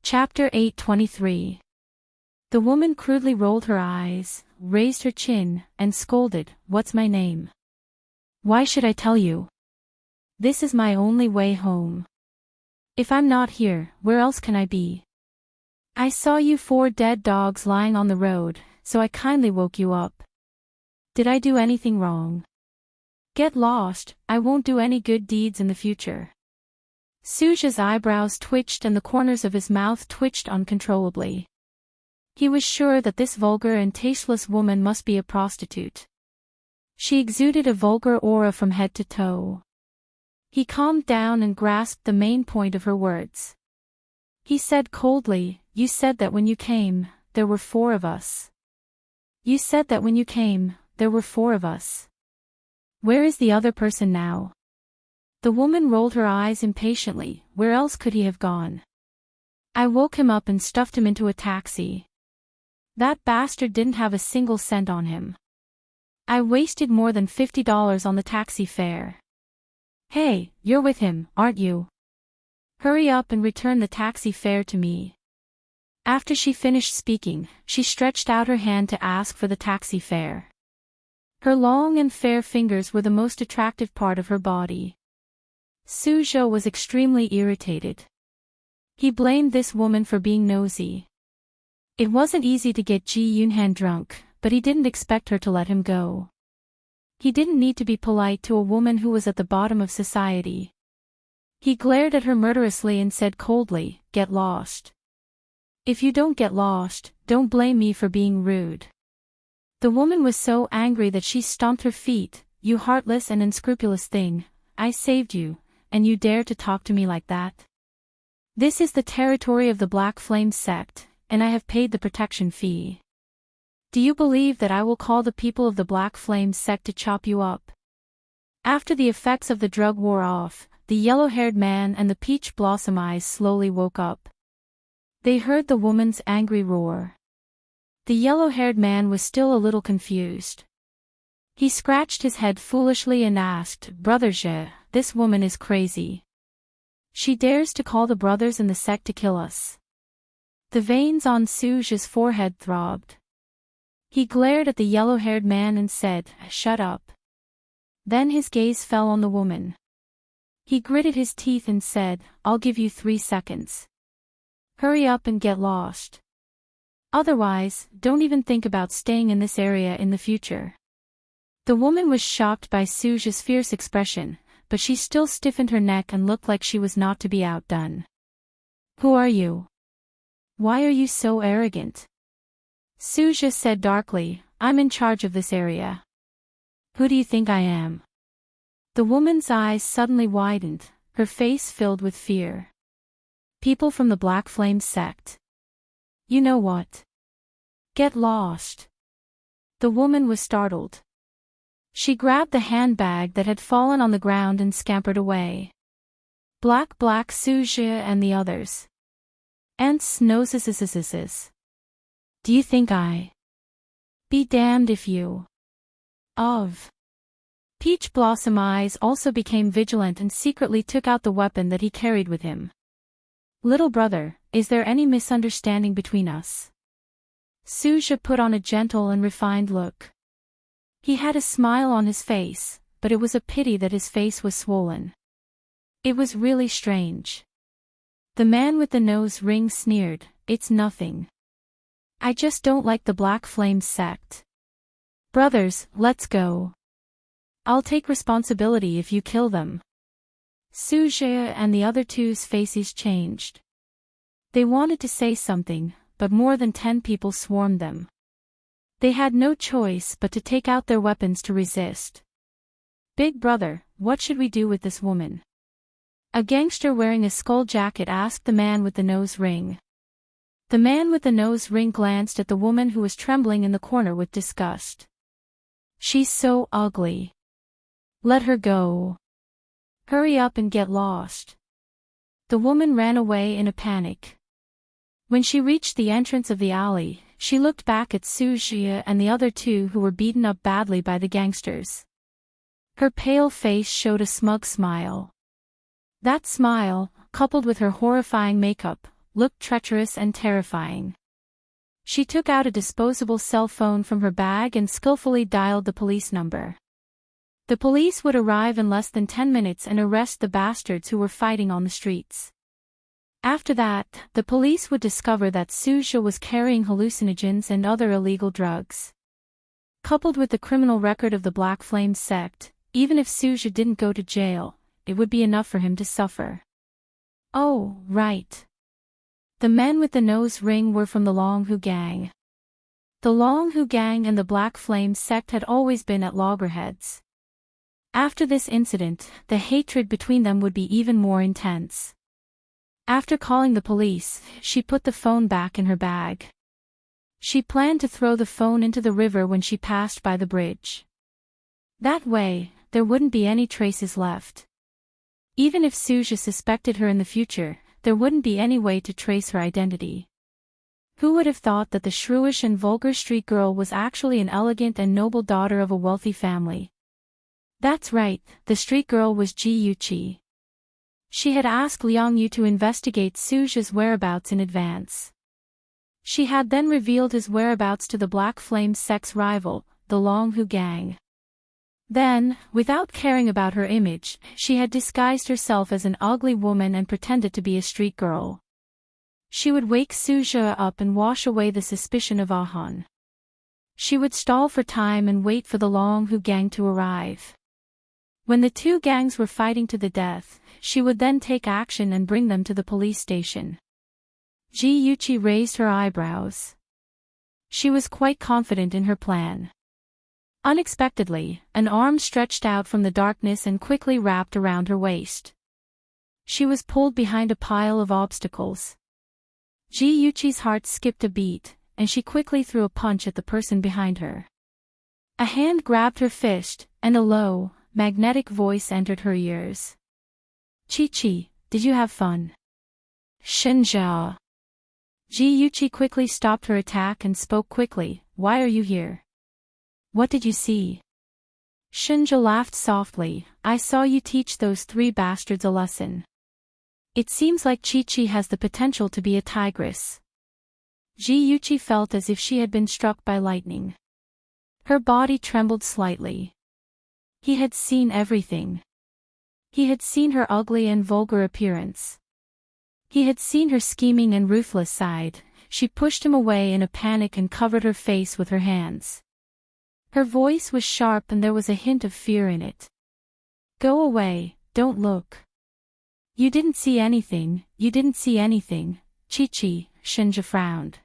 Chapter 823. The woman crudely rolled her eyes, raised her chin, and scolded, "What's my name? Why should I tell you? This is my only way home. If I'm not here, where else can I be? I saw you 4 dead dogs lying on the road, so I kindly woke you up. Did I do anything wrong? Get lost, I won't do any good deeds in the future." Suja's eyebrows twitched and the corners of his mouth twitched uncontrollably. He was sure that this vulgar and tasteless woman must be a prostitute. She exuded a vulgar aura from head to toe. He calmed down and grasped the main point of her words. He said coldly, "You said that when you came, there were 4 of us. You said that when you came, there were 4 of us. Where is the other person now?" The woman rolled her eyes impatiently. "Where else could he have gone? I woke him up and stuffed him into a taxi. That bastard didn't have a single cent on him. I wasted more than $50 on the taxi fare. Hey, you're with him, aren't you? Hurry up and return the taxi fare to me." After she finished speaking, she stretched out her hand to ask for the taxi fare. Her long and fair fingers were the most attractive part of her body. Suja was extremely irritated. He blamed this woman for being nosy. It wasn't easy to get Ji Yunhan drunk, but he didn't expect her to let him go. He didn't need to be polite to a woman who was at the bottom of society. He glared at her murderously and said coldly, "Get lost. If you don't get lost, don't blame me for being rude." The woman was so angry that she stomped her feet. "You heartless and unscrupulous thing, I saved you, and you dare to talk to me like that? This is the territory of the Black Flame sect, and I have paid the protection fee. Do you believe that I will call the people of the Black Flame sect to chop you up?" After the effects of the drug wore off, the yellow-haired man and the peach blossom eyes slowly woke up. They heard the woman's angry roar. The yellow-haired man was still a little confused. He scratched his head foolishly and asked, "Brother Je, this woman is crazy. She dares to call the brothers in the sect to kill us." The veins on Suja's forehead throbbed. He glared at the yellow-haired man and said, "Shut up." Then his gaze fell on the woman. He gritted his teeth and said, "I'll give you 3 seconds. Hurry up and get lost. Otherwise, don't even think about staying in this area in the future." The woman was shocked by Suja's fierce expression, but she still stiffened her neck and looked like she was not to be outdone. "Who are you? Why are you so arrogant?" Suja said darkly, "I'm in charge of this area. Who do you think I am?" The woman's eyes suddenly widened, her face filled with fear. "People from the Black Flame sect. You know what? Get lost." The woman was startled. She grabbed the handbag that had fallen on the ground and scampered away. Black Suja and the others. Ants noses. Do you think I? Be damned if you. Of. Peach Blossom Eyes also became vigilant and secretly took out the weapon that he carried with him. "Little brother, is there any misunderstanding between us?" Suja put on a gentle and refined look. He had a smile on his face, but it was a pity that his face was swollen. It was really strange. The man with the nose ring sneered, "It's nothing. I just don't like the Black Flame sect. Brothers, let's go. I'll take responsibility if you kill them." Suja and the other two's faces changed. They wanted to say something, but more than 10 people swarmed them. They had no choice but to take out their weapons to resist. "Big brother, what should we do with this woman?" A gangster wearing a skull jacket asked the man with the nose ring. The man with the nose ring glanced at the woman who was trembling in the corner with disgust. "She's so ugly. Let her go. Hurry up and get lost." The woman ran away in a panic. When she reached the entrance of the alley, she looked back at Suja and the other 2 who were beaten up badly by the gangsters. Her pale face showed a smug smile. That smile, coupled with her horrifying makeup, looked treacherous and terrifying. She took out a disposable cell phone from her bag and skillfully dialed the police number. The police would arrive in less than 10 minutes and arrest the bastards who were fighting on the streets. After that, the police would discover that Suja was carrying hallucinogens and other illegal drugs. Coupled with the criminal record of the Black Flame sect, even if Suja didn't go to jail, it would be enough for him to suffer. Oh, right. The men with the nose ring were from the Longhu gang. The Longhu gang and the Black Flame sect had always been at loggerheads. After this incident, the hatred between them would be even more intense. After calling the police, she put the phone back in her bag. She planned to throw the phone into the river when she passed by the bridge. That way, there wouldn't be any traces left. Even if Suja suspected her in the future, there wouldn't be any way to trace her identity. Who would have thought that the shrewish and vulgar street girl was actually an elegant and noble daughter of a wealthy family? That's right, the street girl was Ji Yuqi. She had asked Liang Yu to investigate Suja's whereabouts in advance. She had then revealed his whereabouts to the Black Flame sect's rival, the Longhu gang. Then, without caring about her image, she had disguised herself as an ugly woman and pretended to be a street girl. She would wake Suja up and wash away the suspicion of Ahan. She would stall for time and wait for the Longhu gang to arrive. When the two gangs were fighting to the death, she would then take action and bring them to the police station. Ji Yuqi raised her eyebrows. She was quite confident in her plan. Unexpectedly, an arm stretched out from the darkness and quickly wrapped around her waist. She was pulled behind a pile of obstacles. Ji Yuqi's heart skipped a beat, and she quickly threw a punch at the person behind her. A hand grabbed her fist, and a low, magnetic voice entered her ears. Chi-Chi, did you have fun? Shenjia. Ji Yuqi quickly stopped her attack and spoke quickly, why are you here? What did you see? Shenjia laughed softly, I saw you teach those three bastards a lesson. It seems like Chi-Chi has the potential to be a tigress. Ji Yuqi felt as if she had been struck by lightning. Her body trembled slightly. He had seen everything. He had seen her ugly and vulgar appearance. He had seen her scheming and ruthless side. She pushed him away in a panic and covered her face with her hands. Her voice was sharp and there was a hint of fear in it. Go away, don't look. You didn't see anything, Chi-Chi, Shenjia frowned.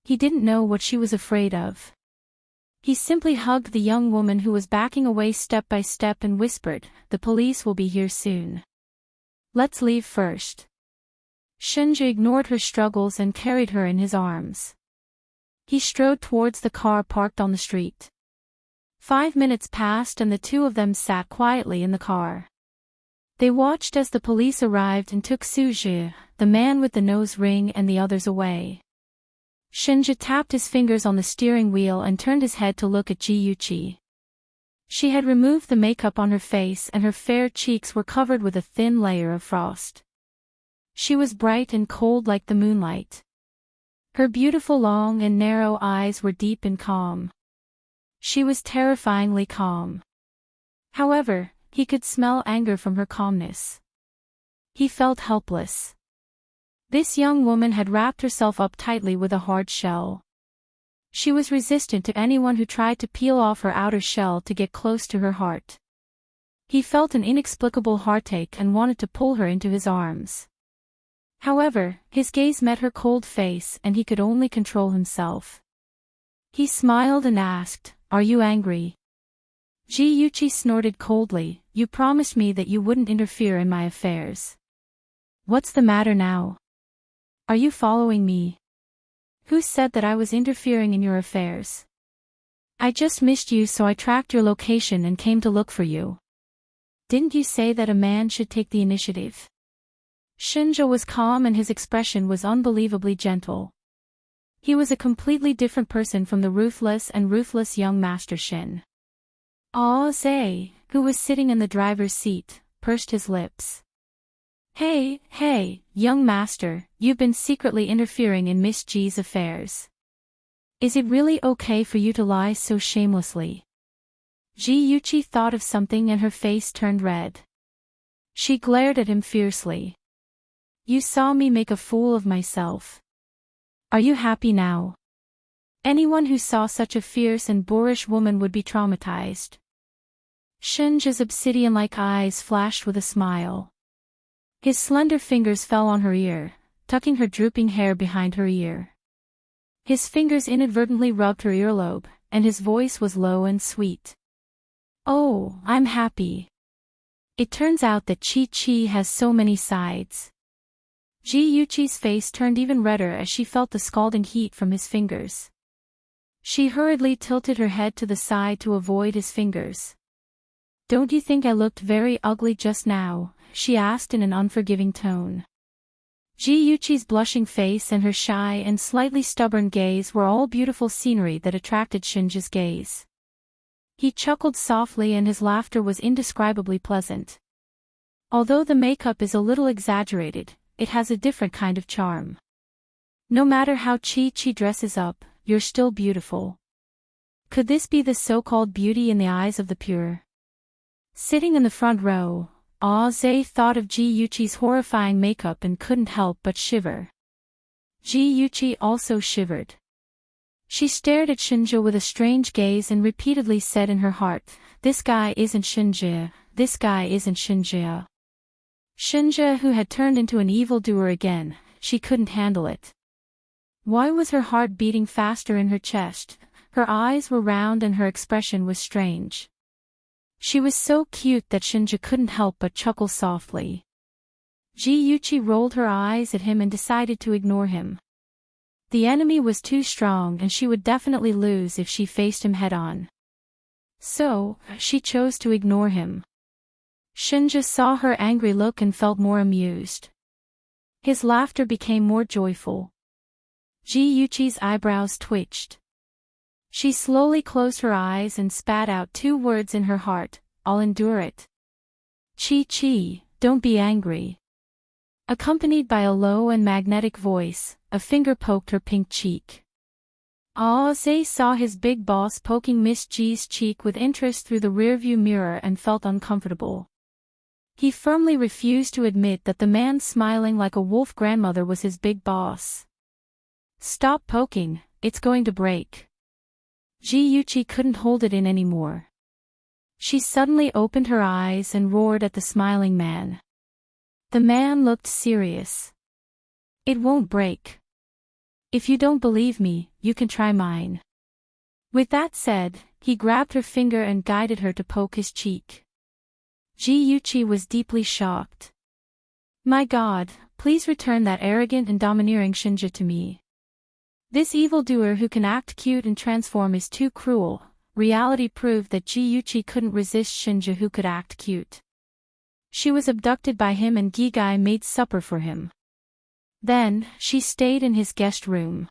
He didn't know what she was afraid of. He simply hugged the young woman who was backing away step by step and whispered, the police will be here soon. Let's leave first. Shenjia ignored her struggles and carried her in his arms. He strode towards the car parked on the street. 5 minutes passed and the two of them sat quietly in the car. They watched as the police arrived and took Suja, the man with the nose ring, and the others away. Shenjia tapped his fingers on the steering wheel and turned his head to look at Ji Yuqi. She had removed the makeup on her face and her fair cheeks were covered with a thin layer of frost. She was bright and cold like the moonlight. Her beautiful long and narrow eyes were deep and calm. She was terrifyingly calm. However, he could smell anger from her calmness. He felt helpless. This young woman had wrapped herself up tightly with a hard shell. She was resistant to anyone who tried to peel off her outer shell to get close to her heart. He felt an inexplicable heartache and wanted to pull her into his arms. However, his gaze met her cold face and he could only control himself. He smiled and asked, "Are you angry?" Ji Yuqi snorted coldly, "You promised me that you wouldn't interfere in my affairs. What's the matter now? Are you following me? Who said that I was interfering in your affairs? I just missed you, so I tracked your location and came to look for you. Didn't you say that a man should take the initiative?" Shenjia was calm and his expression was unbelievably gentle. He was a completely different person from the ruthless young Master Shin. Ah Zhe, who was sitting in the driver's seat, pursed his lips. Hey, young master, you've been secretly interfering in Miss G's affairs. Is it really okay for you to lie so shamelessly? Ji Yuchi thought of something and her face turned red. She glared at him fiercely. You saw me make a fool of myself. Are you happy now? Anyone who saw such a fierce and boorish woman would be traumatized. Shinja's obsidian-like eyes flashed with a smile. His slender fingers fell on her ear, tucking her drooping hair behind her ear. His fingers inadvertently rubbed her earlobe, and his voice was low and sweet. Oh, I'm happy. It turns out that Chi-Chi has so many sides. Ji Yuchi's face turned even redder as she felt the scalding heat from his fingers. She hurriedly tilted her head to the side to avoid his fingers. Don't you think I looked very ugly just now? She asked in an unforgiving tone. Ji Yuchi's blushing face and her shy and slightly stubborn gaze were all beautiful scenery that attracted Shinja's gaze. He chuckled softly and his laughter was indescribably pleasant. Although the makeup is a little exaggerated, it has a different kind of charm. No matter how Chi-Chi dresses up, you're still beautiful. Could this be the so-called beauty in the eyes of the pure? Sitting in the front row, Zay thought of Ji Yuchi's horrifying makeup and couldn't help but shiver. Ji Yuchi also shivered. She stared at Shinja with a strange gaze and repeatedly said in her heart, this guy isn't Shinja, this guy isn't Shinja. Shinja, who had turned into an evildoer again, she couldn't handle it. Why was her heart beating faster in her chest? Her eyes were round and her expression was strange. She was so cute that Shinja couldn't help but chuckle softly. Ji Yuchi rolled her eyes at him and decided to ignore him. The enemy was too strong and she would definitely lose if she faced him head-on. So, she chose to ignore him. Shinja saw her angry look and felt more amused. His laughter became more joyful. Ji Yuchi's eyebrows twitched. She slowly closed her eyes and spat out 2 words in her heart, I'll endure it. Chi-Chi, don't be angry. Accompanied by a low and magnetic voice, a finger poked her pink cheek. Zay saw his big boss poking Miss G's cheek with interest through the rearview mirror and felt uncomfortable. He firmly refused to admit that the man smiling like a wolf grandmother was his big boss. Stop poking, it's going to break. Ji Yuchi couldn't hold it in anymore. She suddenly opened her eyes and roared at the smiling man. The man looked serious. It won't break. If you don't believe me, you can try mine. With that said, he grabbed her finger and guided her to poke his cheek. Ji Yuchi was deeply shocked. My God, please return that arrogant and domineering Shinja to me. This evildoer who can act cute and transform is too cruel. Reality proved that Ji Yuchi couldn't resist Shinja who could act cute. She was abducted by him and Gigai made supper for him. Then, she stayed in his guest room.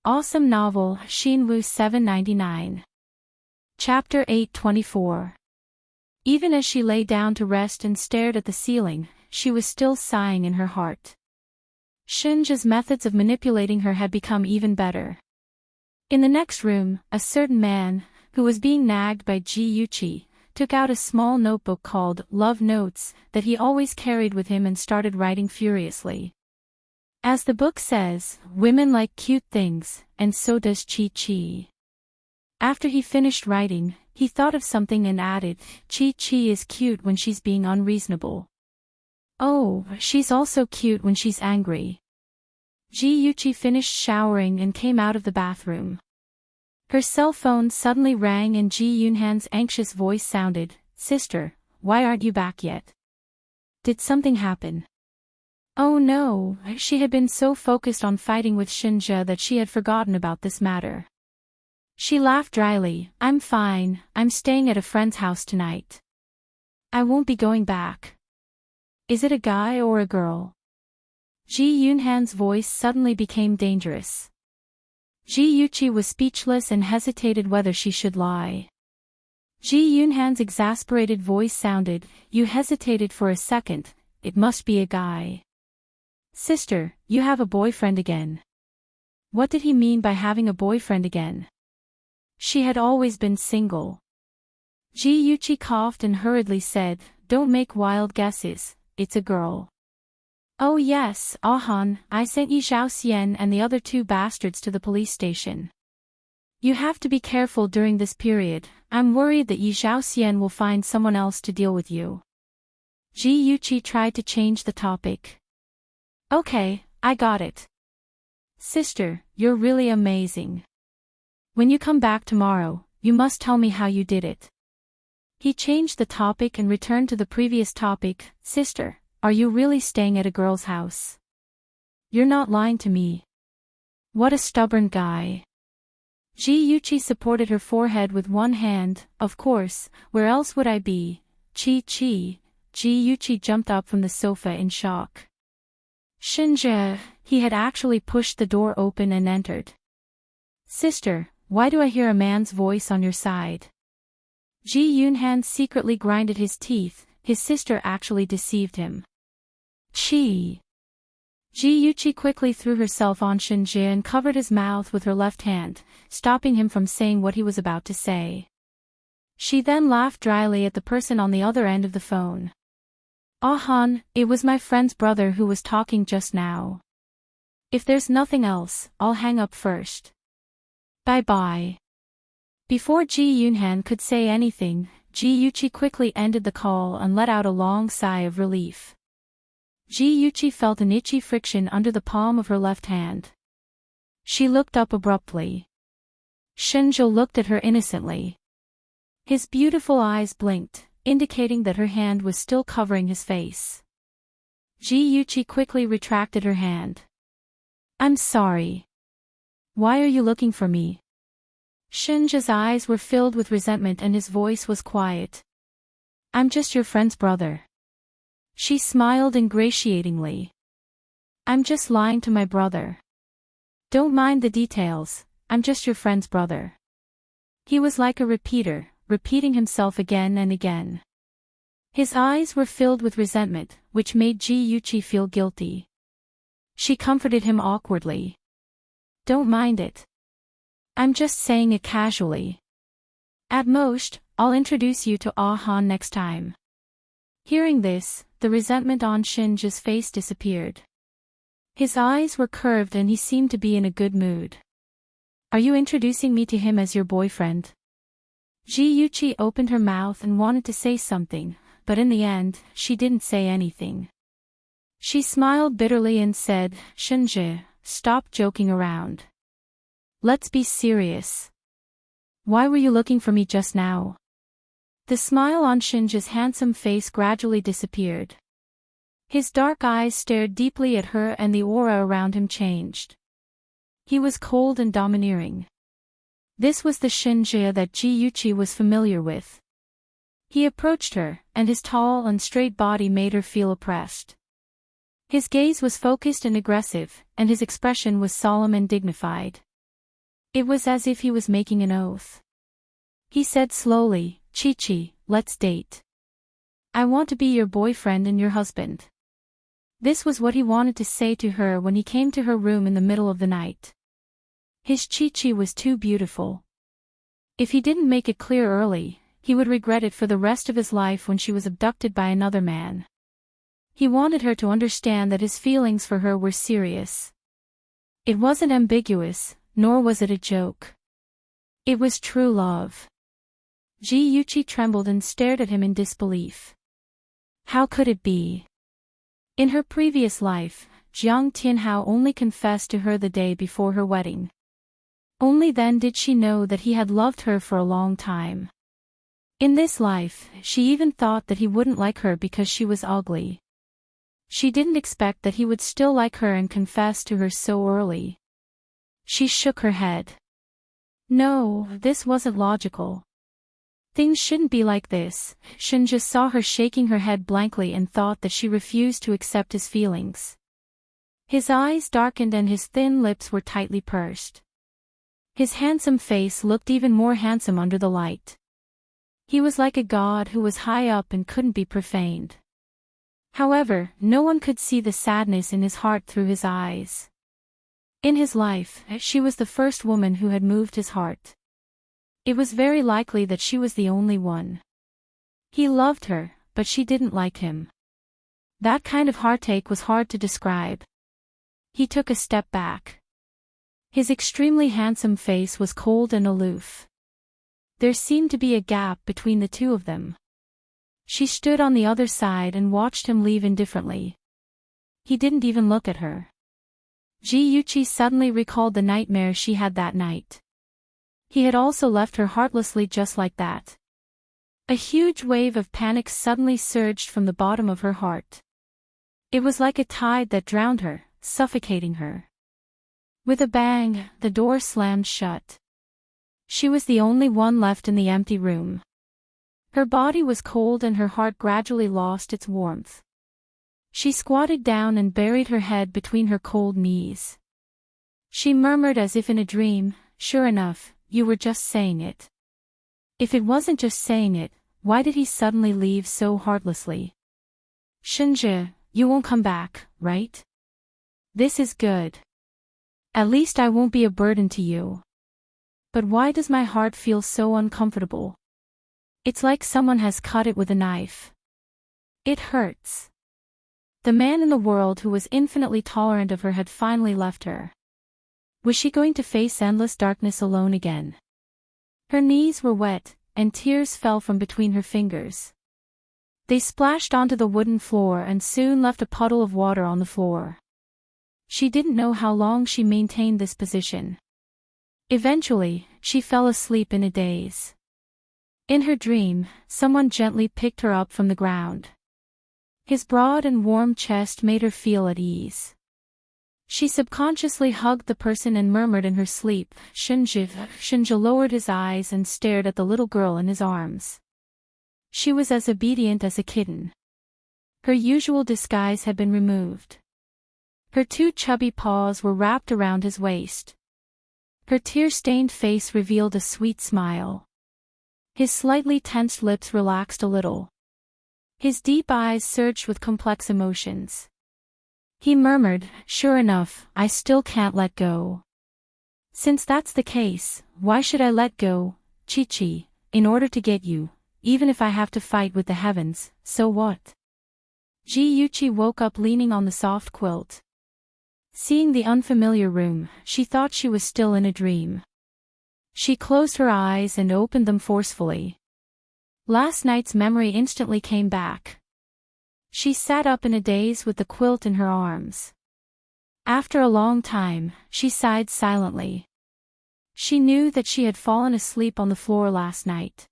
Awesome novel, Shinwu 799. Chapter 824. Even as she lay down to rest and stared at the ceiling, she was still sighing in her heart. Shinja's methods of manipulating her had become even better. In the next room, a certain man, who was being nagged by Ji Yuchi, took out a small notebook called Love Notes that he always carried with him and started writing furiously. As the book says, women like cute things, and so does Chi-Chi. After he finished writing, he thought of something and added, Chi-Chi is cute when she's being unreasonable. Oh, she's also cute when she's angry. Ji Yuchi finished showering and came out of the bathroom. Her cell phone suddenly rang and Ji Yunhan's anxious voice sounded, Sister, why aren't you back yet? Did something happen? Oh no, she had been so focused on fighting with Shinja that she had forgotten about this matter. She laughed dryly, I'm fine, I'm staying at a friend's house tonight. I won't be going back. Is it a guy or a girl? Ji Yunhan's voice suddenly became dangerous. Ji Yuchi was speechless and hesitated whether she should lie. Ji Yunhan's exasperated voice sounded, You hesitated for a second, it must be a guy. Sister, you have a boyfriend again. What did he mean by having a boyfriend again? She had always been single. Ji-Yuchi coughed and hurriedly said, don't make wild guesses, it's a girl. Oh yes, Ah-han, I sent Yi Xiaoxian and the other two bastards to the police station. You have to be careful during this period, I'm worried that Yi Xiaoxian will find someone else to deal with you. Ji-Yuchi tried to change the topic. Okay, I got it. Sister, you're really amazing. When you come back tomorrow, you must tell me how you did it. He changed the topic and returned to the previous topic. Sister, are you really staying at a girl's house? You're not lying to me. What a stubborn guy. Ji-Yuchi supported her forehead with one hand. Of course, where else would I be? Chi-Chi. Ji-Yuchi jumped up from the sofa in shock. Shinja, he had actually pushed the door open and entered. Sister, why do I hear a man's voice on your side? Ji Yunhan secretly grinded his teeth, his sister actually deceived him. Chi. Ji-Yuchi quickly threw herself on Shinja and covered his mouth with her left hand, stopping him from saying what he was about to say. She then laughed dryly at the person on the other end of the phone. Ah-han, it was my friend's brother who was talking just now. If there's nothing else, I'll hang up first. Bye-bye. Before Ji Yunhan could say anything, Ji-Yuchi quickly ended the call and let out a long sigh of relief. Ji-Yuchi felt an itchy friction under the palm of her left hand. She looked up abruptly. Shinja looked at her innocently. His beautiful eyes blinked, indicating that her hand was still covering his face. Ji-Yuchi quickly retracted her hand. I'm sorry. Why are you looking for me? Shinja's eyes were filled with resentment and his voice was quiet. I'm just your friend's brother. She smiled ingratiatingly. I'm just lying to my brother. Don't mind the details, I'm just your friend's brother. He was like a repeater, repeating himself again and again. His eyes were filled with resentment, which made Ji-Yuchi feel guilty. She comforted him awkwardly. Don't mind it. I'm just saying it casually. At most, I'll introduce you to Ah-han next time. Hearing this, the resentment on Shinja's face disappeared. His eyes were curved and he seemed to be in a good mood. Are you introducing me to him as your boyfriend? Ji-Yuchi opened her mouth and wanted to say something, but in the end, she didn't say anything. She smiled bitterly and said, Shinja, stop joking around. Let's be serious. Why were you looking for me just now? The smile on Shinja's handsome face gradually disappeared. His dark eyes stared deeply at her and the aura around him changed. He was cold and domineering. This was the Shinja that Ji-Yuchi was familiar with. He approached her, and his tall and straight body made her feel oppressed. His gaze was focused and aggressive, and his expression was solemn and dignified. It was as if he was making an oath. He said slowly, Chi-Chi, let's date. I want to be your boyfriend and your husband. This was what he wanted to say to her when he came to her room in the middle of the night. His Chi-Chi was too beautiful. If he didn't make it clear early, he would regret it for the rest of his life when she was abducted by another man. He wanted her to understand that his feelings for her were serious. It wasn't ambiguous, nor was it a joke. It was true love. Ji-Yuchi trembled and stared at him in disbelief. How could it be? In her previous life, Jiang Tianhao only confessed to her the day before her wedding. Only then did she know that he had loved her for a long time. In this life, she even thought that he wouldn't like her because she was ugly. She didn't expect that he would still like her and confess to her so early. She shook her head. No, this wasn't logical. Things shouldn't be like this. Shinja saw her shaking her head blankly and thought that she refused to accept his feelings. His eyes darkened and his thin lips were tightly pursed. His handsome face looked even more handsome under the light. He was like a god who was high up and couldn't be profaned. However, no one could see the sadness in his heart through his eyes. In his life, she was the first woman who had moved his heart. It was very likely that she was the only one. He loved her, but she didn't like him. That kind of heartache was hard to describe. He took a step back. His extremely handsome face was cold and aloof. There seemed to be a gap between the two of them. She stood on the other side and watched him leave indifferently. He didn't even look at her. Ji-Yuchi suddenly recalled the nightmare she had that night. He had also left her heartlessly just like that. A huge wave of panic suddenly surged from the bottom of her heart. It was like a tide that drowned her, suffocating her. With a bang, the door slammed shut. She was the only one left in the empty room. Her body was cold and her heart gradually lost its warmth. She squatted down and buried her head between her cold knees. She murmured as if in a dream, "Sure enough, you were just saying it." If it wasn't just saying it, why did he suddenly leave so heartlessly? "Shinji, you won't come back, right? This is good. At least I won't be a burden to you. But why does my heart feel so uncomfortable? It's like someone has cut it with a knife. It hurts." The man in the world who was infinitely tolerant of her had finally left her. Was she going to face endless darkness alone again? Her knees were wet, and tears fell from between her fingers. They splashed onto the wooden floor and soon left a puddle of water on the floor. She didn't know how long she maintained this position. Eventually, she fell asleep in a daze. In her dream, someone gently picked her up from the ground. His broad and warm chest made her feel at ease. She subconsciously hugged the person and murmured in her sleep, "Shinji." Shinji lowered his eyes and stared at the little girl in his arms. She was as obedient as a kitten. Her usual disguise had been removed. Her two chubby paws were wrapped around his waist. Her tear-stained face revealed a sweet smile. His slightly tensed lips relaxed a little. His deep eyes surged with complex emotions. He murmured, "Sure enough, I still can't let go. Since that's the case, why should I let go, Chi-Chi, in order to get you, even if I have to fight with the heavens, so what?" Ji-Yuchi woke up leaning on the soft quilt. Seeing the unfamiliar room, she thought she was still in a dream. She closed her eyes and opened them forcefully. Last night's memory instantly came back. She sat up in a daze with the quilt in her arms. After a long time, she sighed silently. She knew that she had fallen asleep on the floor last night.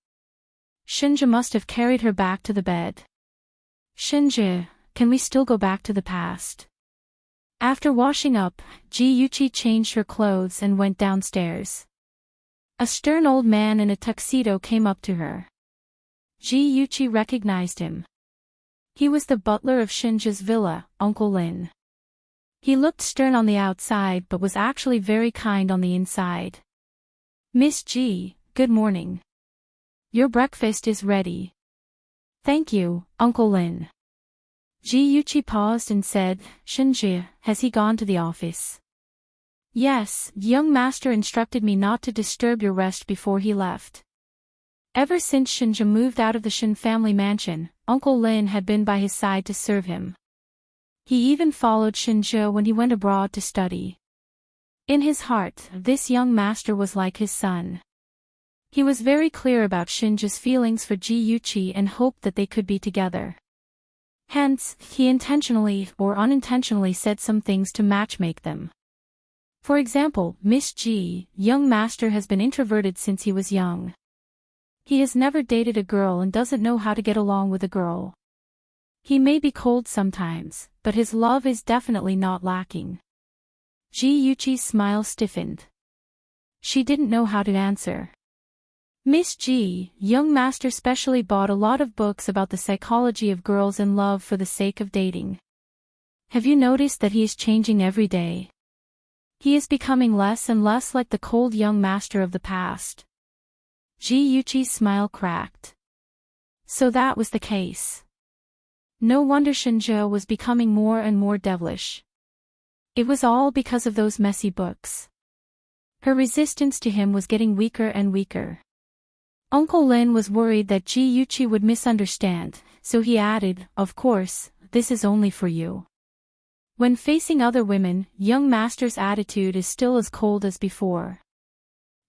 Shinji must have carried her back to the bed. "Shinji, can we still go back to the past?" After washing up, Ji-Yuchi changed her clothes and went downstairs. A stern old man in a tuxedo came up to her. Ji-Yuchi recognized him. He was the butler of Shinji's villa, Uncle Lin. He looked stern on the outside but was actually very kind on the inside. "Miss Ji, good morning. Your breakfast is ready." "Thank you, Uncle Lin." Ji-Yuchi paused and said, "Shinji, has he gone to the office?" "Yes, young master instructed me not to disturb your rest before he left." Ever since Shinji moved out of the Shin family mansion, Uncle Lin had been by his side to serve him. He even followed Shinji when he went abroad to study. In his heart, this young master was like his son. He was very clear about Shinji's feelings for Ji-Yuchi and hoped that they could be together. Hence, he intentionally or unintentionally said some things to matchmake them. For example, Miss Ji, young master has been introverted since he was young. He has never dated a girl and doesn't know how to get along with a girl. He may be cold sometimes, but his love is definitely not lacking. Ji-Yuchi's smile stiffened. She didn't know how to answer. Miss Ji, young master specially bought a lot of books about the psychology of girls in love for the sake of dating. Have you noticed that he is changing every day? He is becoming less and less like the cold young master of the past. Ji-Yuchi's smile cracked. So that was the case. No wonder Shinjo was becoming more and more devilish. It was all because of those messy books. Her resistance to him was getting weaker and weaker. Uncle Lin was worried that Ji Yuqi would misunderstand, so he added, "Of course, this is only for you." When facing other women, young master's attitude is still as cold as before.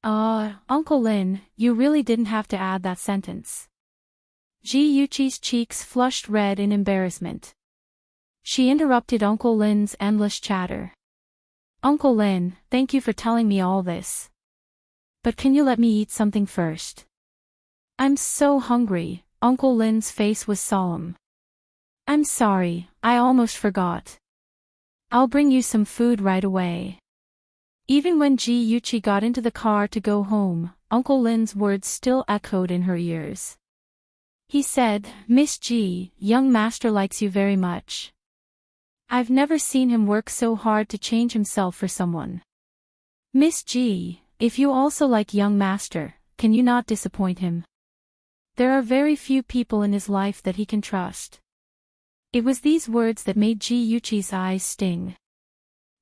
Uncle Lin, you really didn't have to add that sentence. Ji Yuqi's cheeks flushed red in embarrassment. She interrupted Uncle Lin's endless chatter. "Uncle Lin, thank you for telling me all this. But can you let me eat something first? I'm so hungry." Uncle Lin's face was solemn. "I'm sorry, I almost forgot. I'll bring you some food right away." Even when Ji Yuqi got into the car to go home, Uncle Lin's words still echoed in her ears. He said, "Miss Ji, young master likes you very much. I've never seen him work so hard to change himself for someone. Miss Ji, if you also like young master, can you not disappoint him? There are very few people in his life that he can trust." It was these words that made Ji Yuqi's eyes sting.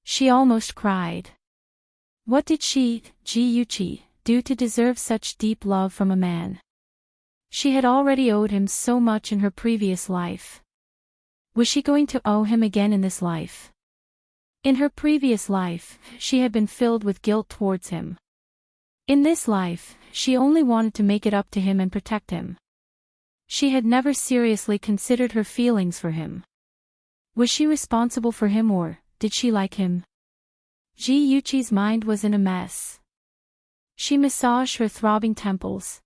She almost cried. What did she, Ji Yuqi, do to deserve such deep love from a man? She had already owed him so much in her previous life. Was she going to owe him again in this life? In her previous life, she had been filled with guilt towards him. In this life, she only wanted to make it up to him and protect him. She had never seriously considered her feelings for him. Was she responsible for him, or did she like him? Ji Yuqi's mind was in a mess. She massaged her throbbing temples.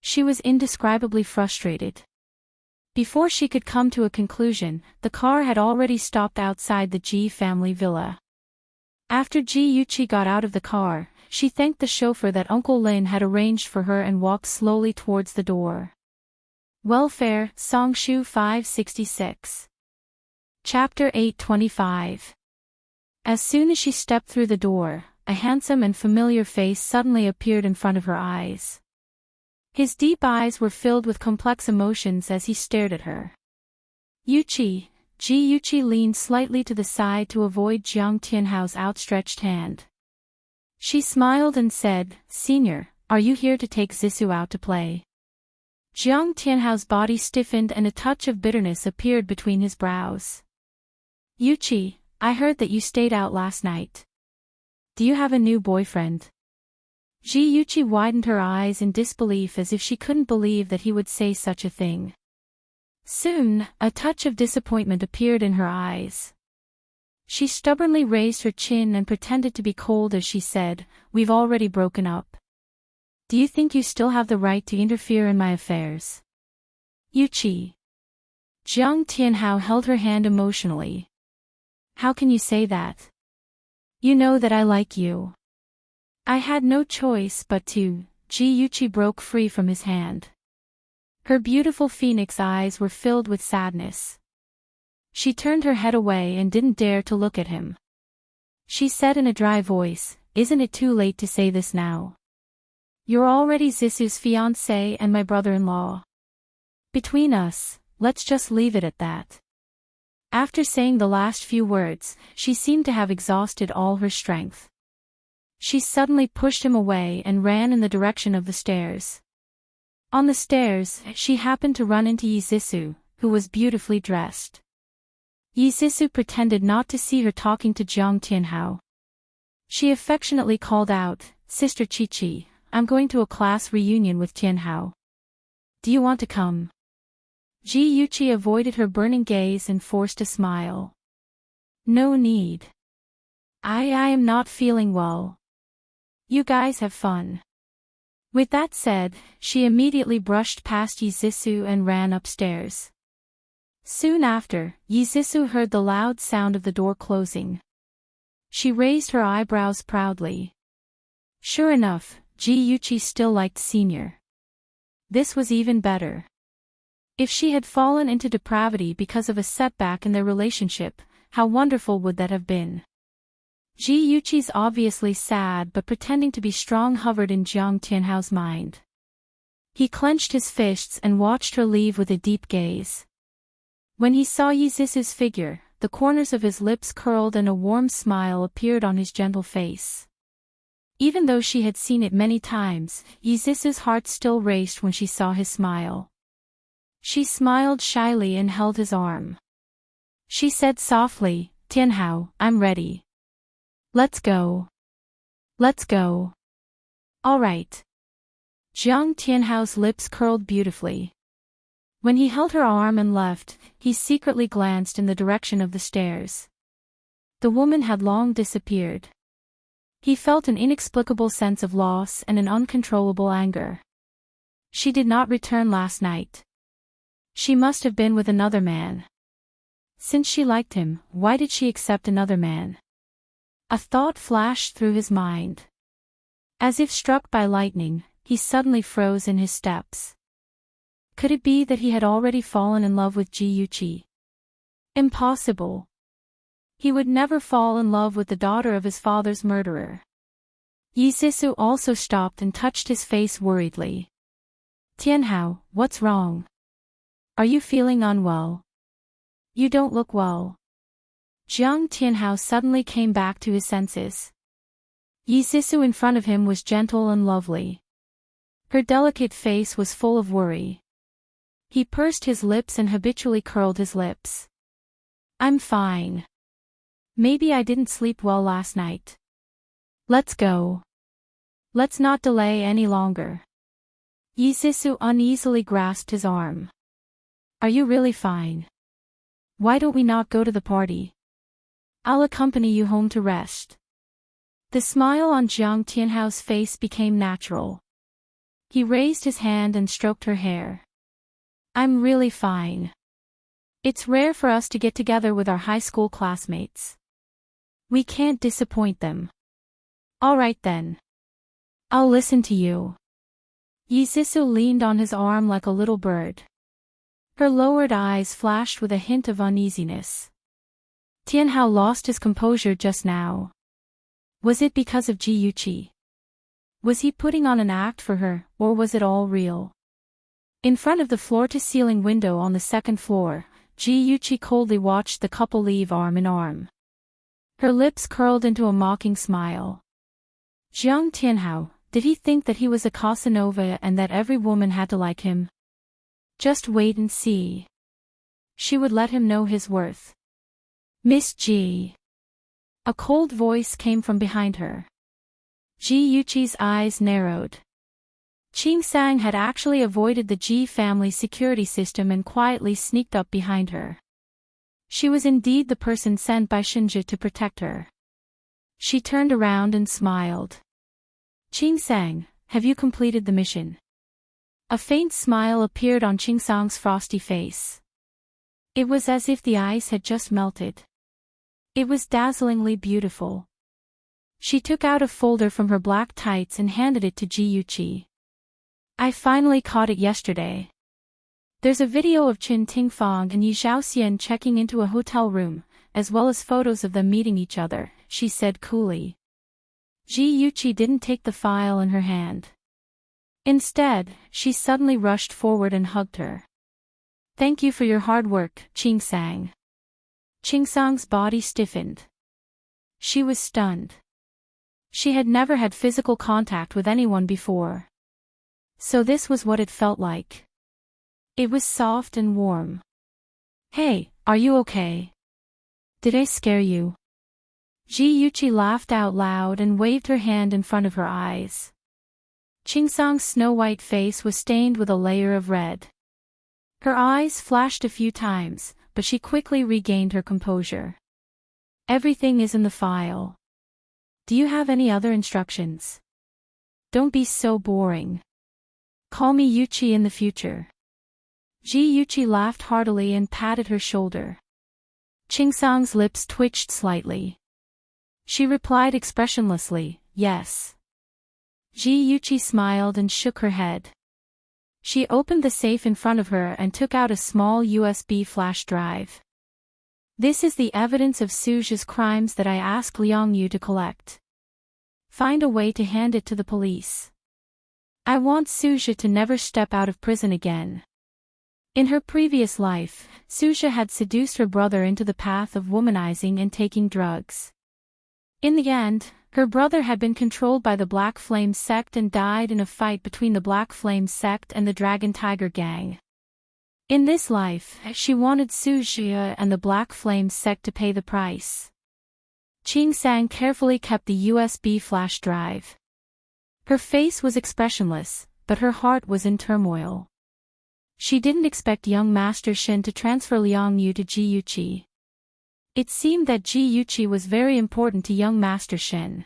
She was indescribably frustrated. Before she could come to a conclusion, the car had already stopped outside the Ji family villa. After Ji Yuqi got out of the car, she thanked the chauffeur that Uncle Lin had arranged for her and walked slowly towards the door. Welfare, Songshu 566. Chapter 825. As soon as she stepped through the door, a handsome and familiar face suddenly appeared in front of her eyes. His deep eyes were filled with complex emotions as he stared at her. Yuqi. Ji Yuqi leaned slightly to the side to avoid Jiang Tianhao's outstretched hand. She smiled and said, "Senior, are you here to take Zissou out to play?" Jiang Tianhao's body stiffened and a touch of bitterness appeared between his brows. Yuqi, I heard that you stayed out last night. Do you have a new boyfriend? Ji Yuqi widened her eyes in disbelief as if she couldn't believe that he would say such a thing. Soon, a touch of disappointment appeared in her eyes. She stubbornly raised her chin and pretended to be cold as she said, "We've already broken up. Do you think you still have the right to interfere in my affairs?" Yuqi. Jiang Tianhao held her hand emotionally. How can you say that? You know that I like you. I had no choice but to. Ji Yuqi broke free from his hand. Her beautiful phoenix eyes were filled with sadness. She turned her head away and didn't dare to look at him. She said in a dry voice, "Isn't it too late to say this now? You're already Zissou's fiancé and my brother-in-law. Between us, let's just leave it at that." After saying the last few words, she seemed to have exhausted all her strength. She suddenly pushed him away and ran in the direction of the stairs. On the stairs, she happened to run into Yi Zissou, who was beautifully dressed. Yi Zissou pretended not to see her talking to Jiang Tianhao. She affectionately called out, "Sister Qiqi, I'm going to a class reunion with Tianhao. Do you want to come?" Ji Yuqi avoided her burning gaze and forced a smile. "No need. I am not feeling well. You guys have fun." With that said, she immediately brushed past Yi Zissou and ran upstairs. Soon after, Yi Zissou heard the loud sound of the door closing. She raised her eyebrows proudly. Sure enough, Ji Yuqi still liked Senior. This was even better. If she had fallen into depravity because of a setback in their relationship, how wonderful would that have been? Ji Yuqi's obviously sad but pretending to be strong hovered in Jiang Tianhao's mind. He clenched his fists and watched her leave with a deep gaze. When he saw Yi Zisu's figure, the corners of his lips curled and a warm smile appeared on his gentle face. Even though she had seen it many times, Yi Zisu's heart still raced when she saw his smile. She smiled shyly and held his arm. She said softly, "Tianhao, I'm ready. Let's go. Let's go." "All right." Jiang Tianhao's lips curled beautifully. When he held her arm and left, he secretly glanced in the direction of the stairs. The woman had long disappeared. He felt an inexplicable sense of loss and an uncontrollable anger. She did not return last night. She must have been with another man. Since she liked him, why did she accept another man? A thought flashed through his mind. As if struck by lightning, he suddenly froze in his steps. Could it be that he had already fallen in love with Ji Yuqi? Impossible. He would never fall in love with the daughter of his father's murderer. Yi Zisu also stopped and touched his face worriedly. "Tianhao, what's wrong? Are you feeling unwell? You don't look well." Jiang Tianhao suddenly came back to his senses. Yi Zisu in front of him was gentle and lovely. Her delicate face was full of worry. He pursed his lips and habitually curled his lips. "I'm fine. Maybe I didn't sleep well last night. Let's go. Let's not delay any longer." Yi Zisu uneasily grasped his arm. "Are you really fine? Why don't we not go to the party? I'll accompany you home to rest." The smile on Jiang Tianhao's face became natural. He raised his hand and stroked her hair. "I'm really fine. It's rare for us to get together with our high school classmates. We can't disappoint them. All right then. I'll listen to you." Yi Zisu leaned on his arm like a little bird. Her lowered eyes flashed with a hint of uneasiness. Tianhao lost his composure just now. Was it because of Ji Yuqi? Was he putting on an act for her, or was it all real? In front of the floor-to-ceiling window on the second floor, Ji Yuqi coldly watched the couple leave arm in arm. Her lips curled into a mocking smile. Jiang Tianhao, did he think that he was a Casanova and that every woman had to like him? Just wait and see. She would let him know his worth. "Miss Ji." A cold voice came from behind her. Ji Yuqi's eyes narrowed. Qing Sang had actually avoided the Ji family security system and quietly sneaked up behind her. She was indeed the person sent by Shinji to protect her. She turned around and smiled. "Qing Sang, have you completed the mission?" A faint smile appeared on Qing Sang's frosty face. It was as if the ice had just melted. It was dazzlingly beautiful. She took out a folder from her black tights and handed it to Ji Yuqi. "I finally caught it yesterday. There's a video of Qin Tingfang and Yi Zhaoxian checking into a hotel room, as well as photos of them meeting each other," she said coolly. Ji Yuqi didn't take the file in her hand. Instead, she suddenly rushed forward and hugged her. "Thank you for your hard work, Qing Sang." Qing Sang's body stiffened. She was stunned. She had never had physical contact with anyone before. So this was what it felt like. It was soft and warm. "Hey, are you okay? Did I scare you?" Ji Yuqi laughed out loud and waved her hand in front of her eyes. Qing Sang's snow-white face was stained with a layer of red. Her eyes flashed a few times, but she quickly regained her composure. "Everything is in the file. Do you have any other instructions? Don't be so boring. Call me Yuqi in the future." Ji Yuqi laughed heartily and patted her shoulder. Qing Sang's lips twitched slightly. She replied expressionlessly, "Yes." Ji Yuqi smiled and shook her head. She opened the safe in front of her and took out a small USB flash drive. "This is the evidence of Suju's crimes that I asked Liang Yu to collect. Find a way to hand it to the police. I want Suju to never step out of prison again. In her previous life, Susha had seduced her brother into the path of womanizing and taking drugs. In the end, her brother had been controlled by the Black Flame sect and died in a fight between the Black Flame sect and the Dragon Tiger gang. In this life, she wanted Susha and the Black Flame sect to pay the price. Ching Sang carefully kept the USB flash drive. Her face was expressionless, but her heart was in turmoil. She didn't expect young Master Shin to transfer Liang Yu to Ji Yuqi. It seemed that Ji Yuqi was very important to young Master Shin.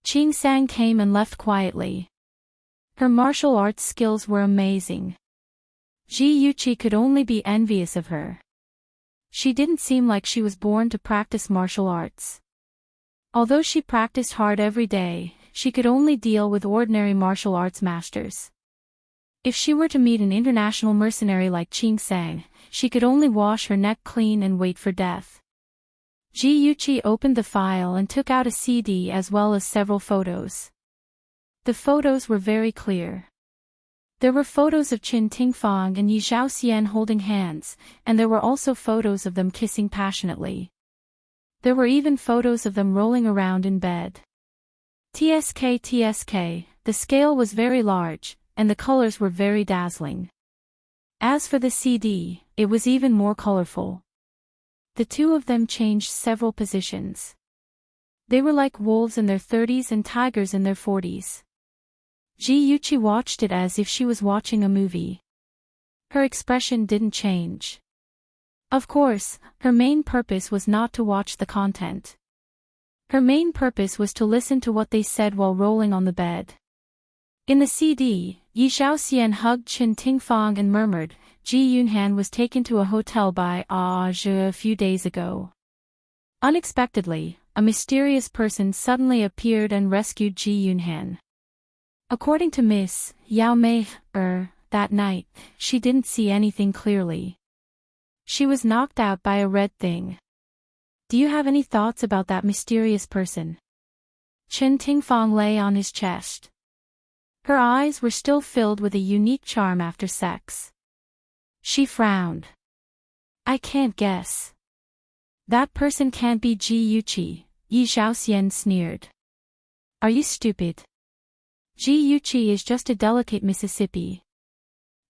Ching Sang came and left quietly. Her martial arts skills were amazing. Ji Yuqi could only be envious of her. She didn't seem like she was born to practice martial arts. Although she practiced hard every day, she could only deal with ordinary martial arts masters. If she were to meet an international mercenary like Ching Sang, she could only wash her neck clean and wait for death. Ji Yuqi opened the file and took out a CD as well as several photos. The photos were very clear. There were photos of Qin Tingfang and Yi Xiaoxian holding hands, and there were also photos of them kissing passionately. There were even photos of them rolling around in bed. TSK, the scale was very large, and the colors were very dazzling. As for the CD, it was even more colorful. The two of them changed several positions. They were like wolves in their 30s and tigers in their 40s. Ji Yuqi watched it as if she was watching a movie. Her expression didn't change. Of course, her main purpose was not to watch the content. Her main purpose was to listen to what they said while rolling on the bed. In the CD, Yi Xiaoxian hugged Qin Tingfang and murmured, Ji Yunhan was taken to a hotel by Zhe a few days ago. Unexpectedly, a mysterious person suddenly appeared and rescued Ji Yunhan. According to Miss Yao Mei, that night, she didn't see anything clearly. She was knocked out by a red thing. Do you have any thoughts about that mysterious person? Qin Tingfang lay on his chest. Her eyes were still filled with a unique charm after sex. She frowned. I can't guess. That person can't be Ji Yuqi, Yi Xiaoxian sneered. Are you stupid? Ji Yuqi is just a delicate Mississippi.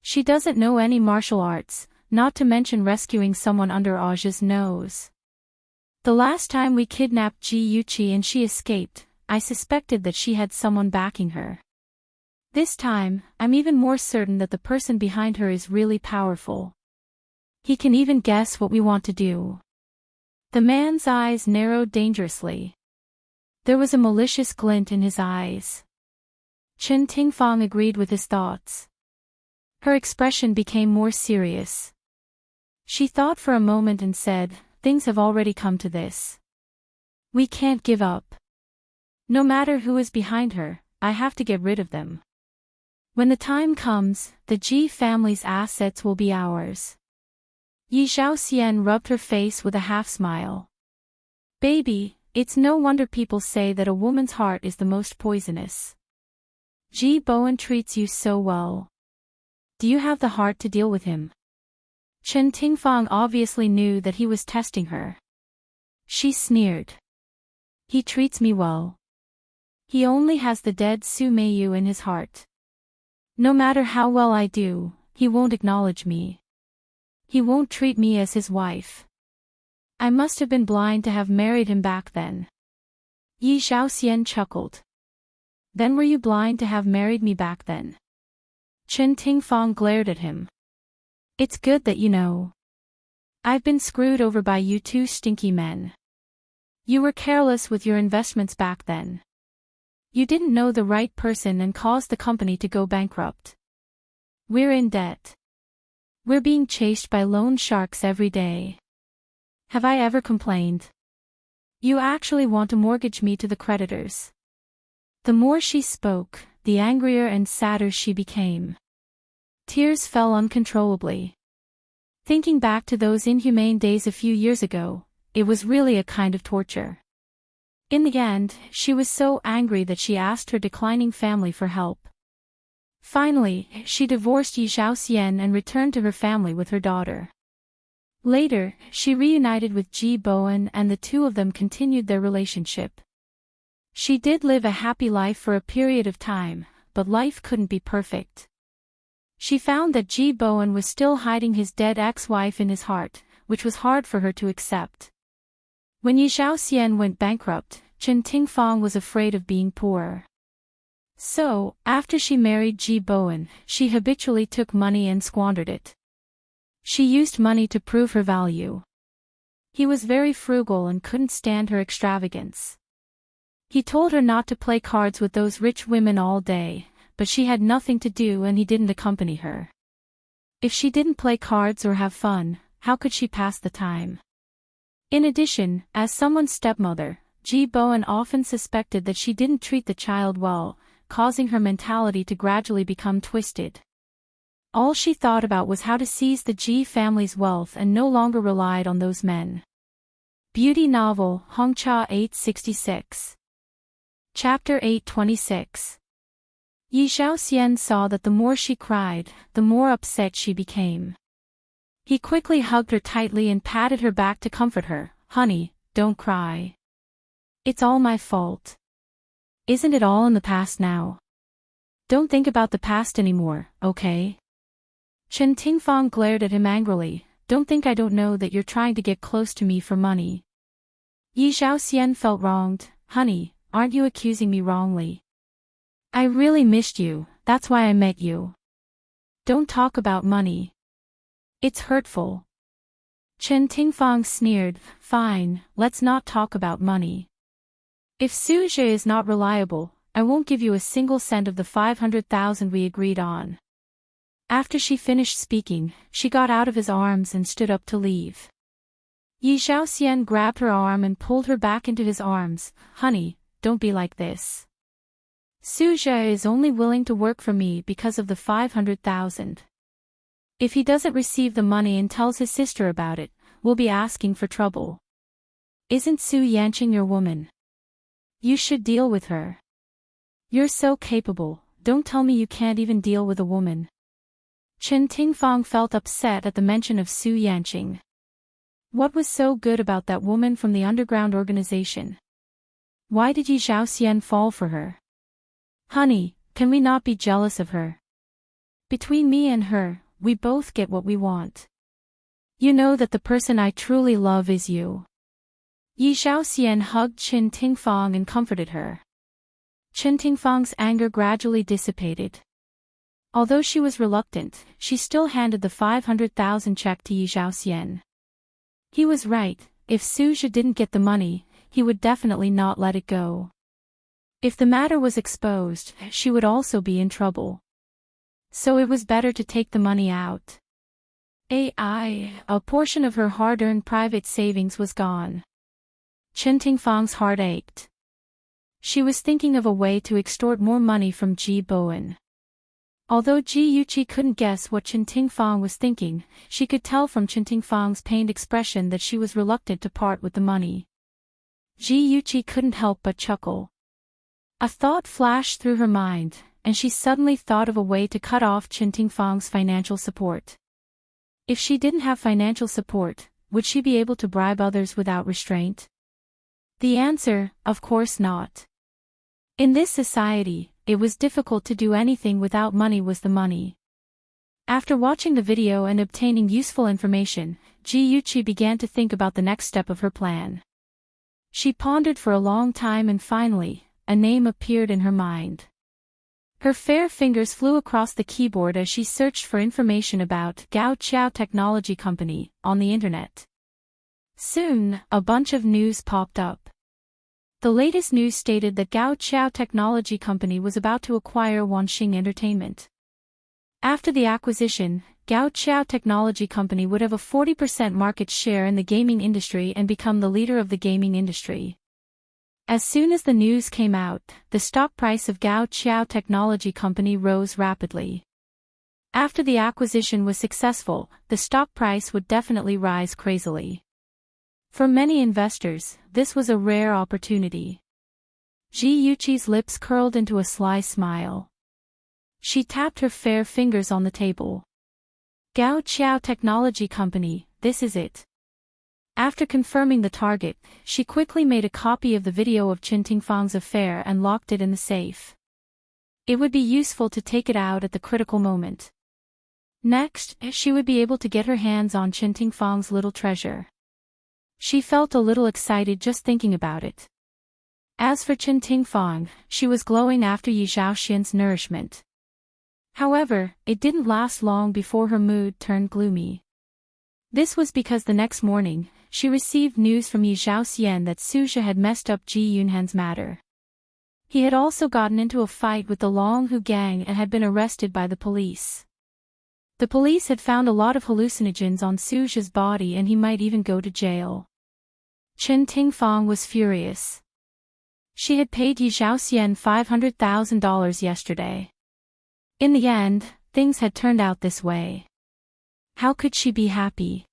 She doesn't know any martial arts, not to mention rescuing someone under Aja's nose. The last time we kidnapped Ji Yuqi and she escaped, I suspected that she had someone backing her. This time, I'm even more certain that the person behind her is really powerful. He can even guess what we want to do. The man's eyes narrowed dangerously. There was a malicious glint in his eyes. Qin Tingfang agreed with his thoughts. Her expression became more serious. She thought for a moment and said, things have already come to this. We can't give up. No matter who is behind her, I have to get rid of them. When the time comes, the Ji family's assets will be ours. Yi Xiaoxian rubbed her face with a half-smile. Baby, it's no wonder people say that a woman's heart is the most poisonous. Ji Bowen treats you so well. Do you have the heart to deal with him? Qin Tingfang obviously knew that he was testing her. She sneered. He treats me well. He only has the dead Su Meiyu in his heart. No matter how well I do, he won't acknowledge me. He won't treat me as his wife. I must have been blind to have married him back then. Yi Xiaoxian chuckled. Then were you blind to have married me back then? Qin Tingfang glared at him. It's good that you know. I've been screwed over by you two stinky men. You were careless with your investments back then. You didn't know the right person and caused the company to go bankrupt. We're in debt. We're being chased by loan sharks every day. Have I ever complained? You actually want to mortgage me to the creditors. The more she spoke, the angrier and sadder she became. Tears fell uncontrollably. Thinking back to those inhumane days a few years ago, it was really a kind of torture. In the end, she was so angry that she asked her declining family for help. Finally, she divorced Yi Xiaoxian and returned to her family with her daughter. Later, she reunited with Ji Bowen and the two of them continued their relationship. She did live a happy life for a period of time, but life couldn't be perfect. She found that Ji Bowen was still hiding his dead ex-wife in his heart, which was hard for her to accept. When Yi Xiaoxian went bankrupt, Chen Tingfang was afraid of being poor. So, after she married Ji Bowen, she habitually took money and squandered it. She used money to prove her value. He was very frugal and couldn't stand her extravagance. He told her not to play cards with those rich women all day, but she had nothing to do and he didn't accompany her. If she didn't play cards or have fun, how could she pass the time? In addition, as someone's stepmother, Ji Bowen often suspected that she didn't treat the child well, causing her mentality to gradually become twisted. All she thought about was how to seize the Ji family's wealth and no longer relied on those men. Beauty novel, Hongcha 866. Chapter 826. Yi Xiaoxian saw that the more she cried, the more upset she became. He quickly hugged her tightly and patted her back to comfort her. Honey, don't cry. It's all my fault. Isn't it all in the past now? Don't think about the past anymore, okay? Chen Tingfang glared at him angrily. Don't think I don't know that you're trying to get close to me for money. Yi Xiaoxian felt wronged. Honey, aren't you accusing me wrongly? I really missed you, that's why I met you. Don't talk about money. It's hurtful. Chen Tingfang sneered. Fine, let's not talk about money. If Su Zhe is not reliable, I won't give you a single cent of the 500,000 we agreed on. After she finished speaking, she got out of his arms and stood up to leave. Yi Xiaoxian grabbed her arm and pulled her back into his arms. Honey, don't be like this. Su Zhe is only willing to work for me because of the 500,000. If he doesn't receive the money and tells his sister about it, we'll be asking for trouble. Isn't Su Yanqing your woman? You should deal with her. You're so capable, don't tell me you can't even deal with a woman. Chen Tingfang felt upset at the mention of Su Yanqing. What was so good about that woman from the underground organization? Why did Yi Xiaoxian fall for her? Honey, can we not be jealous of her? Between me and her, we both get what we want. You know that the person I truly love is you. Yi Xiaoxian hugged Chen Tingfang and comforted her. Chen Tingfang's anger gradually dissipated. Although she was reluctant, she still handed the 500,000 check to Yi Xiaoxian. He was right, if Su Zhe didn't get the money, he would definitely not let it go. If the matter was exposed, she would also be in trouble. So it was better to take the money out. A portion of her hard-earned private savings was gone. Chen Tingfang's heart ached. She was thinking of a way to extort more money from Ji Bowen. Although Ji Yuqi couldn't guess what Chen Tingfang was thinking, she could tell from Chen Tingfang's pained expression that she was reluctant to part with the money. Ji Yuqi couldn't help but chuckle. A thought flashed through her mind, and she suddenly thought of a way to cut off Chen Tingfang's financial support. If she didn't have financial support, would she be able to bribe others without restraint? The answer, of course not. In this society, it was difficult to do anything without money was the money. After watching the video and obtaining useful information, Ji Yuqi began to think about the next step of her plan. She pondered for a long time and finally, a name appeared in her mind. Her fair fingers flew across the keyboard as she searched for information about Gao Qiao Technology Company on the internet. Soon, a bunch of news popped up. The latest news stated that Gao Qiao Technology Company was about to acquire Wanxing Entertainment. After the acquisition, Gao Qiao Technology Company would have a 40% market share in the gaming industry and become the leader of the gaming industry. As soon as the news came out, the stock price of Gao Qiao Technology Company rose rapidly. After the acquisition was successful, the stock price would definitely rise crazily. For many investors, this was a rare opportunity. Ji Yuqi's lips curled into a sly smile. She tapped her fair fingers on the table. Gao Qiao Technology Company, this is it. After confirming the target, she quickly made a copy of the video of Qin Tingfang's affair and locked it in the safe. It would be useful to take it out at the critical moment. Next, she would be able to get her hands on Qin Tingfang's little treasure. She felt a little excited just thinking about it. As for Qin Tingfang, she was glowing after Yi Zhaoxian's nourishment. However, it didn't last long before her mood turned gloomy. This was because the next morning, she received news from Yi Zhaoxian that Suzhi had messed up Ji Yunhan's matter. He had also gotten into a fight with the Longhu gang and had been arrested by the police. The police had found a lot of hallucinogens on Suzhi's body and he might even go to jail. Qin Tingfang was furious. She had paid Yi Zhaoxian $500,000 yesterday. In the end, things had turned out this way. How could she be happy?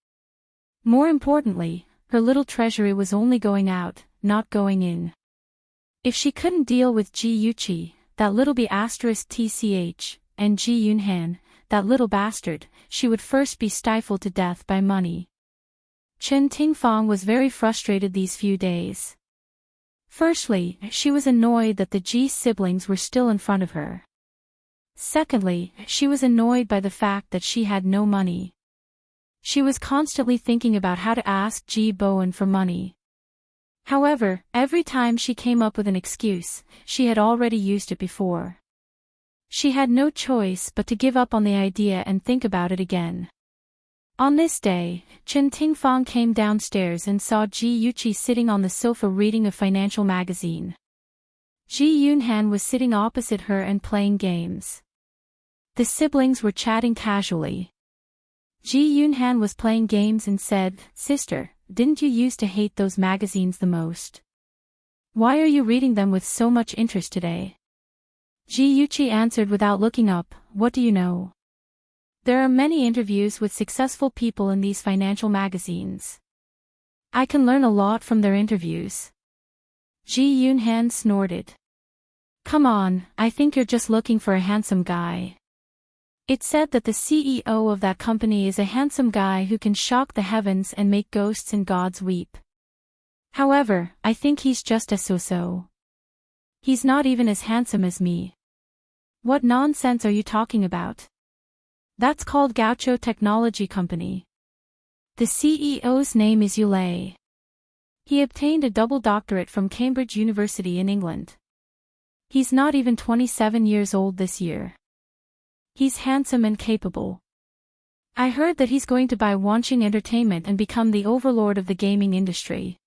More importantly, her little treasury was only going out, not going in. If she couldn't deal with Ji Yuqi, that little b*tch, and Ji Yunhan, that little bastard, she would first be stifled to death by money. Qin Tingfang was very frustrated these few days. Firstly, she was annoyed that the Ji siblings were still in front of her. Secondly, she was annoyed by the fact that she had no money. She was constantly thinking about how to ask Ji Bowen for money. However, every time she came up with an excuse, she had already used it before. She had no choice but to give up on the idea and think about it again. On this day, Qin Tingfang came downstairs and saw Ji Yuqi sitting on the sofa reading a financial magazine. Ji Yunhan was sitting opposite her and playing games. The siblings were chatting casually. Ji Yunhan was playing games and said, "Sister, didn't you used to hate those magazines the most? Why are you reading them with so much interest today?" Ji Yuqi answered without looking up, "What do you know? There are many interviews with successful people in these financial magazines. I can learn a lot from their interviews." Ji Yunhan snorted. "Come on, I think you're just looking for a handsome guy. It said that the CEO of that company is a handsome guy who can shock the heavens and make ghosts and gods weep. However, I think he's just a so-so. He's not even as handsome as me." "What nonsense are you talking about? That's called Gaoqiao Technology Company. The CEO's name is Yulei. He obtained a double doctorate from Cambridge University in England. He's not even 27 years old this year. He's handsome and capable. I heard that he's going to buy Wanqing Entertainment and become the overlord of the gaming industry.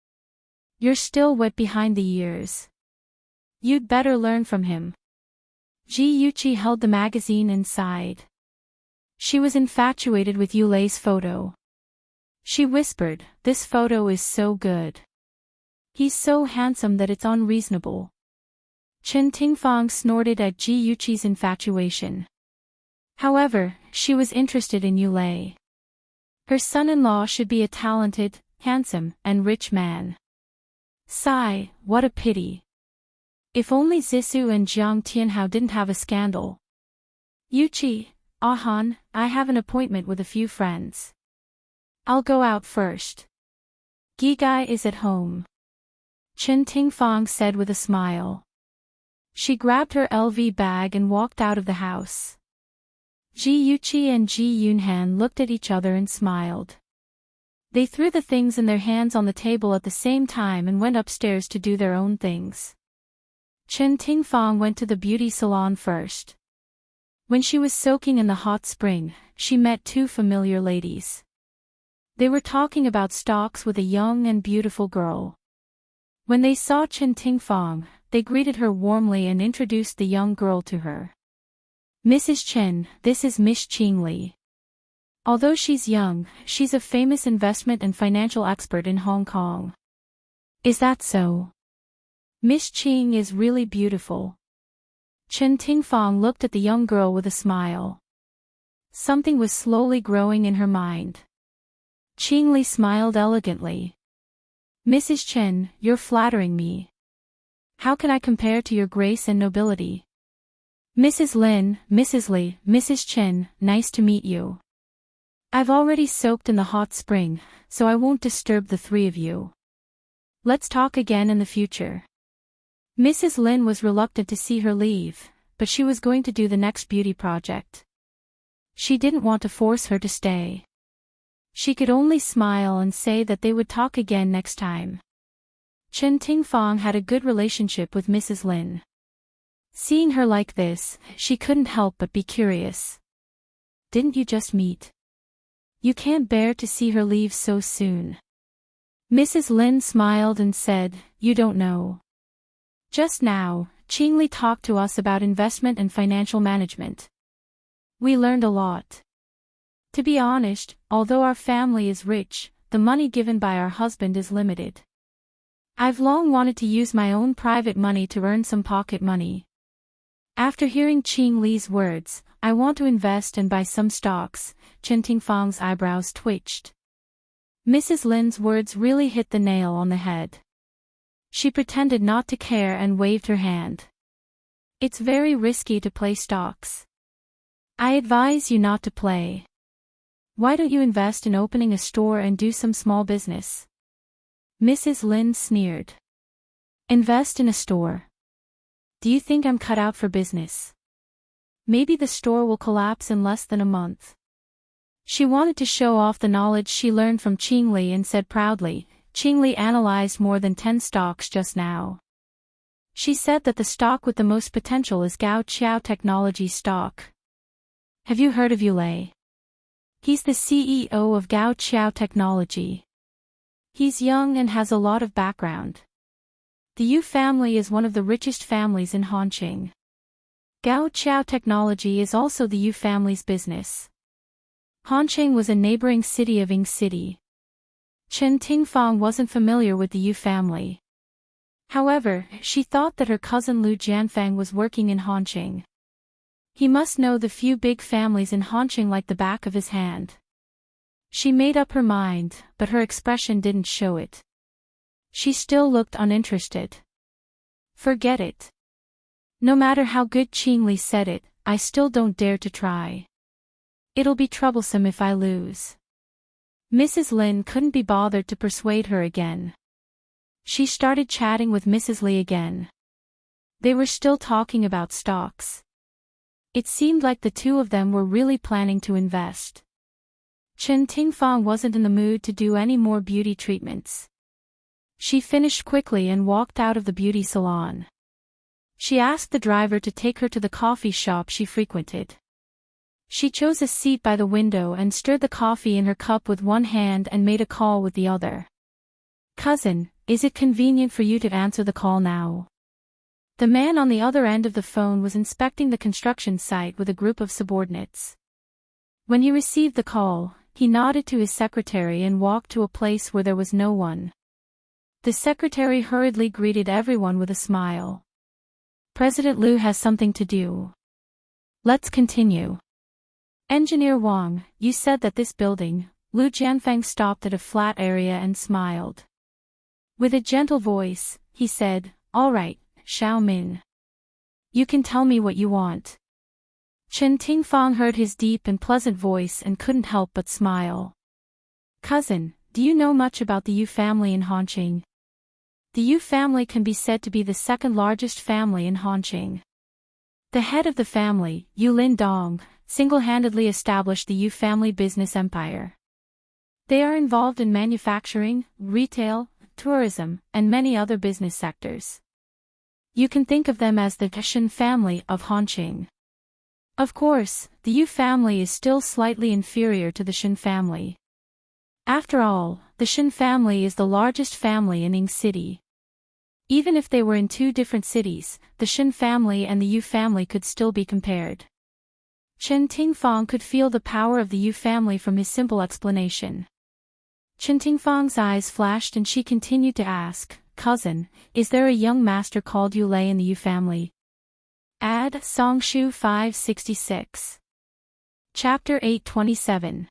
You're still wet behind the ears. You'd better learn from him." Ji Yuqi held the magazine and sighed. She was infatuated with Yulei's photo. She whispered, "This photo is so good. He's so handsome that it's unreasonable." Qin Tingfang snorted at Ji Yuqi's infatuation. However, she was interested in Yulei. Her son-in-law should be a talented, handsome, and rich man. Sigh, what a pity. If only Zissou and Jiang Tianhao didn't have a scandal. "Yuqi, Ahan, I have an appointment with a few friends. I'll go out first. Gigai is at home," Qin Tingfang said with a smile. She grabbed her LV bag and walked out of the house. Ji Yuqi and Ji Yunhan looked at each other and smiled. They threw the things in their hands on the table at the same time and went upstairs to do their own things. Qin Tingfang went to the beauty salon first. When she was soaking in the hot spring, she met two familiar ladies. They were talking about stocks with a young and beautiful girl. When they saw Qin Tingfang, they greeted her warmly and introduced the young girl to her. "Mrs. Chen, this is Miss Qingli. Although she's young, she's a famous investment and financial expert in Hong Kong." "Is that so? Miss Qing is really beautiful." Qin Tingfang looked at the young girl with a smile. Something was slowly growing in her mind. Qingli smiled elegantly. "Mrs. Chen, you're flattering me. How can I compare to your grace and nobility?" Mrs. Lin, Mrs. Li, Mrs. Chen, nice to meet you. I've already soaked in the hot spring, so I won't disturb the three of you. Let's talk again in the future. Mrs. Lin was reluctant to see her leave, but she was going to do the next beauty project. She didn't want to force her to stay. She could only smile and say that they would talk again next time. Chen Tingfang had a good relationship with Mrs. Lin. Seeing her like this, she couldn't help but be curious. Didn't you just meet? You can't bear to see her leave so soon. Mrs. Lin smiled and said, you don't know. Just now, Qingli talked to us about investment and financial management. We learned a lot. To be honest, although our family is rich, the money given by our husband is limited. I've long wanted to use my own private money to earn some pocket money. After hearing Qing Li's words, I want to invest and buy some stocks. Chen Tingfang's eyebrows twitched. Mrs. Lin's words really hit the nail on the head. She pretended not to care and waved her hand. It's very risky to play stocks. I advise you not to play. Why don't you invest in opening a store and do some small business? Mrs. Lin sneered. Invest in a store. Do you think I'm cut out for business? Maybe the store will collapse in less than a month. She wanted to show off the knowledge she learned from Qingli and said proudly, Qingli analyzed more than 10 stocks just now. She said that the stock with the most potential is Gao Qiao Technology stock. Have you heard of Yulei? He's the CEO of Gao Qiao Technology. He's young and has a lot of background. The Yu family is one of the richest families in Hanqing. Gao Qiao Technology is also the Yu family's business. Hanqing was a neighboring city of Ying City. Chen Tingfang wasn't familiar with the Yu family. However, she thought that her cousin Lu Jianfang was working in Hanqing. He must know the few big families in Hanqing like the back of his hand. She made up her mind, but her expression didn't show it. She still looked uninterested. Forget it. No matter how good Qingli said it, I still don't dare to try. It'll be troublesome if I lose. Mrs. Lin couldn't be bothered to persuade her again. She started chatting with Mrs. Li again. They were still talking about stocks. It seemed like the two of them were really planning to invest. Chen Tingfang wasn't in the mood to do any more beauty treatments. She finished quickly and walked out of the beauty salon. She asked the driver to take her to the coffee shop she frequented. She chose a seat by the window and stirred the coffee in her cup with one hand and made a call with the other. Cousin, is it convenient for you to answer the call now? The man on the other end of the phone was inspecting the construction site with a group of subordinates. When he received the call, he nodded to his secretary and walked to a place where there was no one. The secretary hurriedly greeted everyone with a smile. President Liu has something to do. Let's continue. Engineer Wang, you said that this building. Lu Jianfang stopped at a flat area and smiled. With a gentle voice, he said, all right, Xiao Min. You can tell me what you want. Chen Tingfang heard his deep and pleasant voice and couldn't help but smile. Cousin, do you know much about the Yu family in Hanqing? The Yu family can be said to be the second largest family in Hanqing. The head of the family, Yu Lin Dong, single-handedly established the Yu family business empire. They are involved in manufacturing, retail, tourism, and many other business sectors. You can think of them as the Shen family of Hanqing. Of course, the Yu family is still slightly inferior to the Shen family. After all, the Shen family is the largest family in Ying City. Even if they were in two different cities, the Shen family and the Yu family could still be compared. Chen Tingfang could feel the power of the Yu family from his simple explanation. Chen Tingfang's eyes flashed and she continued to ask, Cousin, is there a young master called Yu Lei in the Yu family? Add Songshu 566. Chapter 827.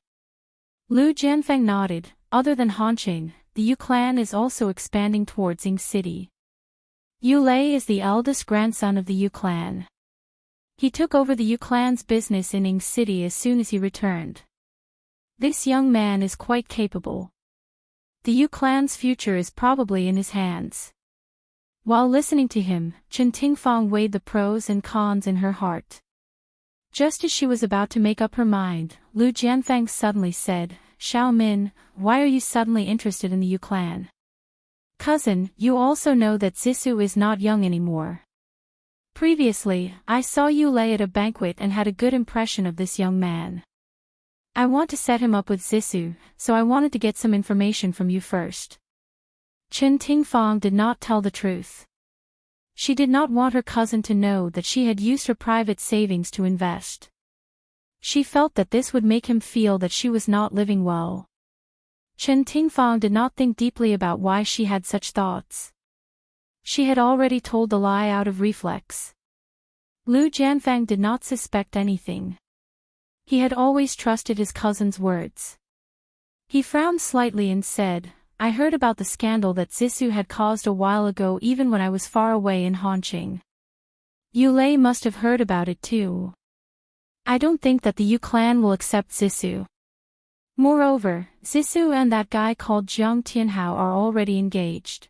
Lu Jianfeng nodded. Other than Hanqing, the Yu clan is also expanding towards Ying City. Yu Lei is the eldest grandson of the Yu clan. He took over the Clan's business in Ing City as soon as he returned. This young man is quite capable. The Clan's future is probably in his hands. While listening to him, Chen Tingfang weighed the pros and cons in her heart. Just as she was about to make up her mind, Lu Jianfang suddenly said, "Xiao Min, why are you suddenly interested in the Clan? Cousin, you also know that Zissou is not young anymore. Previously, I saw you lay at a banquet and had a good impression of this young man. I want to set him up with Zissou, so I wanted to get some information from you first." Chen Tingfang did not tell the truth. She did not want her cousin to know that she had used her private savings to invest. She felt that this would make him feel that she was not living well. Chen Tingfang did not think deeply about why she had such thoughts. She had already told the lie out of reflex. Lu Jianfang did not suspect anything. He had always trusted his cousin's words. He frowned slightly and said, "I heard about the scandal that Zissou had caused a while ago even when I was far away in Hanqing. Yulei must have heard about it too. I don't think that the Clan will accept Zissou. Moreover, Zissou and that guy called Jiang Tianhao are already engaged.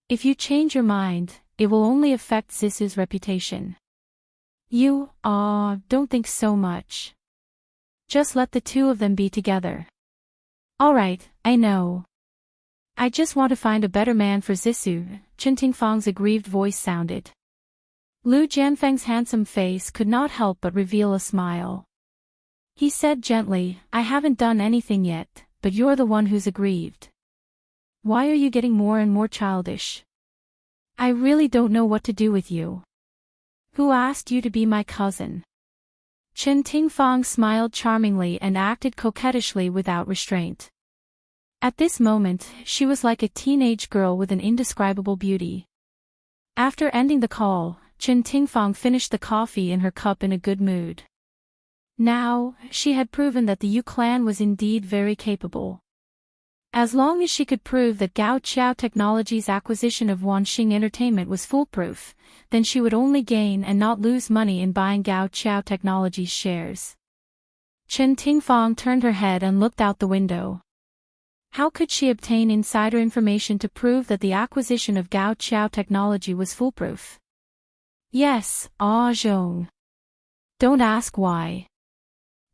If you change your mind, it will only affect Zissou's reputation. You, don't think so much. Just let the two of them be together." "Alright, I know. I just want to find a better man for Zissou," Chen Tingfang's aggrieved voice sounded. Lu Jianfang's handsome face could not help but reveal a smile. He said gently, "I haven't done anything yet, but you're the one who's aggrieved. Why are you getting more and more childish? I really don't know what to do with you. Who asked you to be my cousin?" Chen Tingfang smiled charmingly and acted coquettishly without restraint. At this moment, she was like a teenage girl with an indescribable beauty. After ending the call, Chen Tingfang finished the coffee in her cup in a good mood. Now, she had proven that the Clan was indeed very capable. As long as she could prove that Gao Qiao Technology's acquisition of Wanxing Entertainment was foolproof, then she would only gain and not lose money in buying Gao Qiao Technology's shares. Chen Tingfang turned her head and looked out the window. How could she obtain insider information to prove that the acquisition of Gao Qiao Technology was foolproof? Yes, Zhong. Don't ask why.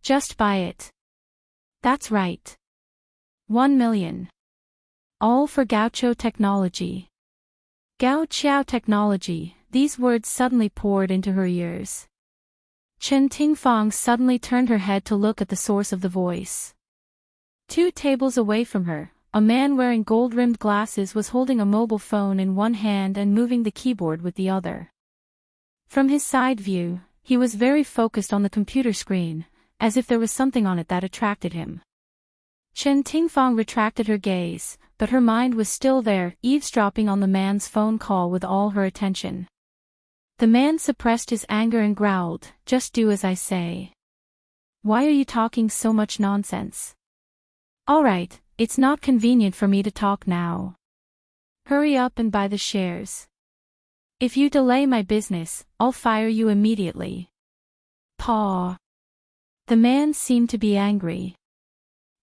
Just buy it. That's right. 1 million. All for Gao Qiao Technology. Gao Qiao Technology, these words suddenly poured into her ears. Chen Tingfang suddenly turned her head to look at the source of the voice. 2 tables away from her, a man wearing gold-rimmed glasses was holding a mobile phone in one hand and moving the keyboard with the other. From his side view, he was very focused on the computer screen, as if there was something on it that attracted him. Chen Tingfang retracted her gaze, but her mind was still there, eavesdropping on the man's phone call with all her attention. The man suppressed his anger and growled, "Just do as I say. Why are you talking so much nonsense? Alright, it's not convenient for me to talk now. Hurry up and buy the shares. If you delay my business, I'll fire you immediately." Paw. The man seemed to be angry.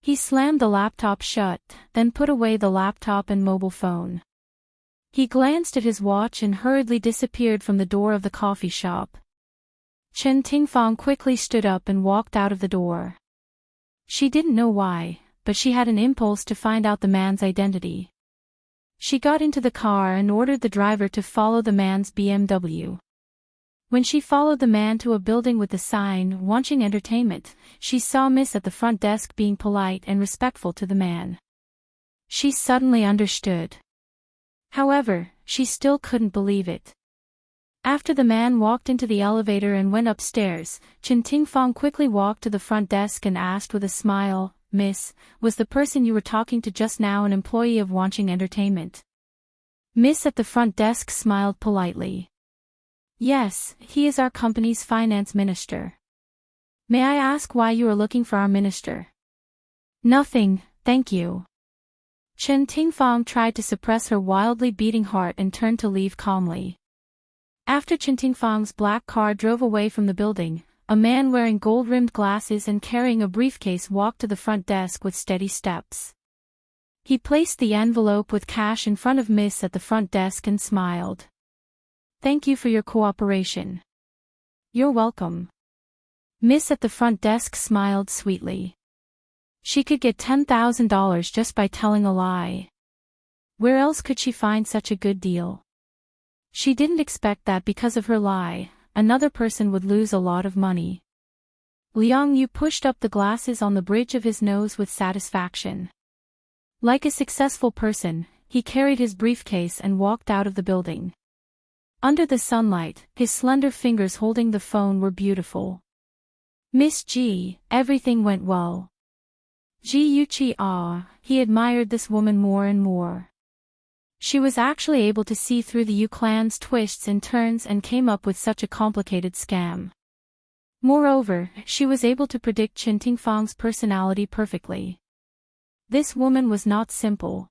He slammed the laptop shut, then put away the laptop and mobile phone. He glanced at his watch and hurriedly disappeared from the door of the coffee shop. Chen Tingfang quickly stood up and walked out of the door. She didn't know why, but she had an impulse to find out the man's identity. She got into the car and ordered the driver to follow the man's BMW. When she followed the man to a building with the sign, Wanxing Entertainment, she saw Miss at the front desk being polite and respectful to the man. She suddenly understood. However, she still couldn't believe it. After the man walked into the elevator and went upstairs, Chen Tingfang quickly walked to the front desk and asked with a smile, "Miss, was the person you were talking to just now an employee of Wanxing Entertainment?" Miss at the front desk smiled politely. "Yes, he is our company's finance minister." "May I ask why you are looking for our minister?" "Nothing, thank you." Chen Tingfang tried to suppress her wildly beating heart and turned to leave calmly. After Chen Tingfang's black car drove away from the building, a man wearing gold-rimmed glasses and carrying a briefcase walked to the front desk with steady steps. He placed the envelope with cash in front of Miss at the front desk and smiled. "Thank you for your cooperation." "You're welcome." Miss at the front desk smiled sweetly. She could get $10,000 just by telling a lie. Where else could she find such a good deal? She didn't expect that because of her lie, another person would lose a lot of money. Liang Yu pushed up the glasses on the bridge of his nose with satisfaction. Like a successful person, he carried his briefcase and walked out of the building. Under the sunlight, his slender fingers holding the phone were beautiful. "Miss Ji, everything went well." Ji Yuqi he admired this woman more and more. She was actually able to see through the Yu clan's twists and turns and came up with such a complicated scam. Moreover, she was able to predict Chen Tingfang's personality perfectly. This woman was not simple.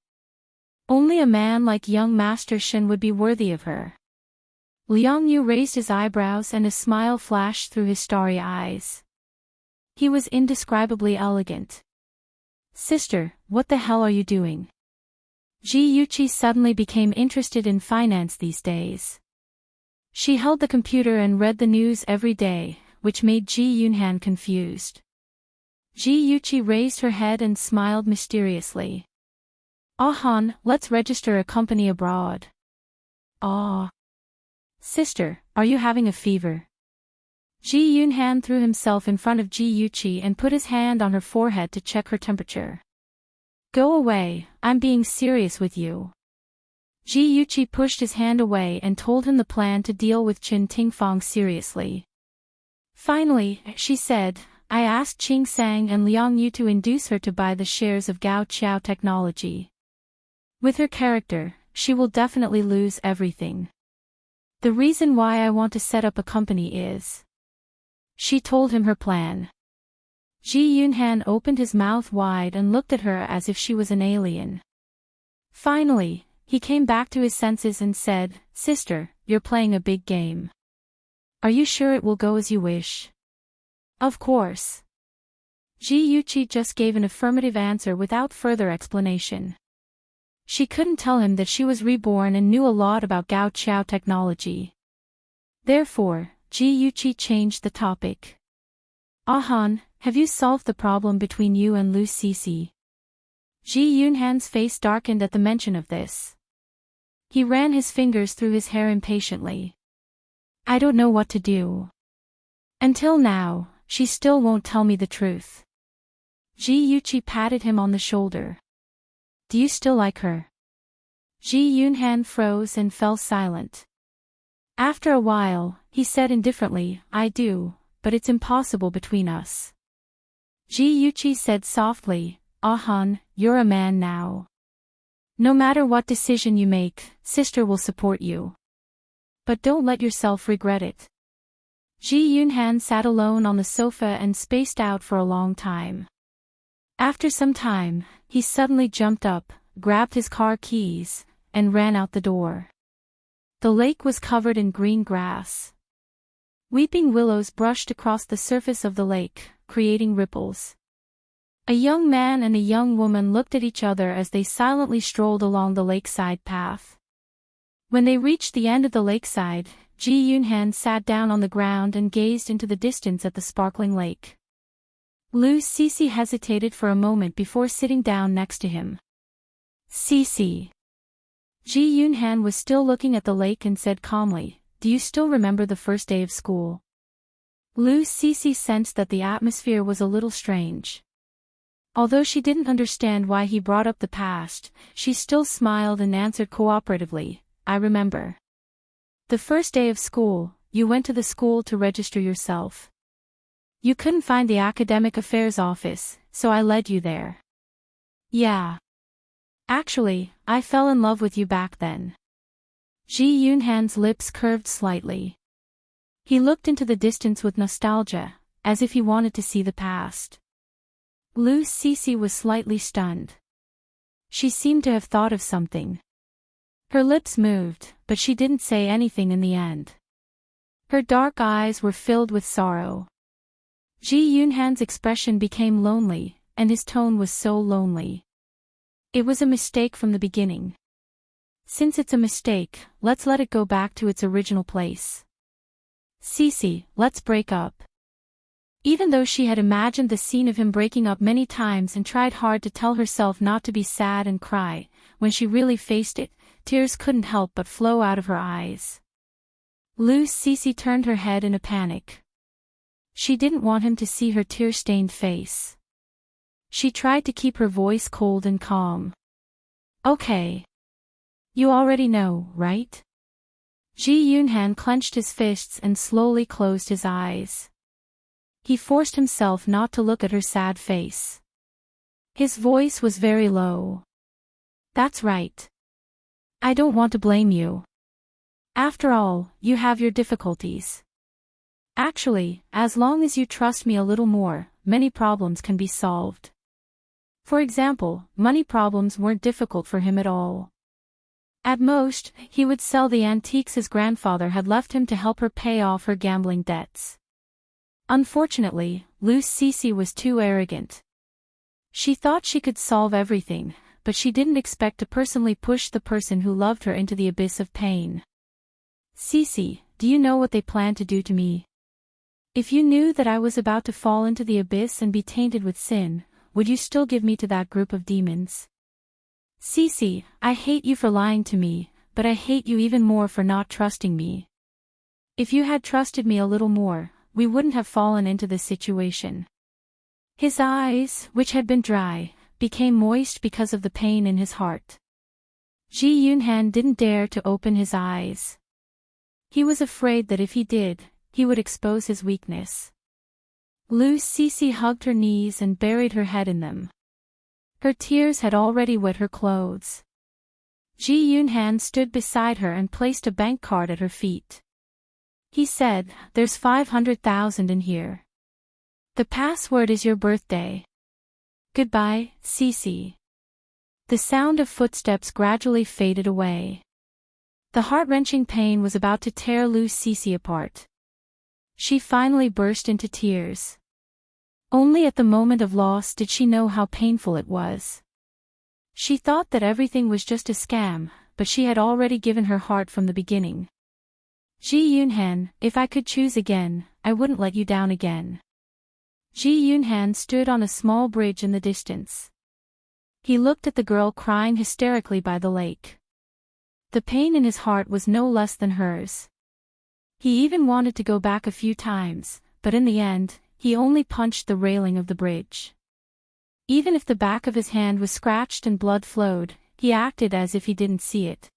Only a man like young Master Shen would be worthy of her. Liang Yu raised his eyebrows and a smile flashed through his starry eyes. He was indescribably elegant. "Sister, what the hell are you doing?" Ji Yuqi suddenly became interested in finance these days. She held the computer and read the news every day, which made Ji Yunhan confused. Ji Yuqi raised her head and smiled mysteriously. "Han, let's register a company abroad." "Ah. Sister, are you having a fever?" Ji Yunhan threw himself in front of Ji Yuqi and put his hand on her forehead to check her temperature. "Go away, I'm being serious with you." Ji Yuqi pushed his hand away and told him the plan to deal with Chen Tingfang seriously. Finally, she said, "I asked Qing Sang and Liang Yu to induce her to buy the shares of Gao Qiao Technology. With her character, she will definitely lose everything. The reason why I want to set up a company is..." She told him her plan. Ji Yunhan opened his mouth wide and looked at her as if she was an alien. Finally, he came back to his senses and said, "Sister, you're playing a big game. Are you sure it will go as you wish?" "Of course." Ji Yuqi just gave an affirmative answer without further explanation. She couldn't tell him that she was reborn and knew a lot about Gao Qiao technology. Therefore, Ji Yuqi changed the topic. "Han, have you solved the problem between you and Lu Cece?" Ji Yunhan's face darkened at the mention of this. He ran his fingers through his hair impatiently. "I don't know what to do. Until now, she still won't tell me the truth." Ji Yuqi patted him on the shoulder. "Do you still like her?" Ji Yunhan froze and fell silent. After a while, he said indifferently, "I do, but it's impossible between us." Ji Yuqi said softly, "Han, you're a man now. No matter what decision you make, sister will support you. But don't let yourself regret it." Ji Yunhan sat alone on the sofa and spaced out for a long time. After some time, he suddenly jumped up, grabbed his car keys, and ran out the door. The lake was covered in green grass. Weeping willows brushed across the surface of the lake, creating ripples. A young man and a young woman looked at each other as they silently strolled along the lakeside path. When they reached the end of the lakeside, Ji Yunhan sat down on the ground and gazed into the distance at the sparkling lake. Lu Cece hesitated for a moment before sitting down next to him. "Cece." Ji Yunhan was still looking at the lake and said calmly, "Do you still remember the first day of school?" Lu Cece sensed that the atmosphere was a little strange. Although she didn't understand why he brought up the past, she still smiled and answered cooperatively, "I remember. The first day of school, you went to the school to register yourself. You couldn't find the academic affairs office, so I led you there." "Yeah. Actually, I fell in love with you back then." Ji Yunhan's lips curved slightly. He looked into the distance with nostalgia, as if he wanted to see the past. Lu Cece was slightly stunned. She seemed to have thought of something. Her lips moved, but she didn't say anything in the end. Her dark eyes were filled with sorrow. Ji Yunhan's expression became lonely, and his tone was so lonely. It was a mistake from the beginning. Since it's a mistake, let's let it go back to its original place. Cece, let's break up. Even though she had imagined the scene of him breaking up many times and tried hard to tell herself not to be sad and cry, when she really faced it, tears couldn't help but flow out of her eyes. Cece turned her head in a panic. She didn't want him to see her tear-stained face. She tried to keep her voice cold and calm. Okay. You already know, right? Ji Yunhan clenched his fists and slowly closed his eyes. He forced himself not to look at her sad face. His voice was very low. That's right. I don't want to blame you. After all, you have your difficulties. Actually, as long as you trust me a little more, many problems can be solved. For example, money problems weren't difficult for him at all. At most, he would sell the antiques his grandfather had left him to help her pay off her gambling debts. Unfortunately, Cece was too arrogant. She thought she could solve everything, but she didn't expect to personally push the person who loved her into the abyss of pain. Cece, do you know what they plan to do to me? If you knew that I was about to fall into the abyss and be tainted with sin, would you still give me to that group of demons? Cece, I hate you for lying to me, but I hate you even more for not trusting me. If you had trusted me a little more, we wouldn't have fallen into this situation. His eyes, which had been dry, became moist because of the pain in his heart. Ji Yunhan didn't dare to open his eyes. He was afraid that if he did, he would expose his weakness. Cece hugged her knees and buried her head in them. Her tears had already wet her clothes. Ji Yunhan stood beside her and placed a bank card at her feet. He said, "There's 500,000 in here. The password is your birthday. Goodbye, Cece." The sound of footsteps gradually faded away. The heart-wrenching pain was about to tear Cece apart. She finally burst into tears. Only at the moment of loss did she know how painful it was. She thought that everything was just a scam, but she had already given her heart from the beginning. Ji Yunhan, if I could choose again, I wouldn't let you down again. Ji Yunhan stood on a small bridge in the distance. He looked at the girl crying hysterically by the lake. The pain in his heart was no less than hers. He even wanted to go back a few times, but in the end, he only punched the railing of the bridge. Even if the back of his hand was scratched and blood flowed, he acted as if he didn't see it.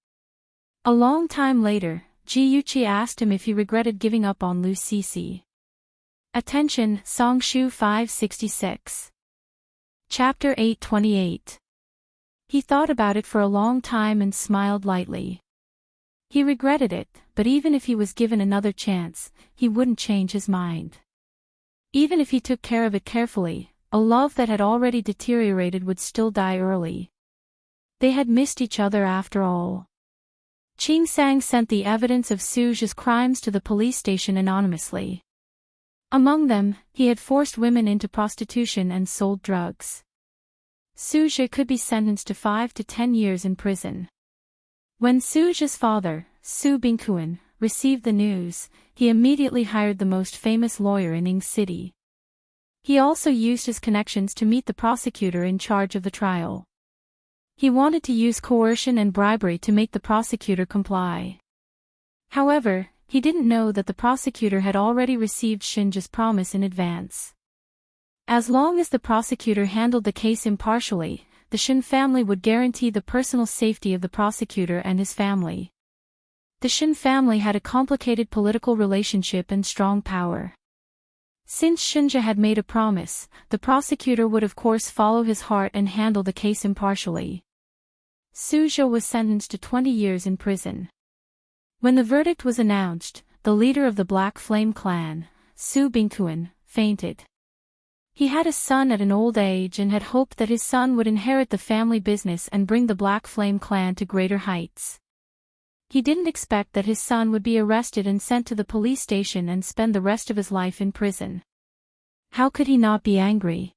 A long time later, Ji Yuqi asked him if he regretted giving up on Cece. Attention, Songshu 566. Chapter 828. He thought about it for a long time and smiled lightly. He regretted it, but even if he was given another chance, he wouldn't change his mind. Even if he took care of it carefully, a love that had already deteriorated would still die early. They had missed each other after all. Qing Sang sent the evidence of Suju's crimes to the police station anonymously. Among them, he had forced women into prostitution and sold drugs. Suju could be sentenced to 5 to 10 years in prison. When Suju's father, Su Bingkuan, received the news, he immediately hired the most famous lawyer in Ning City. He also used his connections to meet the prosecutor in charge of the trial. He wanted to use coercion and bribery to make the prosecutor comply. However, he didn't know that the prosecutor had already received Shinja's promise in advance. As long as the prosecutor handled the case impartially, the Shin family would guarantee the personal safety of the prosecutor and his family. The Shin family had a complicated political relationship and strong power. Since Shinja had made a promise, the prosecutor would of course follow his heart and handle the case impartially. Suju was sentenced to 20 years in prison. When the verdict was announced, the leader of the Black Flame clan, Su Bingkuan, fainted. He had a son at an old age and had hoped that his son would inherit the family business and bring the Black Flame clan to greater heights. He didn't expect that his son would be arrested and sent to the police station and spend the rest of his life in prison. How could he not be angry?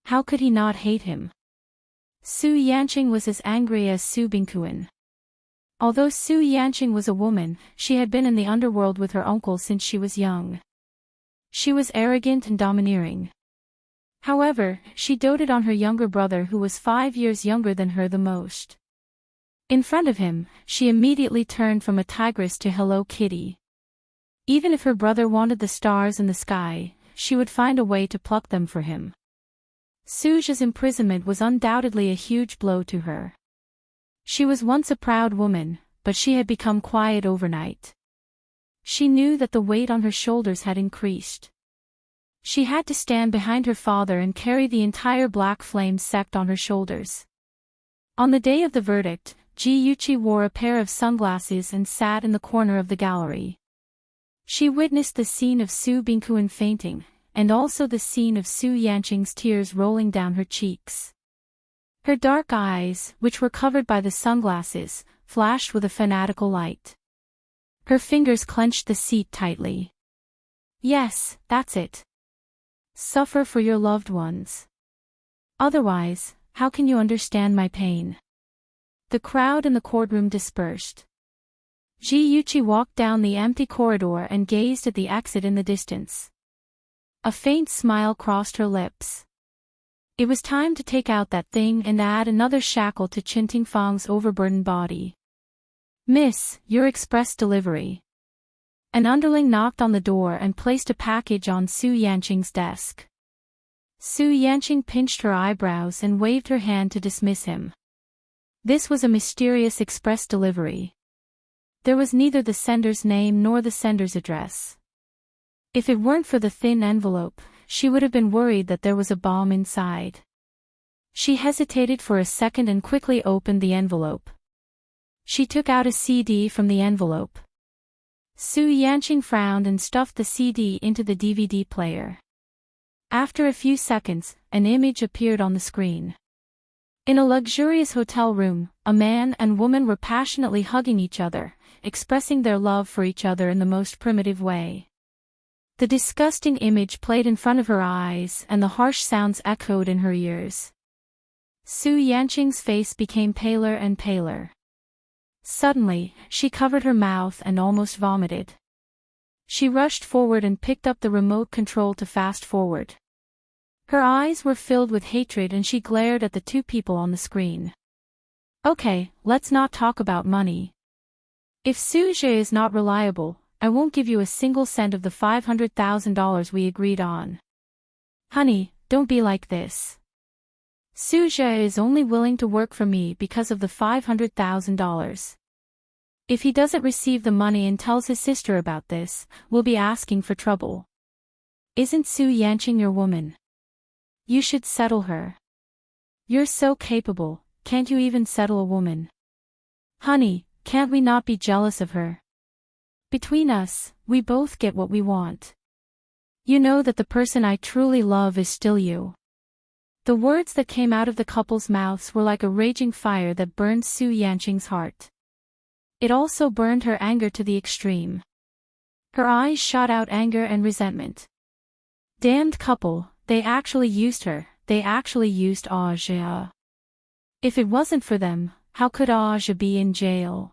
How could he not hate him? Su Yanqing was as angry as Su Bingquan. Although Su Yanqing was a woman, she had been in the underworld with her uncle since she was young. She was arrogant and domineering. However, she doted on her younger brother who was 5 years younger than her the most. In front of him, she immediately turned from a tigress to Hello Kitty. Even if her brother wanted the stars in the sky, she would find a way to pluck them for him. Suja's imprisonment was undoubtedly a huge blow to her. She was once a proud woman, but she had become quiet overnight. She knew that the weight on her shoulders had increased. She had to stand behind her father and carry the entire Black Flame sect on her shoulders. On the day of the verdict, Ji Yuqi wore a pair of sunglasses and sat in the corner of the gallery. She witnessed the scene of Su Bingquan fainting, and also the scene of Su Yanqing's tears rolling down her cheeks. Her dark eyes, which were covered by the sunglasses, flashed with a fanatical light. Her fingers clenched the seat tightly. Yes, that's it. Suffer for your loved ones. Otherwise, how can you understand my pain? The crowd in the courtroom dispersed. Ji Yuqi walked down the empty corridor and gazed at the exit in the distance. A faint smile crossed her lips. It was time to take out that thing and add another shackle to Qin Tingfang's overburdened body. Miss, your express delivery. An underling knocked on the door and placed a package on Su Yanqing's desk. Su Yanqing pinched her eyebrows and waved her hand to dismiss him. This was a mysterious express delivery. There was neither the sender's name nor the sender's address. If it weren't for the thin envelope, she would have been worried that there was a bomb inside. She hesitated for a second and quickly opened the envelope. She took out a CD from the envelope. Su Yanqing frowned and stuffed the CD into the DVD player. After a few seconds, an image appeared on the screen. In a luxurious hotel room, a man and woman were passionately hugging each other, expressing their love for each other in the most primitive way. The disgusting image played in front of her eyes and the harsh sounds echoed in her ears. Su Yanqing's face became paler and paler. Suddenly, she covered her mouth and almost vomited. She rushed forward and picked up the remote control to fast forward. Her eyes were filled with hatred and she glared at the two people on the screen. Okay, let's not talk about money. If Suja is not reliable, I won't give you a single cent of the $500,000 we agreed on. Honey, don't be like this. Suja is only willing to work for me because of the $500,000. If he doesn't receive the money and tells his sister about this, we'll be asking for trouble. Isn't Su Yanqing your woman? You should settle her. You're so capable, can't you even settle a woman? Honey, can't we not be jealous of her? Between us, we both get what we want. You know that the person I truly love is still you. The words that came out of the couple's mouths were like a raging fire that burned Su Yanqing's heart. It also burned her anger to the extreme. Her eyes shot out anger and resentment. Damned couple, they actually used her, they actually used Aja. If it wasn't for them, how could Aja be in jail?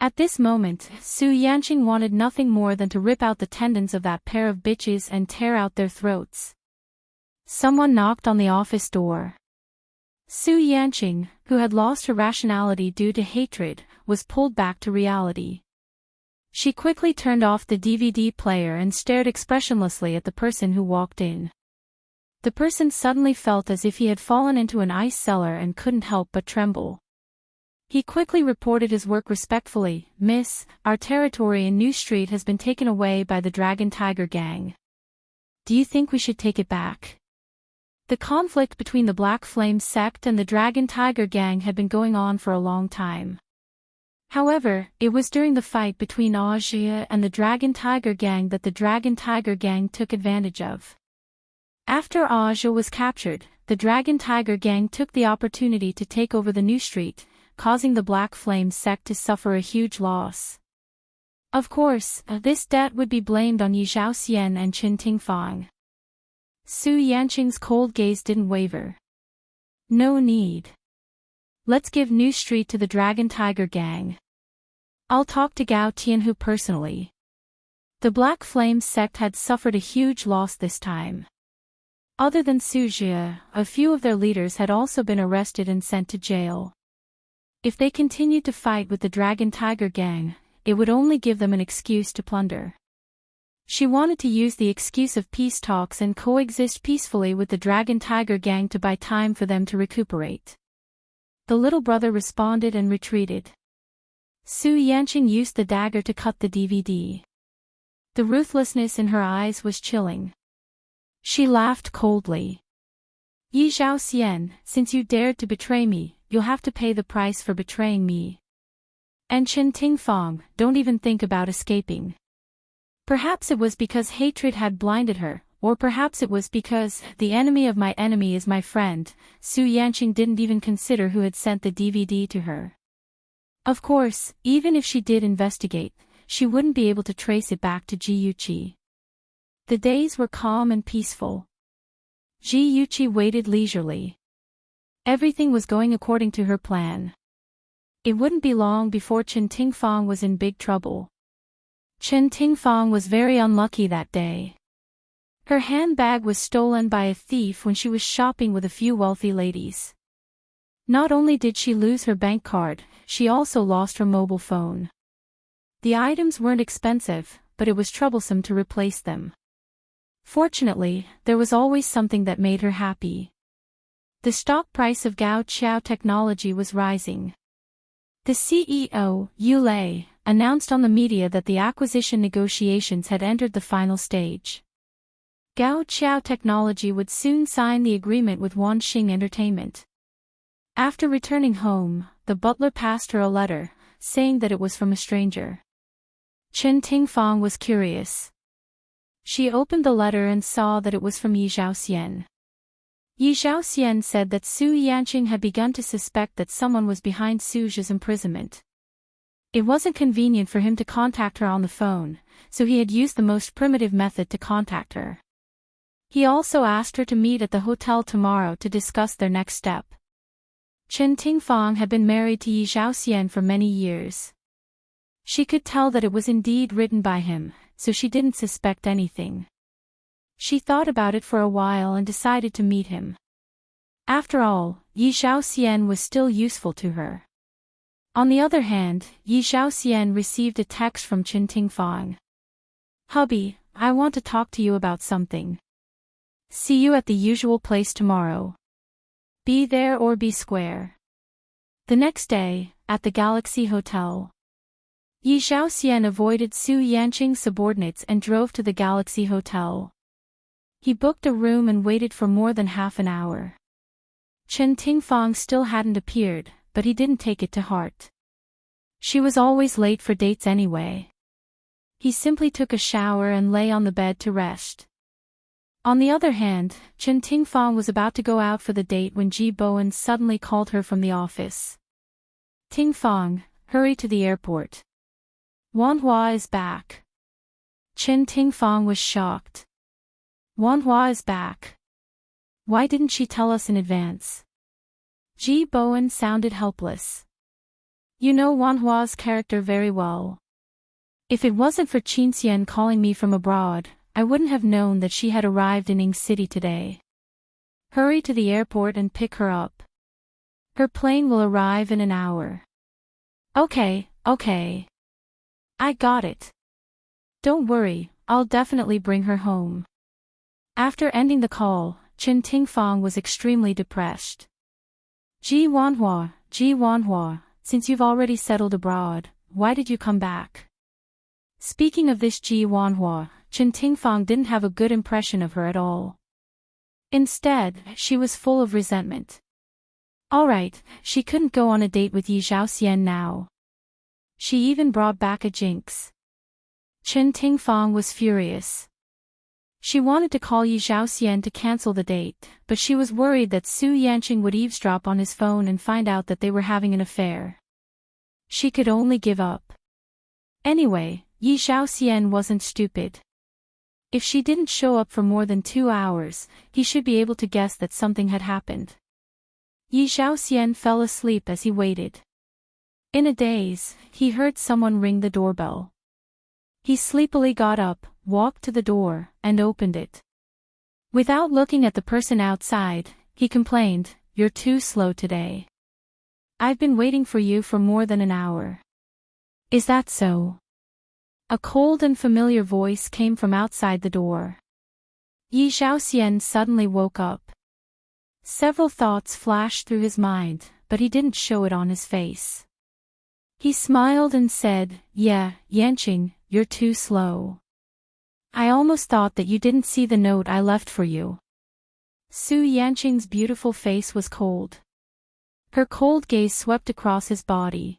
At this moment, Su Yanqing wanted nothing more than to rip out the tendons of that pair of bitches and tear out their throats. Someone knocked on the office door. Su Yanqing, who had lost her rationality due to hatred, was pulled back to reality. She quickly turned off the DVD player and stared expressionlessly at the person who walked in. The person suddenly felt as if he had fallen into an ice cellar and couldn't help but tremble. He quickly reported his work respectfully. Miss, our territory in New Street has been taken away by the Dragon Tiger Gang. Do you think we should take it back? The conflict between the Black Flame sect and the Dragon Tiger Gang had been going on for a long time. However, it was during the fight between Aja and the Dragon Tiger Gang that the Dragon Tiger Gang took advantage of. After Aja was captured, the Dragon Tiger Gang took the opportunity to take over the New Street, causing the Black Flame sect to suffer a huge loss. Of course, this debt would be blamed on Yi Zhaoxian and Qin Tingfang. Su Yanqing's cold gaze didn't waver. No need. Let's give New Street to the Dragon Tiger gang. I'll talk to Gao Tianhu personally. The Black Flame sect had suffered a huge loss this time. Other than Su Jie, a few of their leaders had also been arrested and sent to jail. If they continued to fight with the Dragon Tiger gang, it would only give them an excuse to plunder. She wanted to use the excuse of peace talks and coexist peacefully with the Dragon Tiger gang to buy time for them to recuperate. The little brother responded and retreated. Su Yanqing used the dagger to cut the DVD. The ruthlessness in her eyes was chilling. She laughed coldly. Yi Zhaoxian, since you dared to betray me, you'll have to pay the price for betraying me. And Qin Tingfang, don't even think about escaping. Perhaps it was because hatred had blinded her, or perhaps it was because the enemy of my enemy is my friend. Su Yanqing didn't even consider who had sent the DVD to her. Of course, even if she did investigate, she wouldn't be able to trace it back to Ji Yuqi. The days were calm and peaceful. Ji Yuqi waited leisurely. Everything was going according to her plan. It wouldn't be long before Qin Tingfang was in big trouble. Qin Tingfang was very unlucky that day. Her handbag was stolen by a thief when she was shopping with a few wealthy ladies. Not only did she lose her bank card, she also lost her mobile phone. The items weren't expensive, but it was troublesome to replace them. Fortunately, there was always something that made her happy. The stock price of Gao Qiao Technology was rising. The CEO, Yu Lei, announced on the media that the acquisition negotiations had entered the final stage. Gao Qiao Technology would soon sign the agreement with Wanxing Entertainment. After returning home, the butler passed her a letter, saying that it was from a stranger. Qin Tingfang was curious. She opened the letter and saw that it was from Yi Zhaoxian. Yi Zhaoxian said that Su Yanqing had begun to suspect that someone was behind Su Zhi's imprisonment. It wasn't convenient for him to contact her on the phone, so he had used the most primitive method to contact her. He also asked her to meet at the hotel tomorrow to discuss their next step. Qin Tingfang had been married to Yi Zhaoxian for many years. She could tell that it was indeed written by him, so she didn't suspect anything. She thought about it for a while and decided to meet him. After all, Yi Zhaoxian was still useful to her. On the other hand, Yi Zhaoxian received a text from Qin Tingfang. "Hubby, I want to talk to you about something. See you at the usual place tomorrow. Be there or be square." The next day, at the Galaxy Hotel, Yi Zhaoxian avoided Su Yanqing's subordinates and drove to the Galaxy Hotel. He booked a room and waited for more than half an hour. Qin Tingfang still hadn't appeared, but he didn't take it to heart. She was always late for dates anyway. He simply took a shower and lay on the bed to rest. On the other hand, Qin Tingfang was about to go out for the date when Ji Bowen suddenly called her from the office. "Tingfang, hurry to the airport. Wanhua is back." Qin Tingfang was shocked. "Wanhua is back? Why didn't she tell us in advance?" Ji Bowen sounded helpless. "You know Wanhua's character very well. If it wasn't for Qinxian calling me from abroad, I wouldn't have known that she had arrived in Ying City today. Hurry to the airport and pick her up. Her plane will arrive in an hour." Okay. I got it. Don't worry, I'll definitely bring her home." After ending the call, Qin Tingfang was extremely depressed. Ji Wanhua, since you've already settled abroad, why did you come back?" Speaking of this Ji Wanhua, Qin Tingfang didn't have a good impression of her at all. Instead, she was full of resentment. Alright, she couldn't go on a date with Yi Zhaoxian now. She even brought back a jinx. Qin Tingfang was furious. She wanted to call Yi Zhaoxian to cancel the date, but she was worried that Su Yanqing would eavesdrop on his phone and find out that they were having an affair. She could only give up. Anyway, Yi Zhaoxian wasn't stupid. If she didn't show up for more than 2 hours, he should be able to guess that something had happened. Yi Zhaoxian fell asleep as he waited. In a daze, he heard someone ring the doorbell. He sleepily got up, walked to the door, and opened it. Without looking at the person outside, he complained, "You're too slow today. I've been waiting for you for more than an hour." "Is that so?" A cold and familiar voice came from outside the door. Yi Zhaoxian suddenly woke up. Several thoughts flashed through his mind, but he didn't show it on his face. He smiled and said, "Yeah, Yanqing, you're too slow. I almost thought that you didn't see the note I left for you." Su Yanqing's beautiful face was cold. Her cold gaze swept across his body.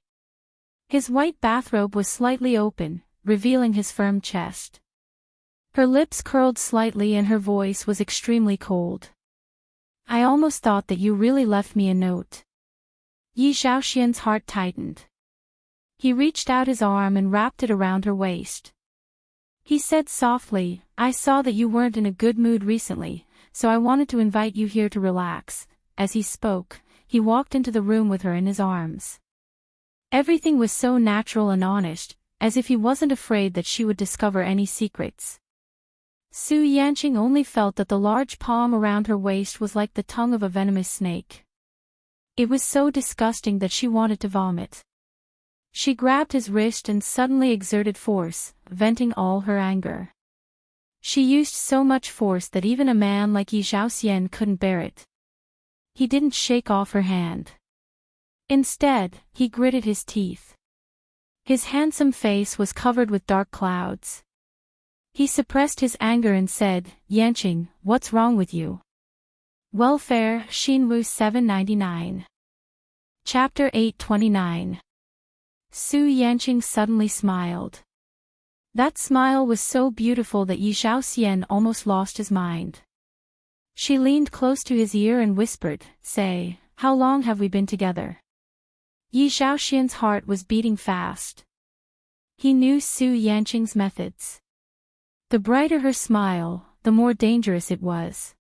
His white bathrobe was slightly open, revealing his firm chest. Her lips curled slightly and her voice was extremely cold. "I almost thought that you really left me a note." Yi Zhaoxian's heart tightened. He reached out his arm and wrapped it around her waist. He said softly, "I saw that you weren't in a good mood recently, so I wanted to invite you here to relax." As he spoke, he walked into the room with her in his arms. Everything was so natural and honest, as if he wasn't afraid that she would discover any secrets. Su Yanqing only felt that the large palm around her waist was like the tongue of a venomous snake. It was so disgusting that she wanted to vomit. She grabbed his wrist and suddenly exerted force, venting all her anger. She used so much force that even a man like Yi Zhaoxian couldn't bear it. He didn't shake off her hand. Instead, he gritted his teeth. His handsome face was covered with dark clouds. He suppressed his anger and said, "Yanqing, what's wrong with you?" Welfare, Xinwu 799. Chapter 829. Su Yanqing suddenly smiled. That smile was so beautiful that Yi Zhaoxian almost lost his mind. She leaned close to his ear and whispered, "Say, how long have we been together?" Yi Zhaoxian's heart was beating fast. He knew Su Yanqing's methods. The brighter her smile, the more dangerous it was.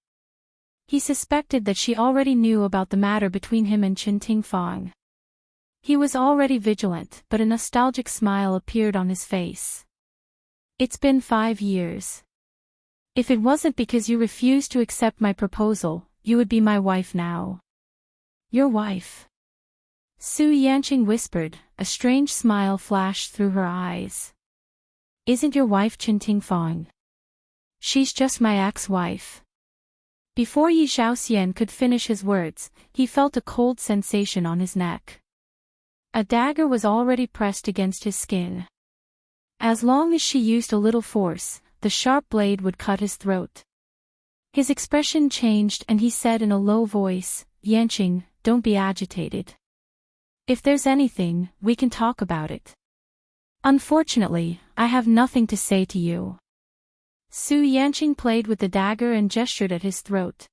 He suspected that she already knew about the matter between him and Chen Tingfang. He was already vigilant, but a nostalgic smile appeared on his face. "It's been 5 years. If it wasn't because you refused to accept my proposal, you would be my wife now." "Your wife?" Su Yanqing whispered, a strange smile flashed through her eyes. "Isn't your wife Chen Tingfang? She's just my ex-wife." Before Yi Zhaoxian could finish his words, he felt a cold sensation on his neck. A dagger was already pressed against his skin. As long as she used a little force, the sharp blade would cut his throat. His expression changed and he said in a low voice, "Yanqing, don't be agitated. If there's anything, we can talk about it. Unfortunately, I have nothing to say to you." Su Yanqing played with the dagger and gestured at his throat.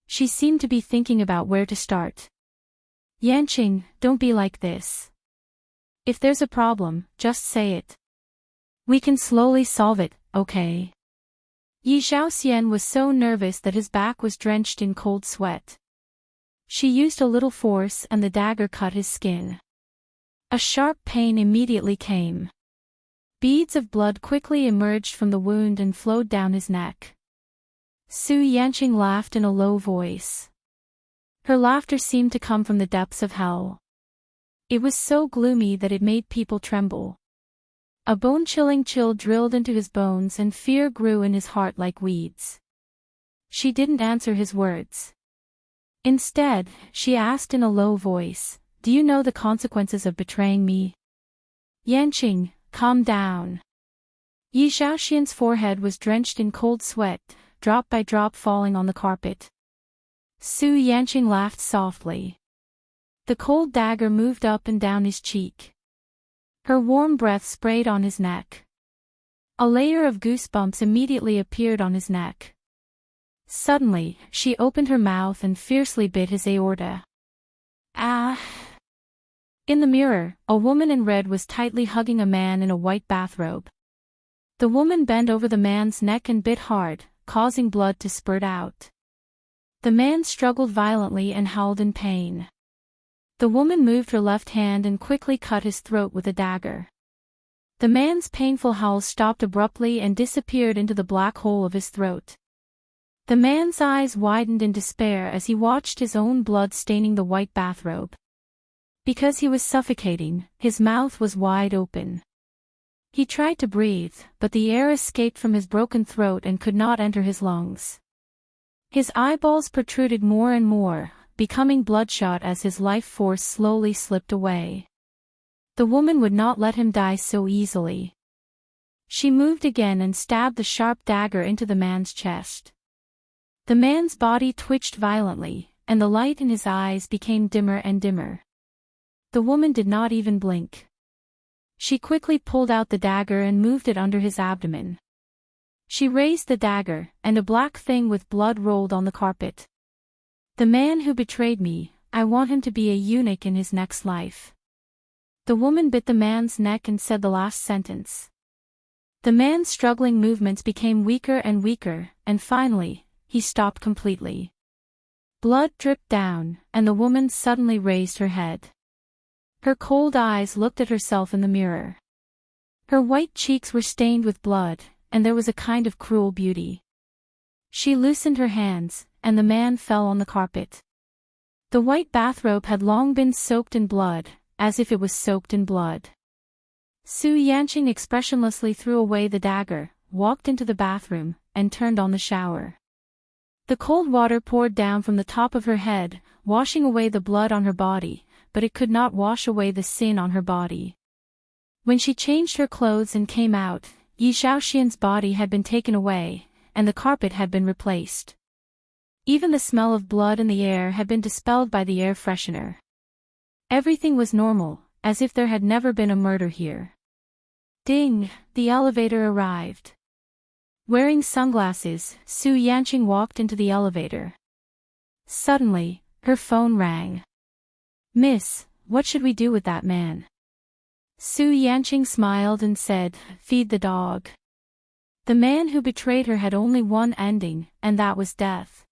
She seemed to be thinking about where to start. "Yanqing, don't be like this. If there's a problem, just say it. We can slowly solve it, okay?" Yi Zhaoxian was so nervous that his back was drenched in cold sweat. She used a little force and the dagger cut his skin. A sharp pain immediately came. Beads of blood quickly emerged from the wound and flowed down his neck. Su Yanqing laughed in a low voice. Her laughter seemed to come from the depths of hell. It was so gloomy that it made people tremble. A bone-chilling chill drilled into his bones and fear grew in his heart like weeds. She didn't answer his words. Instead, she asked in a low voice, "Do you know the consequences of betraying me?" "Yanqing, calm down." Yi Zhaoxian's forehead was drenched in cold sweat, drop by drop falling on the carpet. Su Yanqing laughed softly. The cold dagger moved up and down his cheek. Her warm breath sprayed on his neck. A layer of goosebumps immediately appeared on his neck. Suddenly, she opened her mouth and fiercely bit his aorta. Ah! In the mirror, a woman in red was tightly hugging a man in a white bathrobe. The woman bent over the man's neck and bit hard, causing blood to spurt out. The man struggled violently and howled in pain. The woman moved her left hand and quickly cut his throat with a dagger. The man's painful howls stopped abruptly and disappeared into the black hole of his throat. The man's eyes widened in despair as he watched his own blood staining the white bathrobe. Because he was suffocating, his mouth was wide open. He tried to breathe, but the air escaped from his broken throat and could not enter his lungs. His eyeballs protruded more and more, becoming bloodshot as his life force slowly slipped away. The woman would not let him die so easily. She moved again and stabbed the sharp dagger into the man's chest. The man's body twitched violently, and the light in his eyes became dimmer and dimmer. The woman did not even blink. She quickly pulled out the dagger and moved it under his abdomen. She raised the dagger, and a black thing with blood rolled on the carpet. The man who betrayed me, I want him to be a eunuch in his next life. The woman bit the man's neck and said the last sentence. The man's struggling movements became weaker and weaker, and finally, he stopped completely. Blood dripped down, and the woman suddenly raised her head. Her cold eyes looked at herself in the mirror. Her white cheeks were stained with blood, and there was a kind of cruel beauty. She loosened her hands, and the man fell on the carpet. The white bathrobe had long been soaked in blood, as if it was soaked in blood. Su Yanqing expressionlessly threw away the dagger, walked into the bathroom, and turned on the shower. The cold water poured down from the top of her head, washing away the blood on her body, but it could not wash away the sin on her body. When she changed her clothes and came out, Yi Zhaoxian's body had been taken away, and the carpet had been replaced. Even the smell of blood in the air had been dispelled by the air freshener. Everything was normal, as if there had never been a murder here. Ding! The elevator arrived. Wearing sunglasses, Su Yanqing walked into the elevator. Suddenly, her phone rang. "Miss, what should we do with that man?" Su Yanqing smiled and said, "Feed the dog." The man who betrayed her had only one ending, and that was death.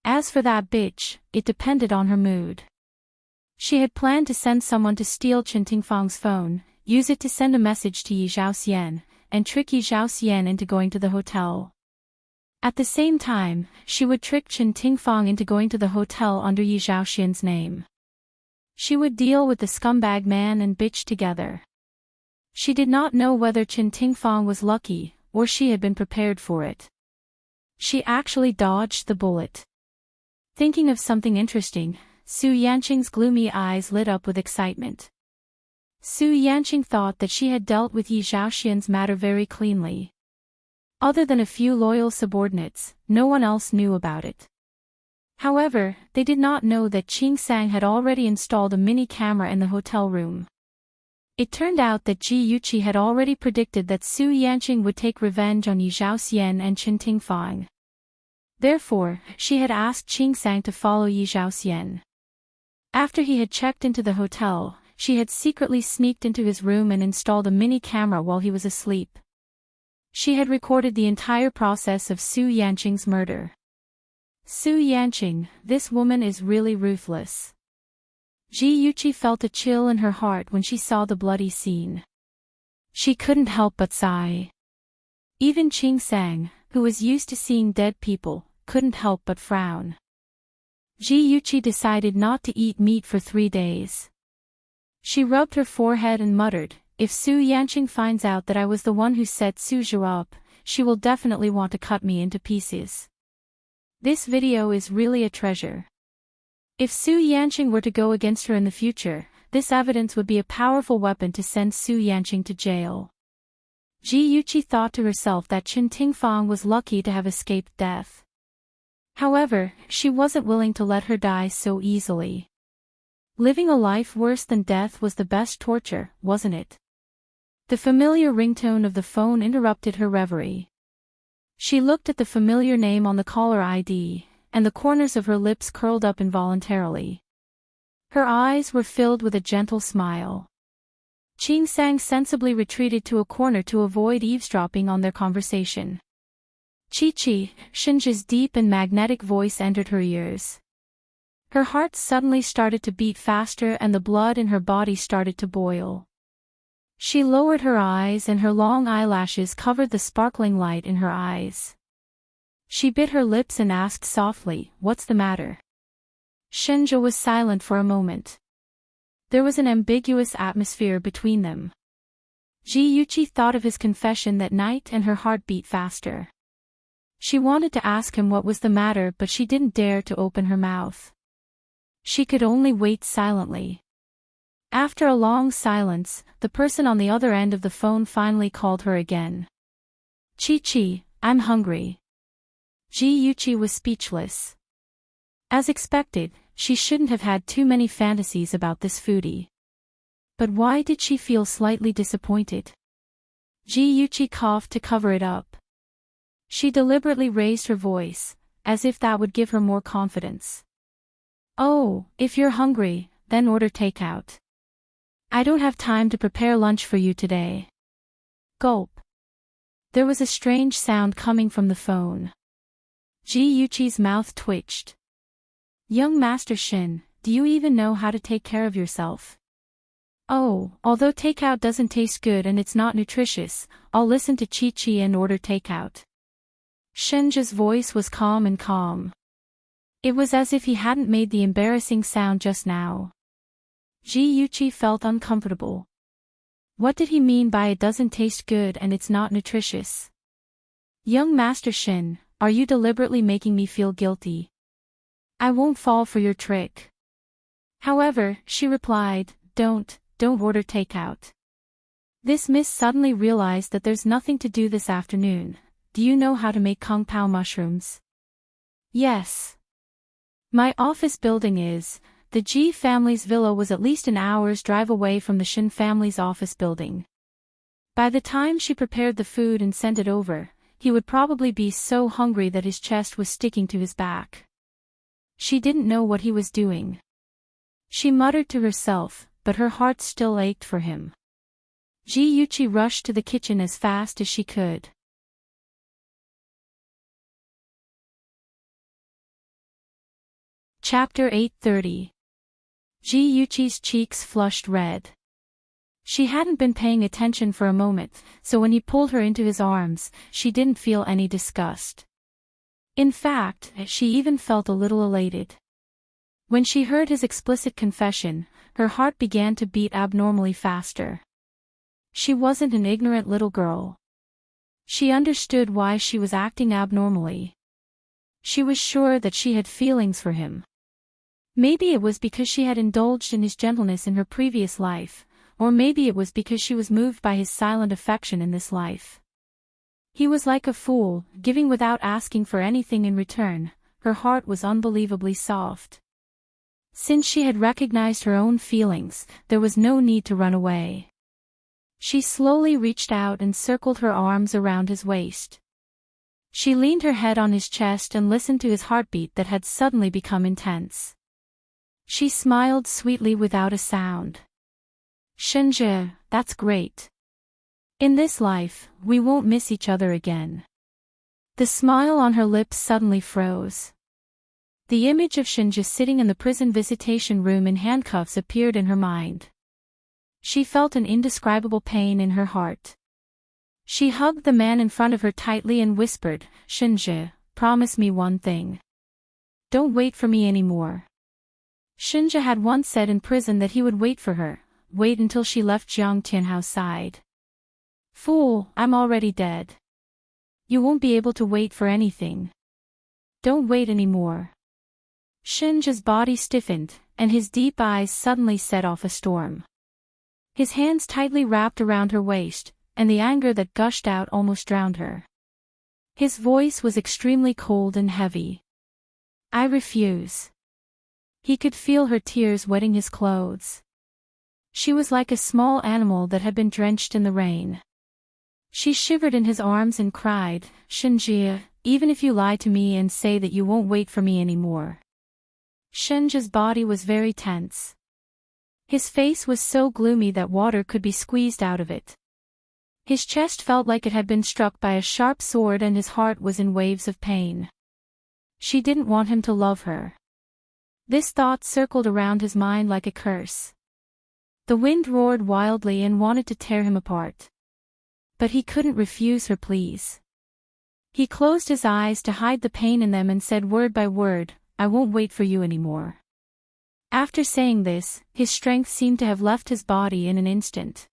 As for that bitch, it depended on her mood. She had planned to send someone to steal Chen Tingfang's phone, use it to send a message to Yi Zhaoxian, and trick Yi Zhaoxian into going to the hotel. At the same time, she would trick Chen Tingfang into going to the hotel under Yi Zhaoxian's name. She would deal with the scumbag man and bitch together. She did not know whether Chen Tingfang was lucky, or she had been prepared for it. She actually dodged the bullet. Thinking of something interesting, Su Yanqing's gloomy eyes lit up with excitement. Su Yanqing thought that she had dealt with Yi Zhaoxian's matter very cleanly. Other than a few loyal subordinates, no one else knew about it. However, they did not know that Qing Sang had already installed a mini camera in the hotel room. It turned out that Ji Yuqi had already predicted that Su Yanqing would take revenge on Yi Zhaoxian and Chen Tingfang. Therefore, she had asked Qing Sang to follow Yi Zhaoxian. After he had checked into the hotel, she had secretly sneaked into his room and installed a mini camera while he was asleep. She had recorded the entire process of Su Yanqing's murder. Su Yanqing, this woman is really ruthless. Ji Yuqi felt a chill in her heart when she saw the bloody scene. She couldn't help but sigh. Even Qing Sang, who was used to seeing dead people, couldn't help but frown. Ji Yuqi decided not to eat meat for 3 days. She rubbed her forehead and muttered, "If Su Yanqing finds out that I was the one who set Su Zhou up, she will definitely want to cut me into pieces." This video is really a treasure. If Su Yanqing were to go against her in the future, this evidence would be a powerful weapon to send Su Yanqing to jail. Ji Yuqi thought to herself that Chen Tingfang was lucky to have escaped death. However, she wasn't willing to let her die so easily. Living a life worse than death was the best torture, wasn't it? The familiar ringtone of the phone interrupted her reverie. She looked at the familiar name on the caller ID, and the corners of her lips curled up involuntarily. Her eyes were filled with a gentle smile. Qing Sang sensibly retreated to a corner to avoid eavesdropping on their conversation. Chi-Chi, Shinja's deep and magnetic voice entered her ears. Her heart suddenly started to beat faster and the blood in her body started to boil. She lowered her eyes and her long eyelashes covered the sparkling light in her eyes. She bit her lips and asked softly, "What's the matter?" Shinja was silent for a moment. There was an ambiguous atmosphere between them. Ji Yuqi thought of his confession that night and her heart beat faster. She wanted to ask him what was the matter but she didn't dare to open her mouth. She could only wait silently. After a long silence, the person on the other end of the phone finally called her again. "Chi-Chi, I'm hungry." Ji Yuqi was speechless. As expected, she shouldn't have had too many fantasies about this foodie. But why did she feel slightly disappointed? Ji Yuqi coughed to cover it up. She deliberately raised her voice, as if that would give her more confidence. "Oh, if you're hungry, then order takeout. I don't have time to prepare lunch for you today." Gulp. There was a strange sound coming from the phone. Ji Yuqi's mouth twitched. "Young Master Shin, do you even know how to take care of yourself?" "Oh, although takeout doesn't taste good and it's not nutritious, I'll listen to Chi-Chi and order takeout." Shinja's voice was calm and calm. It was as if he hadn't made the embarrassing sound just now. Ji Yuqi felt uncomfortable. What did he mean by it doesn't taste good and it's not nutritious? "Young Master Shin, are you deliberately making me feel guilty? I won't fall for your trick." However, she replied, Don't order takeout. This miss suddenly realized that there's nothing to do this afternoon. "Do you know how to make kung pao mushrooms?" "Yes. My office building is." The Ji family's villa was at least an hour's drive away from the Shin family's office building. By the time she prepared the food and sent it over, he would probably be so hungry that his chest was sticking to his back. She didn't know what he was doing. She muttered to herself, but her heart still ached for him. Ji Yuqi rushed to the kitchen as fast as she could. Chapter 830. Ji Yuqi's cheeks flushed red. She hadn't been paying attention for a moment, so when he pulled her into his arms, she didn't feel any disgust. In fact, she even felt a little elated. When she heard his explicit confession, her heart began to beat abnormally faster. She wasn't an ignorant little girl. She understood why she was acting abnormally. She was sure that she had feelings for him. Maybe it was because she had indulged in his gentleness in her previous life, or maybe it was because she was moved by his silent affection in this life. He was like a fool, giving without asking for anything in return. Her heart was unbelievably soft. Since she had recognized her own feelings, there was no need to run away. She slowly reached out and circled her arms around his waist. She leaned her head on his chest and listened to his heartbeat that had suddenly become intense. She smiled sweetly without a sound. "Shinja, that's great. In this life, we won't miss each other again." The smile on her lips suddenly froze. The image of Shinja sitting in the prison visitation room in handcuffs appeared in her mind. She felt an indescribable pain in her heart. She hugged the man in front of her tightly and whispered, "Shinja, promise me one thing. Don't wait for me anymore." Shinja had once said in prison that he would wait for her, wait until she left Jiang Tianhao's side. "Fool, I'm already dead. You won't be able to wait for anything. Don't wait anymore." Shinja's body stiffened, and his deep eyes suddenly set off a storm. His hands tightly wrapped around her waist, and the anger that gushed out almost drowned her. His voice was extremely cold and heavy. "I refuse." He could feel her tears wetting his clothes. She was like a small animal that had been drenched in the rain. She shivered in his arms and cried, "Shenjie, even if you lie to me and say that you won't wait for me anymore." Shenjie's body was very tense. His face was so gloomy that water could be squeezed out of it. His chest felt like it had been struck by a sharp sword and his heart was in waves of pain. She didn't want him to love her. This thought circled around his mind like a curse. The wind roared wildly and wanted to tear him apart. But he couldn't refuse her pleas. He closed his eyes to hide the pain in them and said word by word, "I won't wait for you anymore." After saying this, his strength seemed to have left his body in an instant.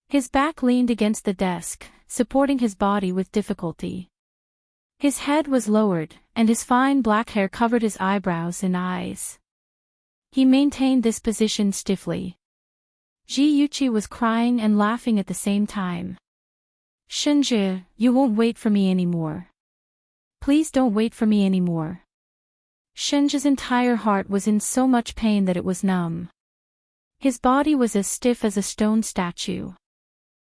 His back leaned against the desk, supporting his body with difficulty. His head was lowered, and his fine black hair covered his eyebrows and eyes. He maintained this position stiffly. Ji Yuqi was crying and laughing at the same time. "Shenjie, you won't wait for me anymore. Please don't wait for me anymore." Shenjie's entire heart was in so much pain that it was numb. His body was as stiff as a stone statue.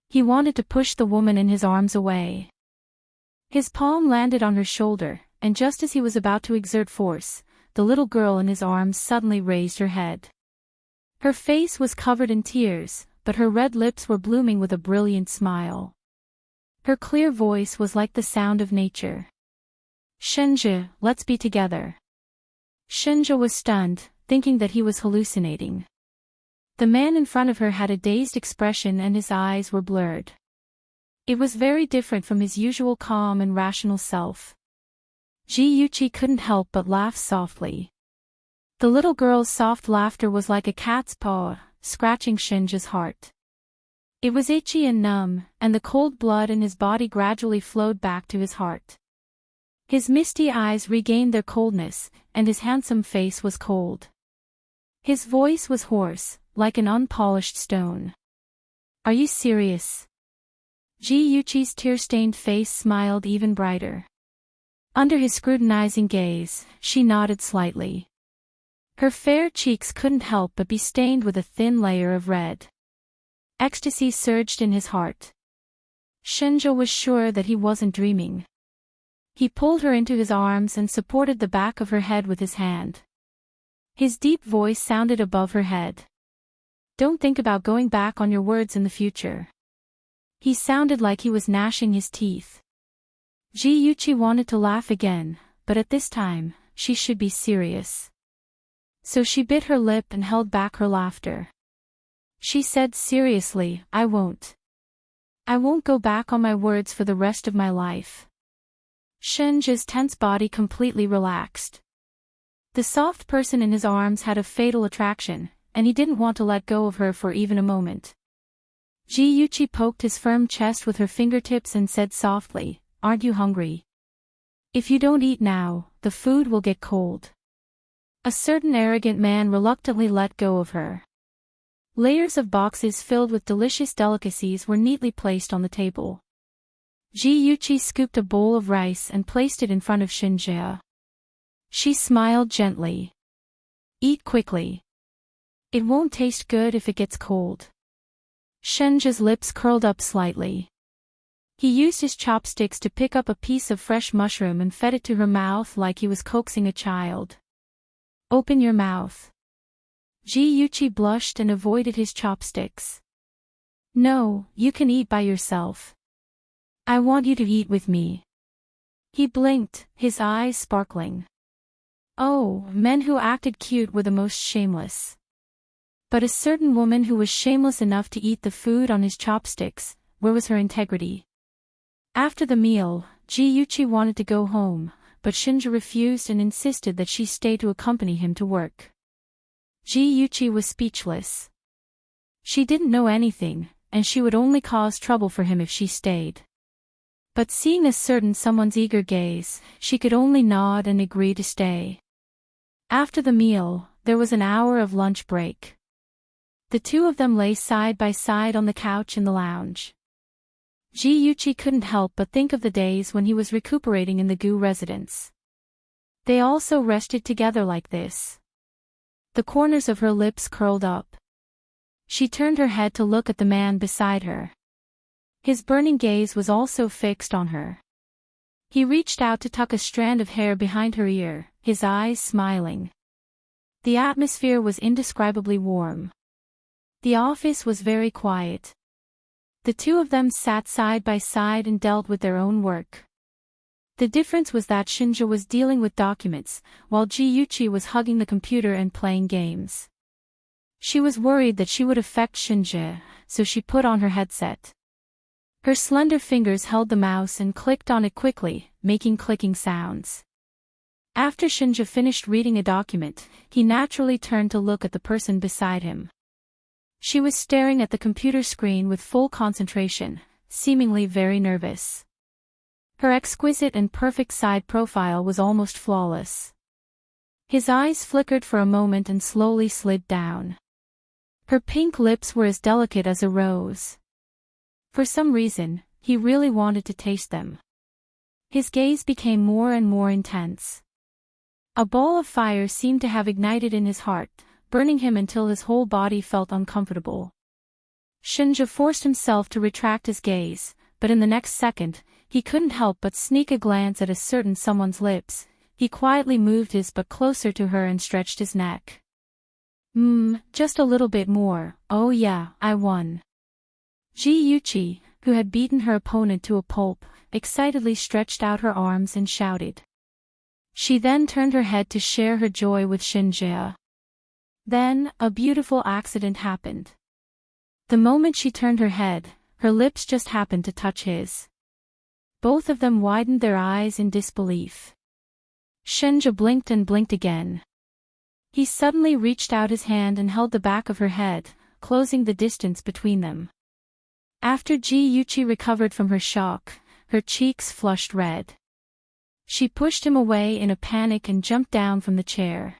He wanted to push the woman in his arms away. His palm landed on her shoulder, and just as he was about to exert force, the little girl in his arms suddenly raised her head. Her face was covered in tears, but her red lips were blooming with a brilliant smile. Her clear voice was like the sound of nature. "Shenjie, let's be together." Shenjie was stunned, thinking that he was hallucinating. The man in front of her had a dazed expression and his eyes were blurred. It was very different from his usual calm and rational self. Ji Yuqi couldn't help but laugh softly. The little girl's soft laughter was like a cat's paw, scratching Shenjie's heart. It was itchy and numb, and the cold blood in his body gradually flowed back to his heart. His misty eyes regained their coldness, and his handsome face was cold. His voice was hoarse, like an unpolished stone. "Are you serious?" Ji Yuqi's tear-stained face smiled even brighter. Under his scrutinizing gaze, she nodded slightly. Her fair cheeks couldn't help but be stained with a thin layer of red. Ecstasy surged in his heart. Shenjie was sure that he wasn't dreaming. He pulled her into his arms and supported the back of her head with his hand. His deep voice sounded above her head. "Don't think about going back on your words in the future." He sounded like he was gnashing his teeth. Ji Yuqi wanted to laugh again, but at this time, she should be serious. So she bit her lip and held back her laughter. She said seriously, "I won't. I won't go back on my words for the rest of my life." Shenjie's tense body completely relaxed. The soft person in his arms had a fatal attraction, and he didn't want to let go of her for even a moment. Ji Yuqi poked his firm chest with her fingertips and said softly, "Aren't you hungry? If you don't eat now, the food will get cold." A certain arrogant man reluctantly let go of her. Layers of boxes filled with delicious delicacies were neatly placed on the table. Ji Yuqi scooped a bowl of rice and placed it in front of Shenjie. She smiled gently. "Eat quickly. It won't taste good if it gets cold." Shenjie's lips curled up slightly. He used his chopsticks to pick up a piece of fresh mushroom and fed it to her mouth like he was coaxing a child. "Open your mouth." Ji Yuqi blushed and avoided his chopsticks. "No, you can eat by yourself. I want you to eat with me." He blinked, his eyes sparkling. Oh, men who acted cute were the most shameless. But a certain woman who was shameless enough to eat the food on his chopsticks, where was her integrity? After the meal, Ji Yuqi wanted to go home, but Shenjie refused and insisted that she stay to accompany him to work. Ji Yuqi was speechless. She didn't know anything, and she would only cause trouble for him if she stayed. But seeing a certain someone's eager gaze, she could only nod and agree to stay. After the meal, there was an hour of lunch break. The two of them lay side by side on the couch in the lounge. Ji Yuqi couldn't help but think of the days when he was recuperating in the Gu residence. They also rested together like this. The corners of her lips curled up. She turned her head to look at the man beside her. His burning gaze was also fixed on her. He reached out to tuck a strand of hair behind her ear, his eyes smiling. The atmosphere was indescribably warm. The office was very quiet. The two of them sat side by side and dealt with their own work. The difference was that Shinja was dealing with documents, while Ji-Yuchi was hugging the computer and playing games. She was worried that she would affect Shinja, so she put on her headset. Her slender fingers held the mouse and clicked on it quickly, making clicking sounds. After Shinja finished reading a document, he naturally turned to look at the person beside him. She was staring at the computer screen with full concentration, seemingly very nervous. Her exquisite and perfect side profile was almost flawless. His eyes flickered for a moment and slowly slid down. Her pink lips were as delicate as a rose. For some reason, he really wanted to taste them. His gaze became more and more intense. A ball of fire seemed to have ignited in his heart, burning him until his whole body felt uncomfortable. Shinja forced himself to retract his gaze, but in the next second, he couldn't help but sneak a glance at a certain someone's lips. He quietly moved his butt closer to her and stretched his neck. Just a little bit more. Oh yeah, I won. Ji-Yuchi, who had beaten her opponent to a pulp, excitedly stretched out her arms and shouted. She then turned her head to share her joy with Shinja. Then, a beautiful accident happened. The moment she turned her head, her lips just happened to touch his. Both of them widened their eyes in disbelief. Shinja blinked and blinked again. He suddenly reached out his hand and held the back of her head, closing the distance between them. After Ji-Yuchi recovered from her shock, her cheeks flushed red. She pushed him away in a panic and jumped down from the chair.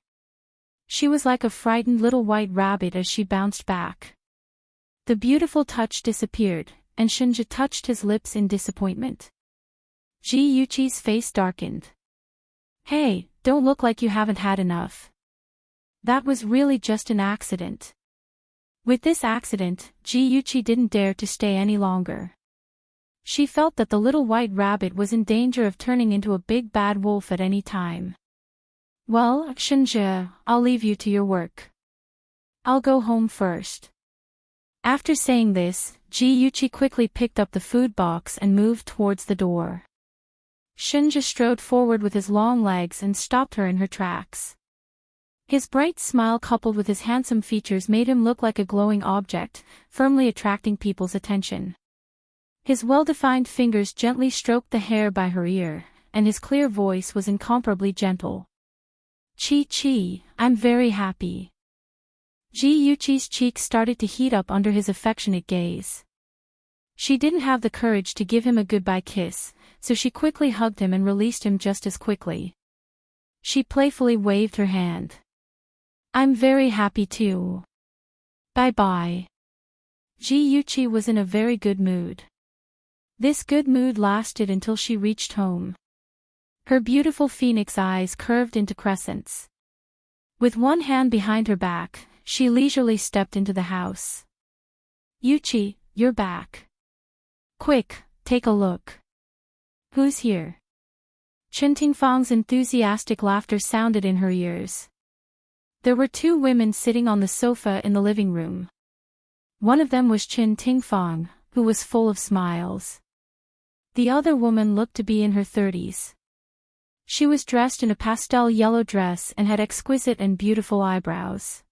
She was like a frightened little white rabbit as she bounced back. The beautiful touch disappeared, and Shinja touched his lips in disappointment. Ji-Yuchi's face darkened. Hey, don't look like you haven't had enough. That was really just an accident. With this accident, Ji-Yuchi didn't dare to stay any longer. She felt that the little white rabbit was in danger of turning into a big bad wolf at any time. Well, Shinja, I'll leave you to your work. I'll go home first. After saying this, Ji-Yuchi quickly picked up the food box and moved towards the door. Shinja strode forward with his long legs and stopped her in her tracks. His bright smile coupled with his handsome features made him look like a glowing object, firmly attracting people's attention. His well-defined fingers gently stroked the hair by her ear, and his clear voice was incomparably gentle. Chi-Chi, I'm very happy. Ji-Yuchi's cheeks started to heat up under his affectionate gaze. She didn't have the courage to give him a goodbye kiss, so she quickly hugged him and released him just as quickly. She playfully waved her hand. I'm very happy too. Bye-bye. Ji-Yuchi was in a very good mood. This good mood lasted until she reached home. Her beautiful phoenix eyes curved into crescents. With one hand behind her back, she leisurely stepped into the house. Yuchi, you're back. Quick, take a look. Who's here? Chen Tingfang's enthusiastic laughter sounded in her ears. There were two women sitting on the sofa in the living room. One of them was Chen Tingfang, who was full of smiles. The other woman looked to be in her 30s. She was dressed in a pastel yellow dress and had exquisite and beautiful eyebrows.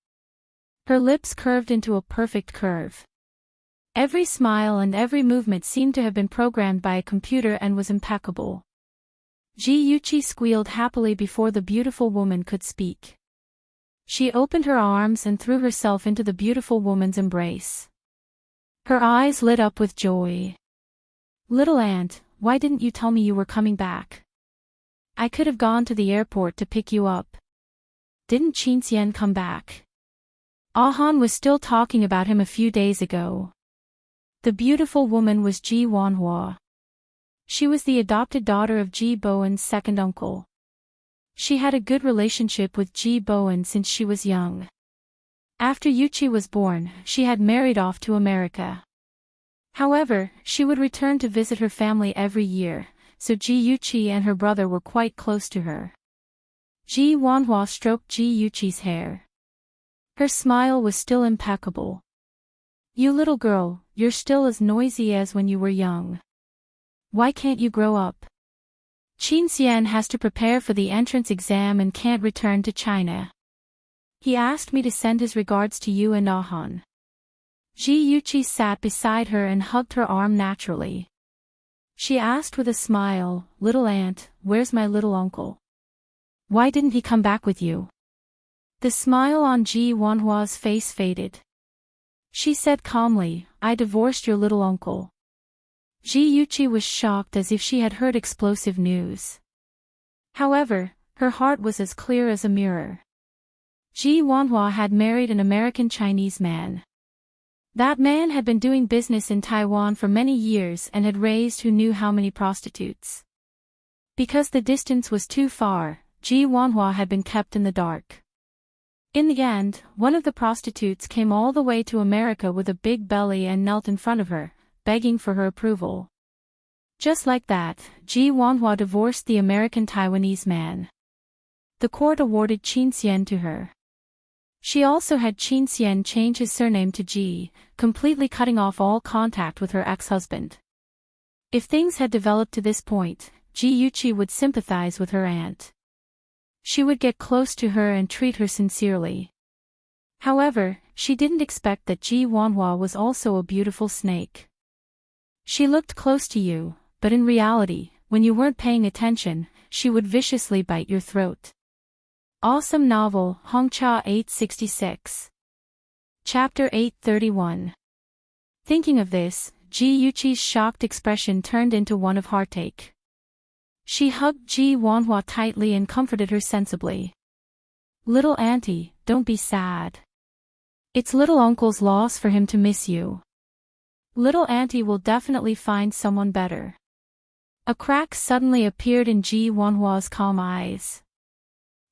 Her lips curved into a perfect curve. Every smile and every movement seemed to have been programmed by a computer and was impeccable. Ji-Yuchi squealed happily before the beautiful woman could speak. She opened her arms and threw herself into the beautiful woman's embrace. Her eyes lit up with joy. Little aunt, why didn't you tell me you were coming back? I could have gone to the airport to pick you up. Didn't Qinxian come back? Ahan was still talking about him a few days ago. The beautiful woman was Ji Wanhua. She was the adopted daughter of Ji Bowen's second uncle. She had a good relationship with Ji Bowen since she was young. After Yuchi was born, she had married off to America. However, she would return to visit her family every year, so Ji Yuchi and her brother were quite close to her. Ji Wanhua stroked Ji Yuchi's hair. Her smile was still impeccable. You little girl, you're still as noisy as when you were young. Why can't you grow up? Qin Xian has to prepare for the entrance exam and can't return to China. He asked me to send his regards to you and Ahan. Ji Yuchi sat beside her and hugged her arm naturally. She asked with a smile, "Little aunt, where's my little uncle? Why didn't he come back with you?" The smile on Ji Wanhua's face faded. She said calmly, "I divorced your little uncle." Ji Yuchi was shocked as if she had heard explosive news. However, her heart was as clear as a mirror. Ji Wanhua had married an American Chinese man. That man had been doing business in Taiwan for many years and had raised who knew how many prostitutes. Because the distance was too far, Ji Wanhua had been kept in the dark. In the end, one of the prostitutes came all the way to America with a big belly and knelt in front of her, begging for her approval. Just like that, Ji Wanhua divorced the American Taiwanese man. The court awarded Qin Xian to her. She also had Qin Xian change his surname to Ji, completely cutting off all contact with her ex-husband. If things had developed to this point, Ji Yuchi would sympathize with her aunt. She would get close to her and treat her sincerely. However, she didn't expect that Ji Wanhua was also a beautiful snake. She looked close to you, but in reality, when you weren't paying attention, she would viciously bite your throat. Awesome novel, Hongcha 866. Chapter 831. Thinking of this, Ji Yuchi's shocked expression turned into one of heartache. She hugged Ji Wanhua tightly and comforted her sensibly. "Little auntie, don't be sad. It's little uncle's loss for him to miss you. Little auntie will definitely find someone better." A crack suddenly appeared in Ji Wanhua's calm eyes.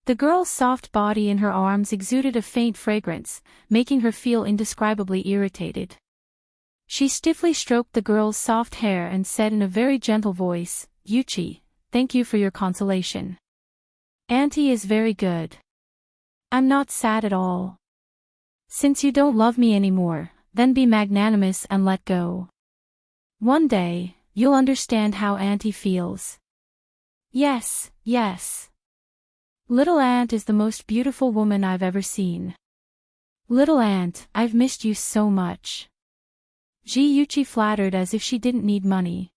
The girl's soft body in her arms exuded a faint fragrance, making her feel indescribably irritated. She stiffly stroked the girl's soft hair and said in a very gentle voice, "Yuchi, thank you for your consolation. Auntie is very good. I'm not sad at all. Since you don't love me anymore, then be magnanimous and let go. One day, you'll understand how Auntie feels." "Yes, yes. Little aunt is the most beautiful woman I've ever seen. Little aunt, I've missed you so much." Ji Yuchi flattered as if she didn't need money.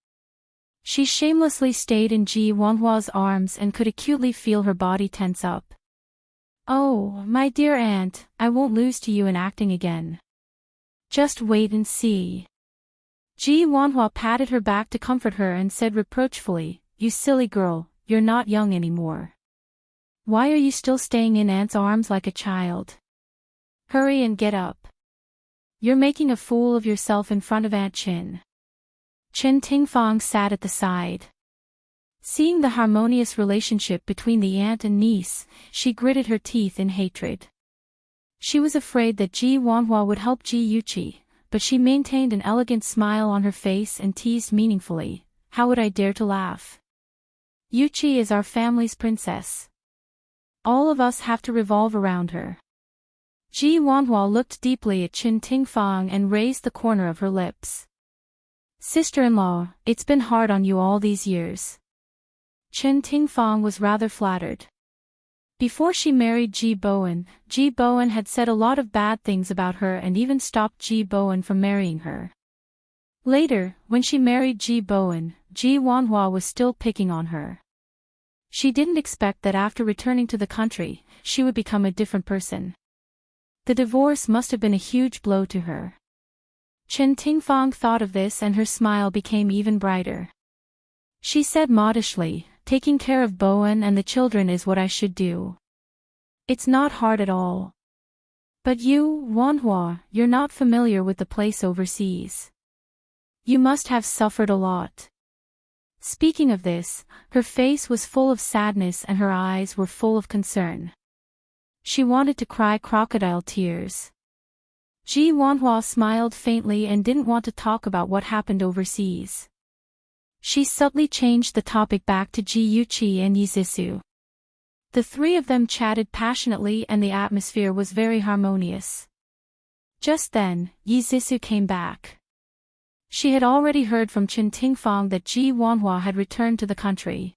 She shamelessly stayed in Ji Wanhua's arms and could acutely feel her body tense up. "Oh, my dear aunt, I won't lose to you in acting again. Just wait and see." Ji Wanhua patted her back to comfort her and said reproachfully, "You silly girl, you're not young anymore. Why are you still staying in aunt's arms like a child? Hurry and get up. You're making a fool of yourself in front of Aunt Qin." Chen Tingfang sat at the side. Seeing the harmonious relationship between the aunt and niece, she gritted her teeth in hatred. She was afraid that Ji Wanhua would help Ji Yuchi, but she maintained an elegant smile on her face and teased meaningfully, "How would I dare to laugh? Yuchi is our family's princess. All of us have to revolve around her." Ji Wanhua looked deeply at Chen Tingfang and raised the corner of her lips. "Sister-in-law, it's been hard on you all these years." Chen Tingfang was rather flattered. Before she married Ji Bowen had said a lot of bad things about her and even stopped Ji Bowen from marrying her. Later, when she married Ji Bowen, Ji Wanhua was still picking on her. She didn't expect that after returning to the country, she would become a different person. The divorce must have been a huge blow to her. Chen Tingfang thought of this and her smile became even brighter. She said modestly, "Taking care of Bowen and the children is what I should do. It's not hard at all. But you, Wanhua, you're not familiar with the place overseas. You must have suffered a lot." Speaking of this, her face was full of sadness and her eyes were full of concern. She wanted to cry crocodile tears. Ji Wanhua smiled faintly and didn't want to talk about what happened overseas. She subtly changed the topic back to Ji Yuqi and Yi Zissou. The three of them chatted passionately and the atmosphere was very harmonious. Just then, Yi Zissou came back. She had already heard from Chen Tingfang that Ji Wanhua had returned to the country.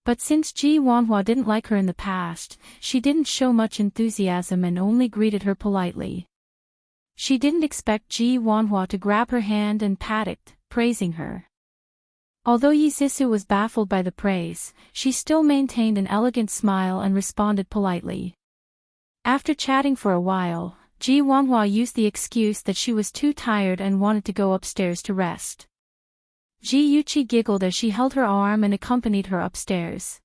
But since Ji Wanhua didn't like her in the past, she didn't show much enthusiasm and only greeted her politely. She didn't expect Ji Wanhua to grab her hand and pat it, praising her. Although Yi Zissou was baffled by the praise, she still maintained an elegant smile and responded politely. After chatting for a while, Ji Wanhua used the excuse that she was too tired and wanted to go upstairs to rest. Ji Yuqi giggled as she held her arm and accompanied her upstairs.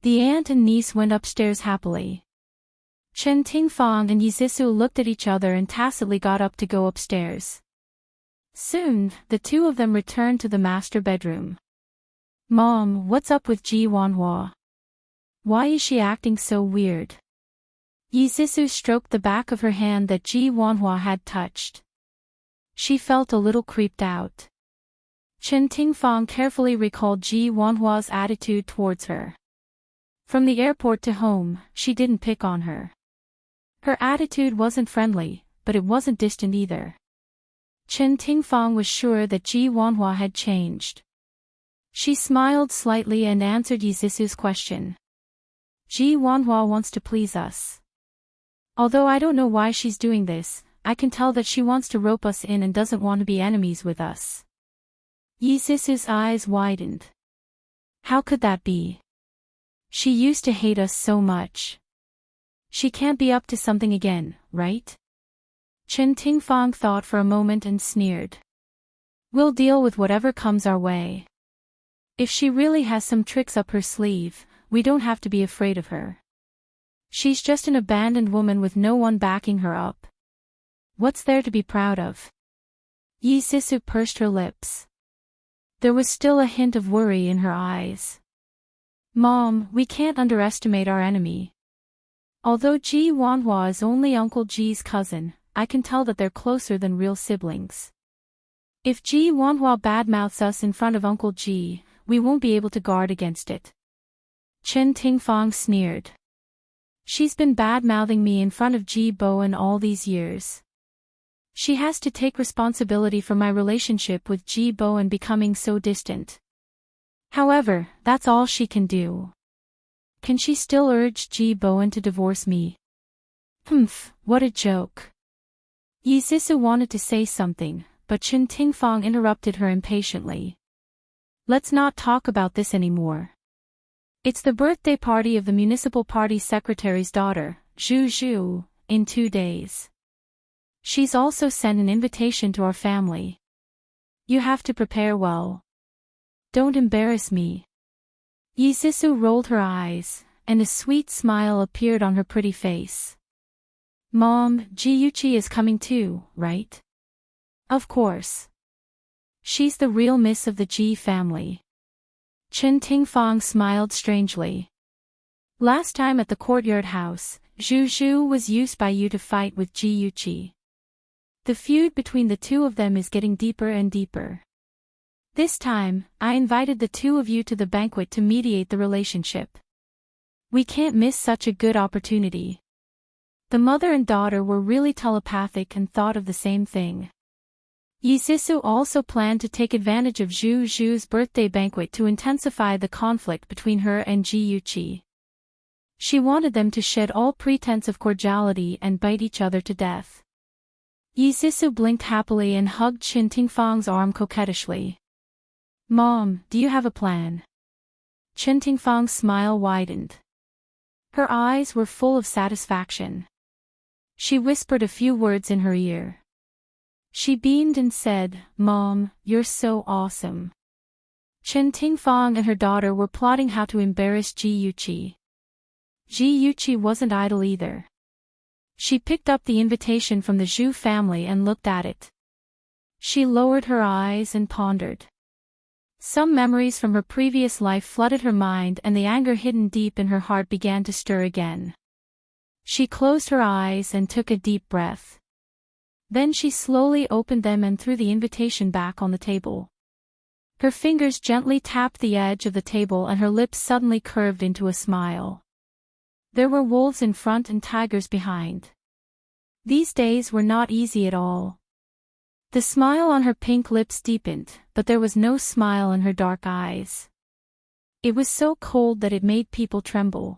The aunt and niece went upstairs happily. Chen Tingfang and Yi Zissou looked at each other and tacitly got up to go upstairs. Soon, the two of them returned to the master bedroom. "Mom, what's up with Ji Wanhua? Why is she acting so weird?" Yi Zissou stroked the back of her hand that Ji Wanhua had touched. She felt a little creeped out. Chen Tingfang carefully recalled Ji Wanhua's attitude towards her. From the airport to home, she didn't pick on her. Her attitude wasn't friendly, but it wasn't distant either. Chen Tingfang was sure that Ji Wanhua had changed. She smiled slightly and answered Yi Zissou's question. "Ji Wanhua wants to please us. Although I don't know why she's doing this, I can tell that she wants to rope us in and doesn't want to be enemies with us." Yi Zissou's eyes widened. How could that be? She used to hate us so much. She can't be up to something again, right? Chen Tingfang thought for a moment and sneered. "We'll deal with whatever comes our way. If she really has some tricks up her sleeve, we don't have to be afraid of her. She's just an abandoned woman with no one backing her up. What's there to be proud of?" Yi Zissou pursed her lips. There was still a hint of worry in her eyes. "Mom, we can't underestimate our enemy. Although Ji Wanhua is only Uncle Ji's cousin, I can tell that they're closer than real siblings. If Ji Wanhua badmouths us in front of Uncle Ji, we won't be able to guard against it." Chen Tingfang sneered. "She's been badmouthing me in front of Ji Bowen all these years. She has to take responsibility for my relationship with Ji Bowen becoming so distant. However, that's all she can do. Can she still urge Ji Bowen to divorce me?" "Humph, what a joke." Yi Zissou wanted to say something, but Chen Tingfang interrupted her impatiently. "Let's not talk about this anymore. It's the birthday party of the municipal party secretary's daughter, Zhu Zhu, in 2 days. She's also sent an invitation to our family. You have to prepare well. Don't embarrass me." Yi Zissou rolled her eyes, and a sweet smile appeared on her pretty face. "Mom, Ji Yuqi is coming too, right?" "Of course. She's the real miss of the Ji family." Chen Tingfang smiled strangely. "Last time at the courtyard house, Zhu Zhu was used by you to fight with Ji Yuqi. The feud between the two of them is getting deeper and deeper. This time, I invited the two of you to the banquet to mediate the relationship. We can't miss such a good opportunity." The mother and daughter were really telepathic and thought of the same thing. Yi Zissou also planned to take advantage of Zhu Zhu's birthday banquet to intensify the conflict between her and Ji Yuqi. She wanted them to shed all pretense of cordiality and bite each other to death. Yi Zissou blinked happily and hugged Chen Tingfang's arm coquettishly. "Mom, do you have a plan?" Chen Tingfang's smile widened. Her eyes were full of satisfaction. She whispered a few words in her ear. She beamed and said, "Mom, you're so awesome." Chen Tingfang and her daughter were plotting how to embarrass Ji Yuqi. Ji Yuqi wasn't idle either. She picked up the invitation from the Zhu family and looked at it. She lowered her eyes and pondered. Some memories from her previous life flooded her mind and the anger hidden deep in her heart began to stir again. She closed her eyes and took a deep breath. Then she slowly opened them and threw the invitation back on the table. Her fingers gently tapped the edge of the table and her lips suddenly curved into a smile. There were wolves in front and tigers behind. These days were not easy at all. The smile on her pink lips deepened, but there was no smile in her dark eyes. It was so cold that it made people tremble.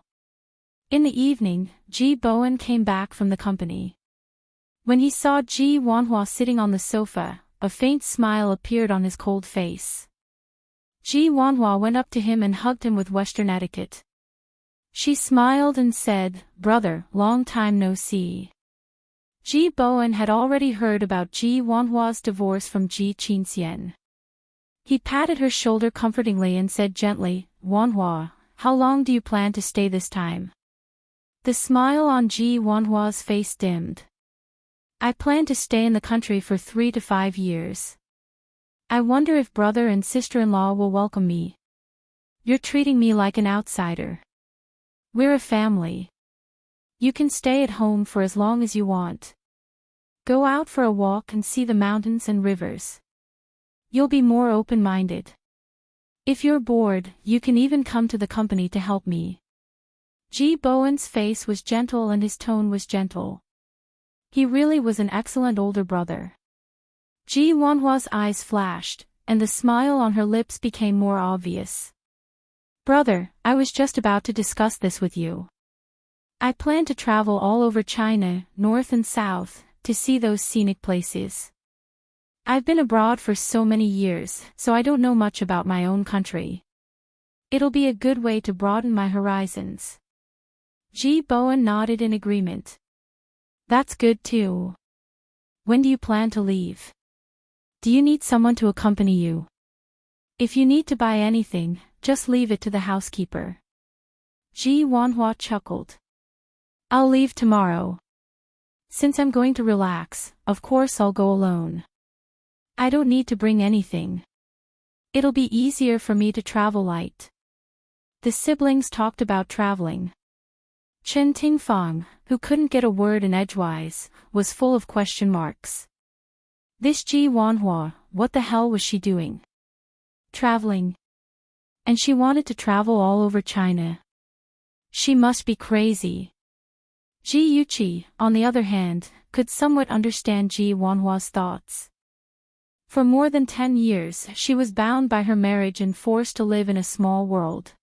In the evening, Ji Bowen came back from the company. When he saw Ji Wanhua sitting on the sofa, a faint smile appeared on his cold face. Ji Wanhua went up to him and hugged him with Western etiquette. She smiled and said, "Brother, long time no see." Ji Bowen had already heard about Ji Wanhua's divorce from Ji Qinxian. He patted her shoulder comfortingly and said gently, "Wanhua, how long do you plan to stay this time?" The smile on Ji Wanhua's face dimmed. "I plan to stay in the country for 3 to 5 years. I wonder if brother and sister-in-law will welcome me. You're treating me like an outsider. We're a family. You can stay at home for as long as you want. Go out for a walk and see the mountains and rivers. You'll be more open-minded. If you're bored, you can even come to the company to help me." Ji Bowen's face was gentle and his tone was gentle. He really was an excellent older brother. Ji Wanhua's eyes flashed, and the smile on her lips became more obvious. "Brother, I was just about to discuss this with you. I plan to travel all over China, north and south, to see those scenic places. I've been abroad for so many years, so I don't know much about my own country. It'll be a good way to broaden my horizons." Ji Bowen nodded in agreement. "That's good too. When do you plan to leave? Do you need someone to accompany you? If you need to buy anything, just leave it to the housekeeper." Ji Wanhua chuckled. "I'll leave tomorrow. Since I'm going to relax, of course I'll go alone. I don't need to bring anything. It'll be easier for me to travel light." The siblings talked about traveling. Chen Tingfang, who couldn't get a word in edgewise, was full of question marks. This Ji Wanhua, what the hell was she doing? Traveling. And she wanted to travel all over China. She must be crazy. Ji Yuqi, on the other hand, could somewhat understand Ji Wanhua's thoughts. For more than 10 years she was bound by her marriage and forced to live in a small world.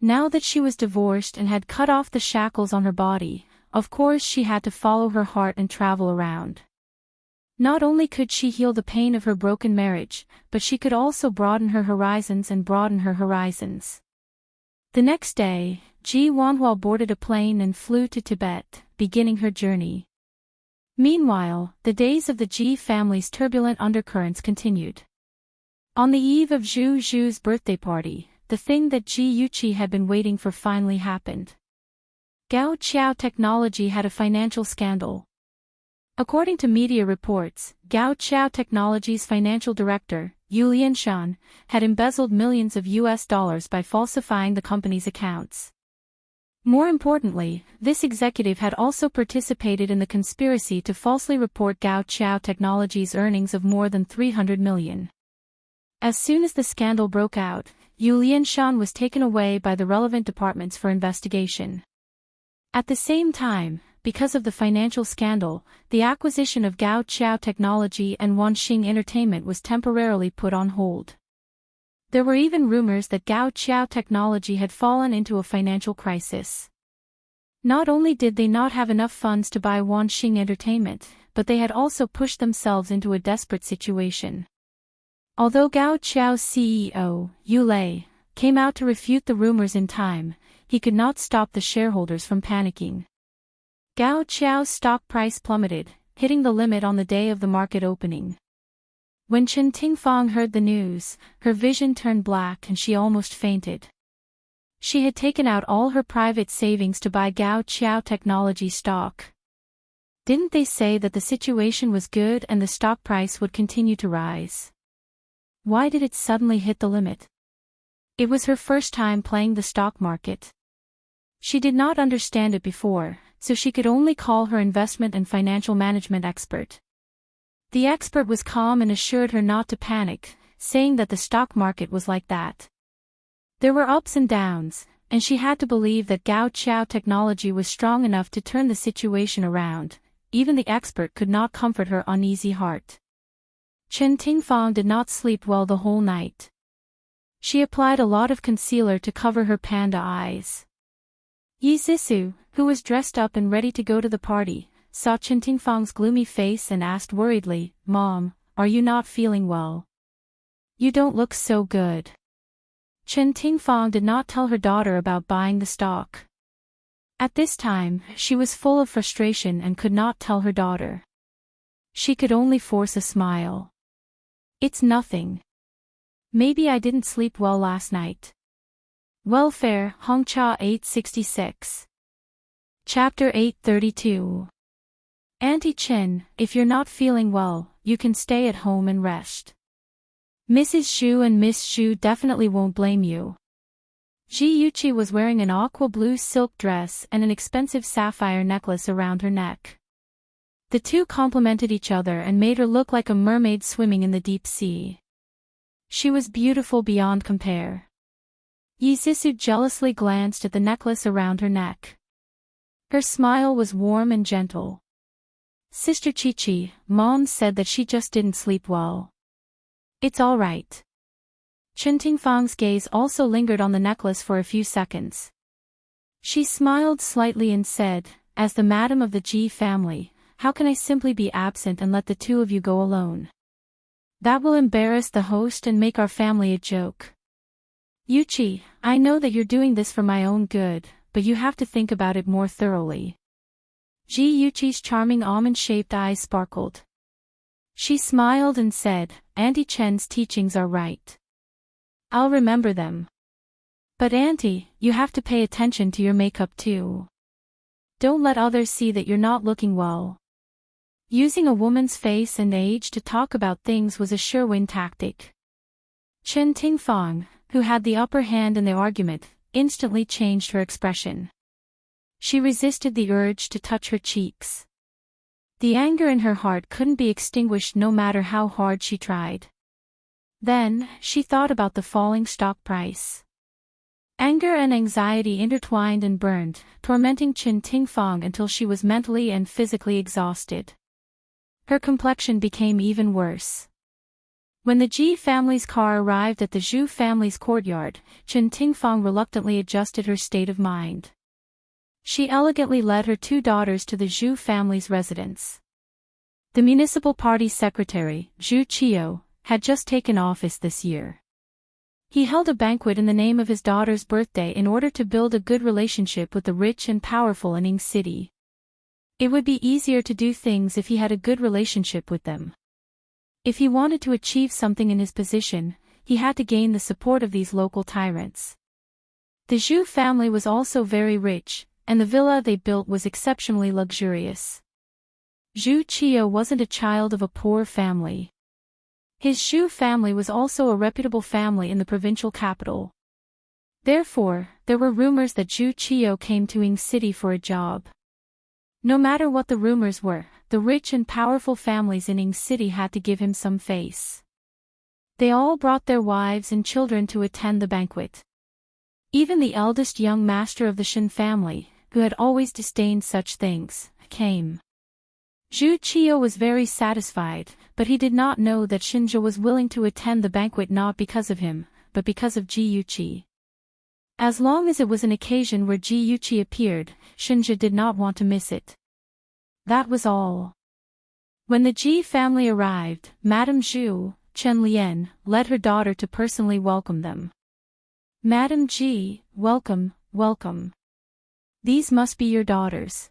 Now that she was divorced and had cut off the shackles on her body, of course she had to follow her heart and travel around. Not only could she heal the pain of her broken marriage, but she could also broaden her horizons and broaden her horizons. The next day, Ji Wanhua boarded a plane and flew to Tibet, beginning her journey. Meanwhile, the days of the Ji family's turbulent undercurrents continued. On the eve of Zhu Zhu's birthday party, the thing that Ji Yuqi had been waiting for finally happened. Gao Qiao Technology had a financial scandal. According to media reports, Gao Qiao Technology's financial director, Yu Lianshan, had embezzled millions of US dollars by falsifying the company's accounts. More importantly, this executive had also participated in the conspiracy to falsely report Gao Qiao Technology's earnings of more than 300 million. As soon as the scandal broke out, Yu Lianshan was taken away by the relevant departments for investigation. At the same time, because of the financial scandal, the acquisition of Gao Qiao Technology and Wanxing Entertainment was temporarily put on hold. There were even rumors that Gao Qiao Technology had fallen into a financial crisis. Not only did they not have enough funds to buy Wanxing Entertainment, but they had also pushed themselves into a desperate situation. Although Gao Qiao's CEO, Yu Lei, came out to refute the rumors in time, he could not stop the shareholders from panicking. Gao Qiao's stock price plummeted, hitting the limit on the day of the market opening. When Chen Tingfang heard the news, her vision turned black and she almost fainted. She had taken out all her private savings to buy Gao Qiao Technology stock. Didn't they say that the situation was good and the stock price would continue to rise? Why did it suddenly hit the limit? It was her first time playing the stock market. She did not understand it before, so she could only call her investment and financial management expert. The expert was calm and assured her not to panic, saying that the stock market was like that. There were ups and downs, and she had to believe that Gao Qiao technology was strong enough to turn the situation around. Even the expert could not comfort her uneasy heart. Chen Tingfang did not sleep well the whole night. She applied a lot of concealer to cover her panda eyes. Yi Zixu, who was dressed up and ready to go to the party, saw Chen Tingfang's gloomy face and asked worriedly, "Mom, are you not feeling well? You don't look so good." Chen Tingfang did not tell her daughter about buying the stock. At this time, she was full of frustration and could not tell her daughter. She could only force a smile. "It's nothing. Maybe I didn't sleep well last night." Welfare, Hongcha 866. Chapter 832. Auntie Chen, if you're not feeling well, you can stay at home and rest. Mrs. Xu and Miss Xu definitely won't blame you. Ji Yuqi was wearing an aqua blue silk dress and an expensive sapphire necklace around her neck. The two complemented each other and made her look like a mermaid swimming in the deep sea. She was beautiful beyond compare. Yi Zixu jealously glanced at the necklace around her neck. Her smile was warm and gentle. "Sister Chi-Chi, Mom said that she just didn't sleep well. It's all right." Chen Tingfang's gaze also lingered on the necklace for a few seconds. She smiled slightly and said, "As the madam of the Ji family, how can I simply be absent and let the two of you go alone? That will embarrass the host and make our family a joke. Yuqi, I know that you're doing this for my own good, but you have to think about it more thoroughly." Ji Yuqi's charming almond-shaped eyes sparkled. She smiled and said, "Auntie Chen's teachings are right. I'll remember them. But Auntie, you have to pay attention to your makeup too. Don't let others see that you're not looking well." Using a woman's face and age to talk about things was a sure-win tactic. Chen Tingfang, who had the upper hand in the argument, instantly changed her expression. She resisted the urge to touch her cheeks. The anger in her heart couldn't be extinguished no matter how hard she tried. Then, she thought about the falling stock price. Anger and anxiety intertwined and burned, tormenting Chen Tingfang until she was mentally and physically exhausted. Her complexion became even worse. When the Ji family's car arrived at the Zhu family's courtyard, Chen Tingfang reluctantly adjusted her state of mind. She elegantly led her two daughters to the Zhu family's residence. The municipal party secretary, Zhu Qiu, had just taken office this year. He held a banquet in the name of his daughter's birthday in order to build a good relationship with the rich and powerful in Ying City. It would be easier to do things if he had a good relationship with them. If he wanted to achieve something in his position, he had to gain the support of these local tyrants. The Zhu family was also very rich, and the villa they built was exceptionally luxurious. Zhu Qiu wasn't a child of a poor family. His Zhu family was also a reputable family in the provincial capital. Therefore, there were rumors that Zhu Qiu came to Ying City for a job. No matter what the rumors were, the rich and powerful families in Ying City had to give him some face. They all brought their wives and children to attend the banquet. Even the eldest young master of the Shen family, who had always disdained such things, came. Zhu Qiu was very satisfied, but he did not know that Shinja was willing to attend the banquet not because of him, but because of Ji Yuqi. As long as it was an occasion where Ji Yuqi appeared, Shinja did not want to miss it. That was all. When the Ji family arrived, Madame Zhu, Chen Lian, led her daughter to personally welcome them. "Madame Ji, welcome, welcome. These must be your daughters.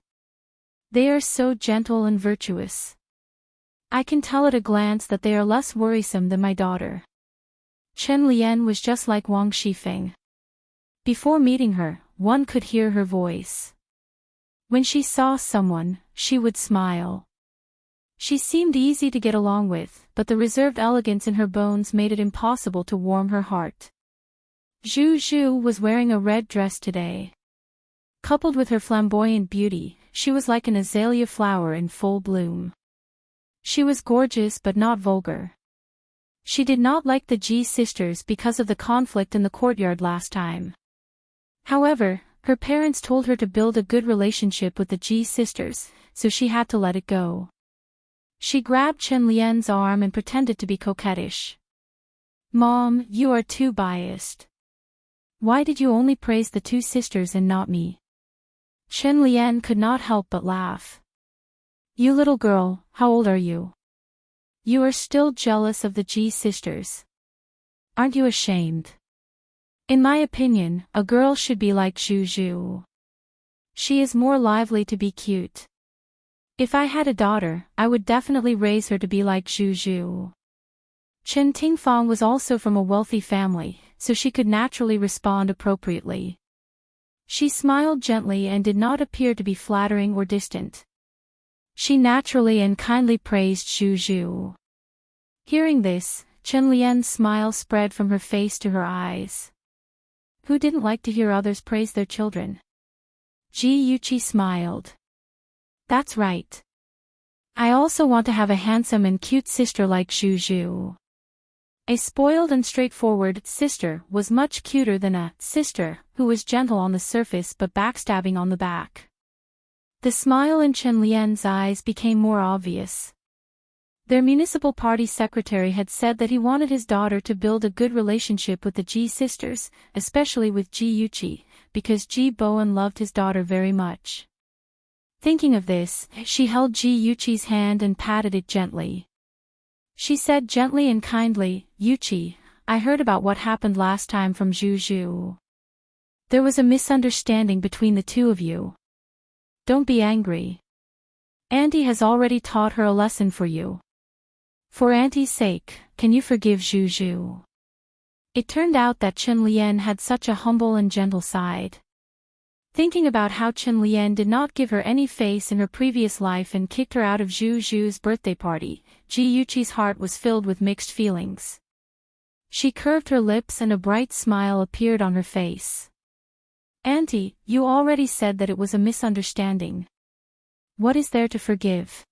They are so gentle and virtuous. I can tell at a glance that they are less worrisome than my daughter." Chen Lian was just like Wang Shifeng. Before meeting her, one could hear her voice. When she saw someone, she would smile. She seemed easy to get along with, but the reserved elegance in her bones made it impossible to warm her heart. Zhu Zhu was wearing a red dress today. Coupled with her flamboyant beauty, she was like an azalea flower in full bloom. She was gorgeous but not vulgar. She did not like the G sisters because of the conflict in the courtyard last time. However, her parents told her to build a good relationship with the G sisters, so she had to let it go. She grabbed Chen Lian's arm and pretended to be coquettish. Mom, you are too biased. Why did you only praise the two sisters and not me? Chen Lian could not help but laugh. You little girl, how old are you? You are still jealous of the G sisters. Aren't you ashamed? In my opinion, a girl should be like Zhu Zhu. She is more lively to be cute. If I had a daughter, I would definitely raise her to be like Zhu Zhu. Chen Tingfang was also from a wealthy family, so she could naturally respond appropriately. She smiled gently and did not appear to be flattering or distant. She naturally and kindly praised Zhu Zhu. Hearing this, Chen Lian's smile spread from her face to her eyes. Who didn't like to hear others praise their children? Ji Yuqi smiled. That's right. I also want to have a handsome and cute sister like Zhu Zhu. A spoiled and straightforward sister was much cuter than a sister who was gentle on the surface but backstabbing on the back. The smile in Chen Lian's eyes became more obvious. Their municipal party secretary had said that he wanted his daughter to build a good relationship with the Ji sisters, especially with Ji Yuqi, because Ji Bowen loved his daughter very much. Thinking of this, she held Ji Yuqi's hand and patted it gently. She said gently and kindly, Yuqi, I heard about what happened last time from Zhu Zhu. There was a misunderstanding between the two of you. Don't be angry. Auntie has already taught her a lesson for you. For Auntie's sake, can you forgive Zhu Zhu? It turned out that Chen Lian had such a humble and gentle side. Thinking about how Chen Lian did not give her any face in her previous life and kicked her out of Zhu Zhu's birthday party, Ji Yuqi's heart was filled with mixed feelings. She curved her lips and a bright smile appeared on her face. Auntie, you already said that it was a misunderstanding. What is there to forgive?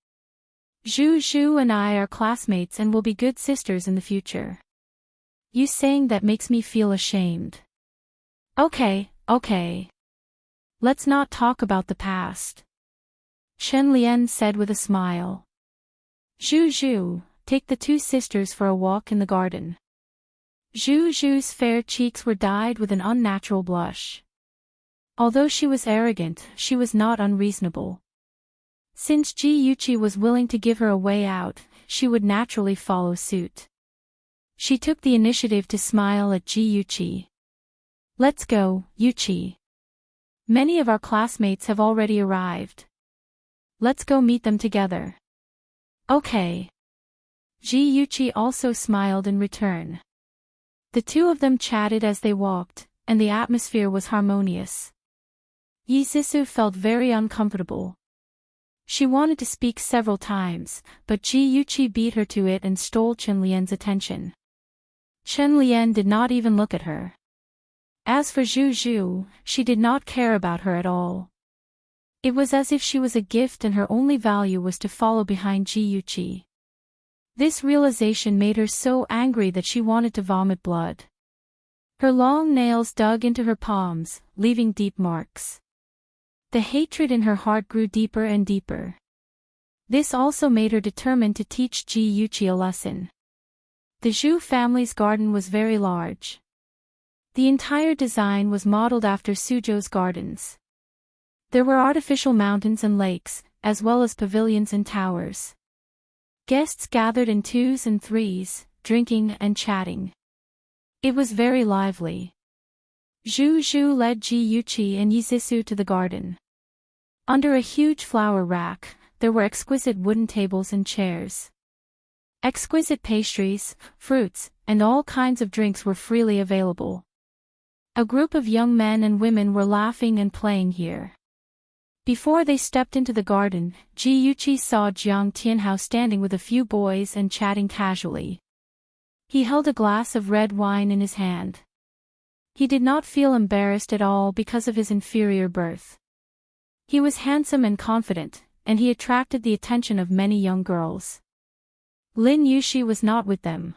Zhu Zhu and I are classmates and will be good sisters in the future. You saying that makes me feel ashamed. Okay. Let's not talk about the past. Chen Lian said with a smile. Zhu Zhu, take the two sisters for a walk in the garden. Zhu Zhu's fair cheeks were dyed with an unnatural blush. Although she was arrogant, she was not unreasonable. Since Ji Yuqi was willing to give her a way out, she would naturally follow suit. She took the initiative to smile at Ji Yuqi. Let's go, Yuqi. Many of our classmates have already arrived. Let's go meet them together. Okay. Ji Yuqi also smiled in return. The two of them chatted as they walked, and the atmosphere was harmonious. Yi Zixu felt very uncomfortable. She wanted to speak several times, but Ji Yuqi beat her to it and stole Chen Lian's attention. Chen Lian did not even look at her. As for Zhu Zhu, she did not care about her at all. It was as if she was a gift and her only value was to follow behind Ji Yuqi. This realization made her so angry that she wanted to vomit blood. Her long nails dug into her palms, leaving deep marks. The hatred in her heart grew deeper and deeper. This also made her determined to teach Ji Yuqi a lesson. The Zhu family's garden was very large. The entire design was modeled after Suzhou's gardens. There were artificial mountains and lakes, as well as pavilions and towers. Guests gathered in twos and threes, drinking and chatting. It was very lively. Zhu Zhu led Ji Yuqi and Yi Zixu to the garden. Under a huge flower rack, there were exquisite wooden tables and chairs. Exquisite pastries, fruits, and all kinds of drinks were freely available. A group of young men and women were laughing and playing here. Before they stepped into the garden, Ji Yuqi saw Jiang Tianhao standing with a few boys and chatting casually. He held a glass of red wine in his hand. He did not feel embarrassed at all because of his inferior birth. He was handsome and confident, and he attracted the attention of many young girls. Lin Yushi was not with them.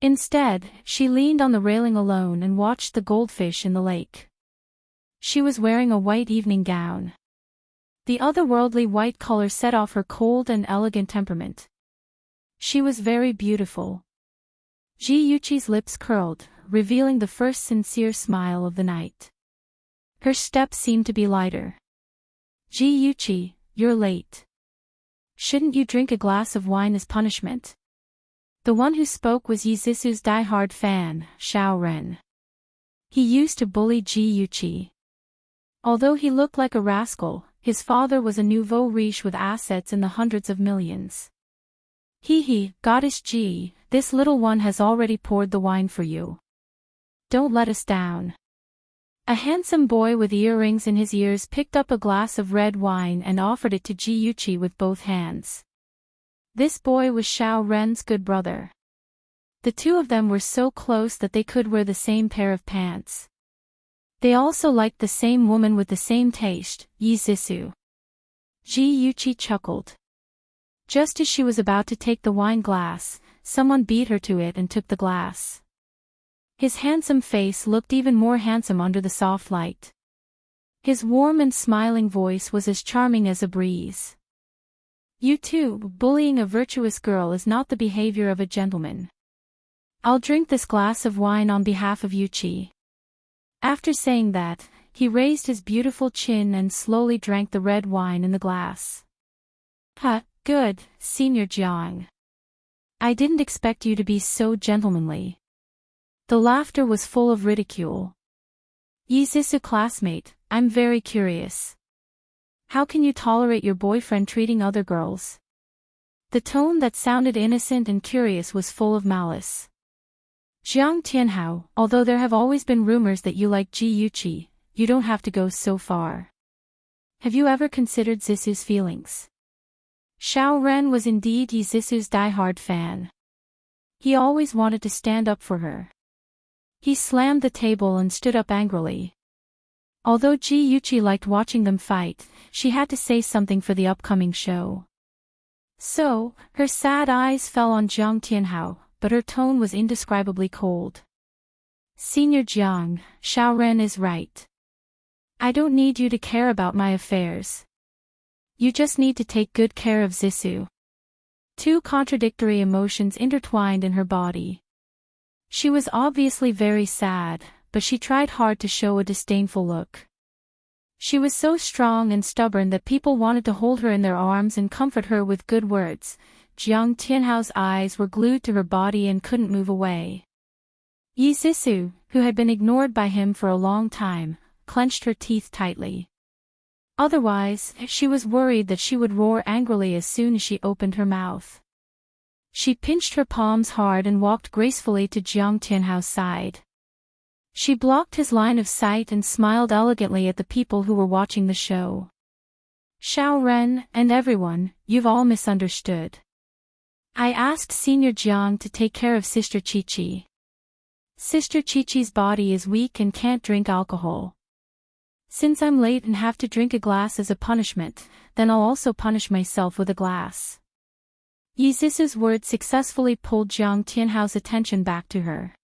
Instead, she leaned on the railing alone and watched the goldfish in the lake. She was wearing a white evening gown. The otherworldly white color set off her cold and elegant temperament. She was very beautiful. Ji Yuchi's lips curled, revealing the first sincere smile of the night. Her step seemed to be lighter. Ji Yuchi, you're late. Shouldn't you drink a glass of wine as punishment? The one who spoke was Yi Zisu's die-hard fan, Xiao Ren. He used to bully Ji Yuchi. Although he looked like a rascal, his father was a nouveau riche with assets in the hundreds of millions. Hee, Goddess Ji, this little one has already poured the wine for you. Don't let us down. A handsome boy with earrings in his ears picked up a glass of red wine and offered it to Ji Yuchi with both hands. This boy was Xiao Ren's good brother. The two of them were so close that they could wear the same pair of pants. They also liked the same woman with the same taste, Yi Zisu. Ji Yuchi chuckled. Just as she was about to take the wine glass, someone beat her to it and took the glass. His handsome face looked even more handsome under the soft light. His warm and smiling voice was as charming as a breeze. You too, bullying a virtuous girl is not the behavior of a gentleman. I'll drink this glass of wine on behalf of Yuchi. After saying that, he raised his beautiful chin and slowly drank the red wine in the glass. Good, Senior Jiang. I didn't expect you to be so gentlemanly. The laughter was full of ridicule. Yi Zisu classmate, I'm very curious. How can you tolerate your boyfriend treating other girls? The tone that sounded innocent and curious was full of malice. Jiang Tianhao, although there have always been rumors that you like Ji Yuchi, you don't have to go so far. Have you ever considered Zisu's feelings? Xiao Ren was indeed Yi Zisu's die-hard fan. He always wanted to stand up for her. He slammed the table and stood up angrily. Although Ji Yuchi liked watching them fight, she had to say something for the upcoming show. So, her sad eyes fell on Jiang Tianhao, but her tone was indescribably cold. Senior Jiang, Xiao Ren is right. I don't need you to care about my affairs. You just need to take good care of Zisu. Two contradictory emotions intertwined in her body. She was obviously very sad, but she tried hard to show a disdainful look. She was so strong and stubborn that people wanted to hold her in their arms and comfort her with good words. Jiang Tianhao's eyes were glued to her body and couldn't move away. Yi Zisu, who had been ignored by him for a long time, clenched her teeth tightly. Otherwise, she was worried that she would roar angrily as soon as she opened her mouth. She pinched her palms hard and walked gracefully to Jiang Tianhao's side. She blocked his line of sight and smiled elegantly at the people who were watching the show. Xiao Ren, and everyone, you've all misunderstood. I asked Senior Jiang to take care of Sister Chi-Chi. Sister Chi-Chi's body is weak and can't drink alcohol. Since I'm late and have to drink a glass as a punishment, then I'll also punish myself with a glass. Yi Zisu's words successfully pulled Jiang Tianhao's attention back to her.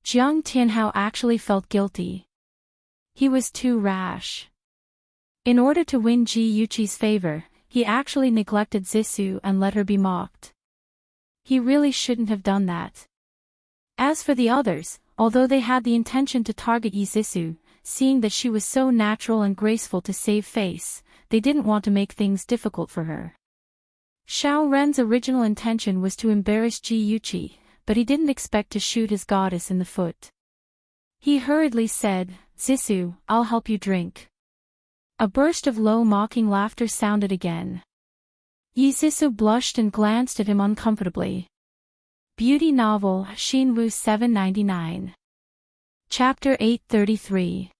Jiang Tianhao actually felt guilty. He was too rash. In order to win Ji Yuchi's favor, he actually neglected Zisu and let her be mocked. He really shouldn't have done that. As for the others, although they had the intention to target Yi Zisu, seeing that she was so natural and graceful to save face, they didn't want to make things difficult for her. Xiao Ren's original intention was to embarrass Ji Yuchi, but he didn't expect to shoot his goddess in the foot. He hurriedly said, Zisu, I'll help you drink. A burst of low mocking laughter sounded again. Yi Zisu blushed and glanced at him uncomfortably. Beauty Novel, Xinwu 799. Chapter 833.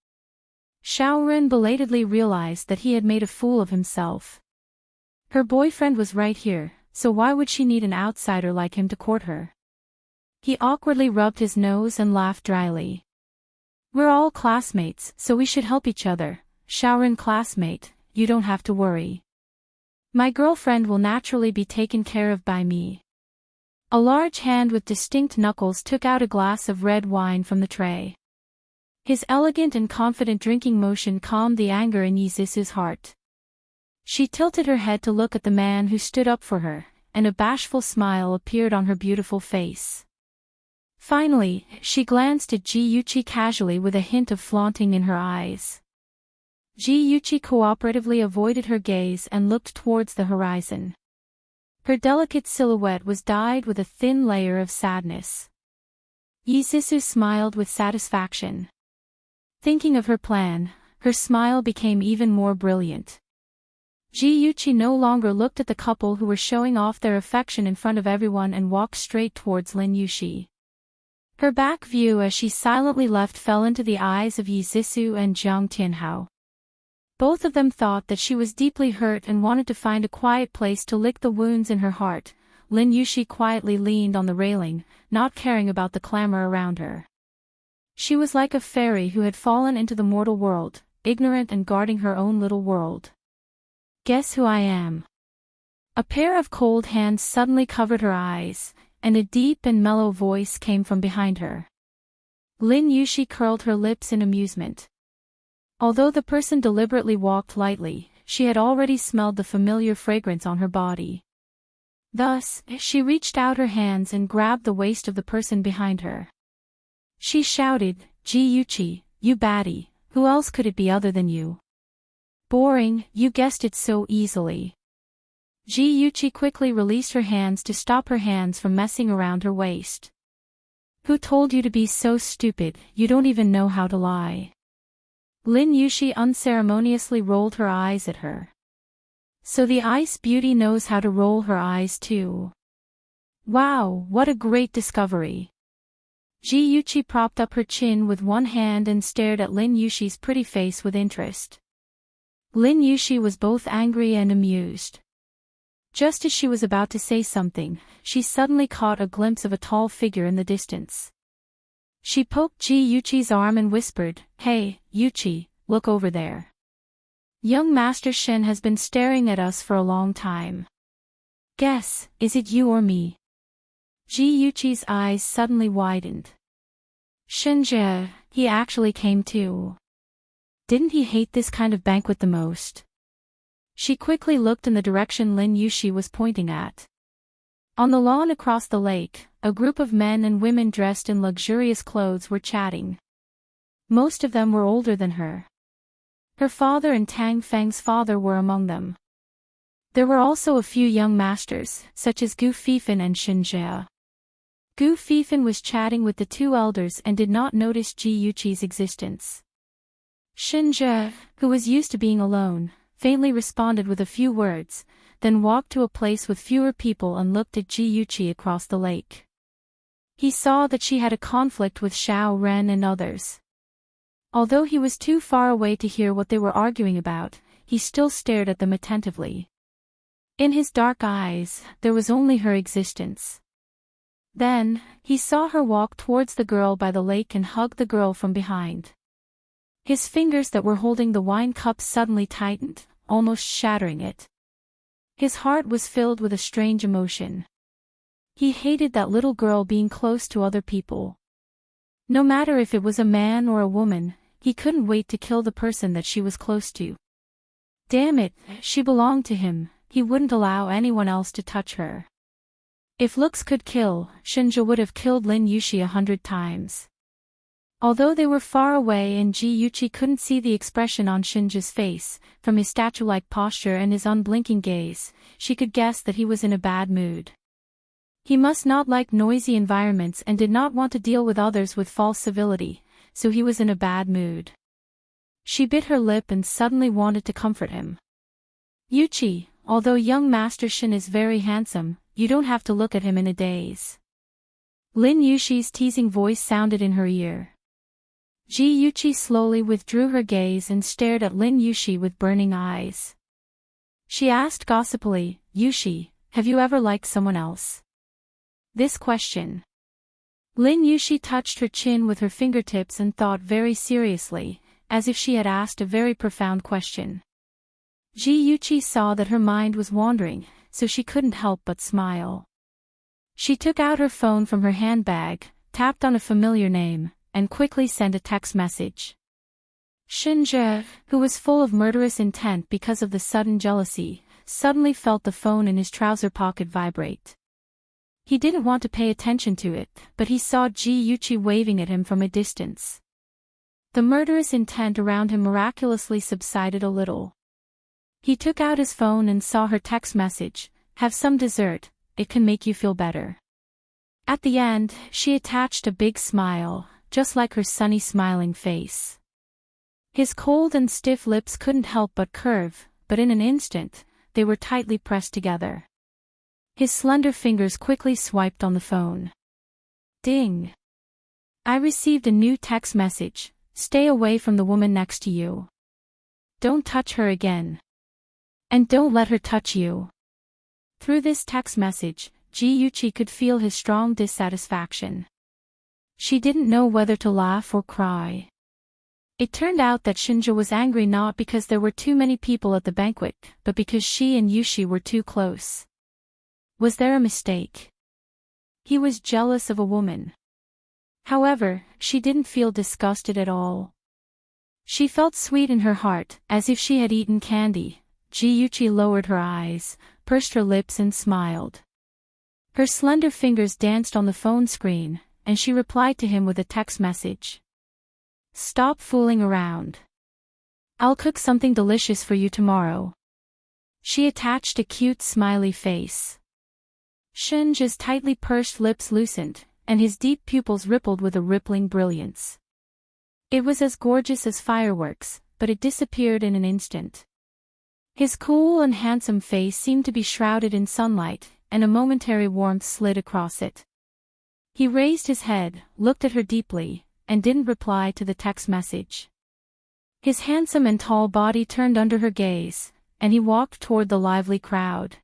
Xiao Ren belatedly realized that he had made a fool of himself. Her boyfriend was right here, so why would she need an outsider like him to court her? He awkwardly rubbed his nose and laughed dryly. We're all classmates, so we should help each other. Xiao Ren classmate, you don't have to worry. My girlfriend will naturally be taken care of by me. A large hand with distinct knuckles took out a glass of red wine from the tray. His elegant and confident drinking motion calmed the anger in Yizisu's heart. She tilted her head to look at the man who stood up for her, and a bashful smile appeared on her beautiful face. Finally, she glanced at Ji-Yuchi casually with a hint of flaunting in her eyes. Ji-Yuchi cooperatively avoided her gaze and looked towards the horizon. Her delicate silhouette was dyed with a thin layer of sadness. Yizisu smiled with satisfaction. Thinking of her plan, her smile became even more brilliant. Ji-Yuchi no longer looked at the couple who were showing off their affection in front of everyone and walked straight towards Lin Yushi. Her back view as she silently left fell into the eyes of Yizisu and Jiang Tianhao. Both of them thought that she was deeply hurt and wanted to find a quiet place to lick the wounds in her heart. Lin Yushi quietly leaned on the railing, not caring about the clamor around her. She was like a fairy who had fallen into the mortal world, ignorant and guarding her own little world. "Guess who I am?" A pair of cold hands suddenly covered her eyes, and a deep and mellow voice came from behind her. Lin Yushi curled her lips in amusement. Although the person deliberately walked lightly, she had already smelled the familiar fragrance on her body. Thus, she reached out her hands and grabbed the waist of the person behind her. She shouted, "Ji-Yuchi, you baddie, who else could it be other than you?" "Boring, you guessed it so easily." Ji-Yuchi quickly released her hands to stop her hands from messing around her waist. "Who told you to be so stupid? You don't even know how to lie." Lin Yushi unceremoniously rolled her eyes at her. So the ice beauty knows how to roll her eyes too. Wow, what a great discovery. Ji-Yuchi propped up her chin with one hand and stared at Lin Yushi's pretty face with interest. Lin Yushi was both angry and amused. Just as she was about to say something, she suddenly caught a glimpse of a tall figure in the distance. She poked Ji-Yuchi's arm and whispered, "Hey, Yuchi, look over there. Young Master Shen has been staring at us for a long time. Guess, is it you or me?" Ji-Yuchi's eyes suddenly widened. Shenjie, he actually came too. Didn't he hate this kind of banquet the most? She quickly looked in the direction Lin Yushi was pointing at. On the lawn across the lake, a group of men and women dressed in luxurious clothes were chatting. Most of them were older than her. Her father and Tang Feng's father were among them. There were also a few young masters, such as Gu Fifan and Shenjie. Gu Fifan was chatting with the two elders and did not notice Ji-Yuchi's existence. Shenjie, who was used to being alone, faintly responded with a few words, then walked to a place with fewer people and looked at Ji-Yuchi across the lake. He saw that she had a conflict with Xiao Ren and others. Although he was too far away to hear what they were arguing about, he still stared at them attentively. In his dark eyes, there was only her existence. Then, he saw her walk towards the girl by the lake and hug the girl from behind. His fingers that were holding the wine cup suddenly tightened, almost shattering it. His heart was filled with a strange emotion. He hated that little girl being close to other people. No matter if it was a man or a woman, he couldn't wait to kill the person that she was close to. Damn it, she belonged to him, he wouldn't allow anyone else to touch her. If looks could kill, Shenjie would have killed Lin Yushi 100 times. Although they were far away and Ji-Yuchi couldn't see the expression on Shenjie's face, from his statue-like posture and his unblinking gaze, she could guess that he was in a bad mood. He must not like noisy environments and did not want to deal with others with false civility, so he was in a bad mood. She bit her lip and suddenly wanted to comfort him. "Yuchi, although young Master Shen is very handsome, you don't have to look at him in a daze." Lin Yushi's teasing voice sounded in her ear. Ji-Yuchi slowly withdrew her gaze and stared at Lin Yushi with burning eyes. She asked gossipily, "Yushi, have you ever liked someone else?" This question. Lin Yushi touched her chin with her fingertips and thought very seriously, as if she had asked a very profound question. Ji-Yuchi saw that her mind was wandering, so she couldn't help but smile. She took out her phone from her handbag, tapped on a familiar name, and quickly sent a text message. Shinja, who was full of murderous intent because of the sudden jealousy, suddenly felt the phone in his trouser pocket vibrate. He didn't want to pay attention to it, but he saw Ji Yuqi waving at him from a distance. The murderous intent around him miraculously subsided a little. He took out his phone and saw her text message, "Have some dessert, it can make you feel better." At the end, she attached a big smile, just like her sunny smiling face. His cold and stiff lips couldn't help but curve, but in an instant, they were tightly pressed together. His slender fingers quickly swiped on the phone. Ding! I received a new text message. Stay away from the woman next to you. Don't touch her again. And don't let her touch you. Through this text message, Ji Yuqi could feel his strong dissatisfaction. She didn't know whether to laugh or cry. It turned out that Shinja was angry not because there were too many people at the banquet, but because she and Yushi were too close. Was there a mistake? He was jealous of a woman. However, she didn't feel disgusted at all. She felt sweet in her heart, as if she had eaten candy. Ji Yuqi lowered her eyes, pursed her lips and smiled. Her slender fingers danced on the phone screen, and she replied to him with a text message. Stop fooling around. I'll cook something delicious for you tomorrow. She attached a cute smiley face. Shinja's tightly pursed lips loosened, and his deep pupils rippled with a rippling brilliance. It was as gorgeous as fireworks, but it disappeared in an instant. His cool and handsome face seemed to be shrouded in sunlight, and a momentary warmth slid across it. He raised his head, looked at her deeply, and didn't reply to the text message. His handsome and tall body turned under her gaze, and he walked toward the lively crowd.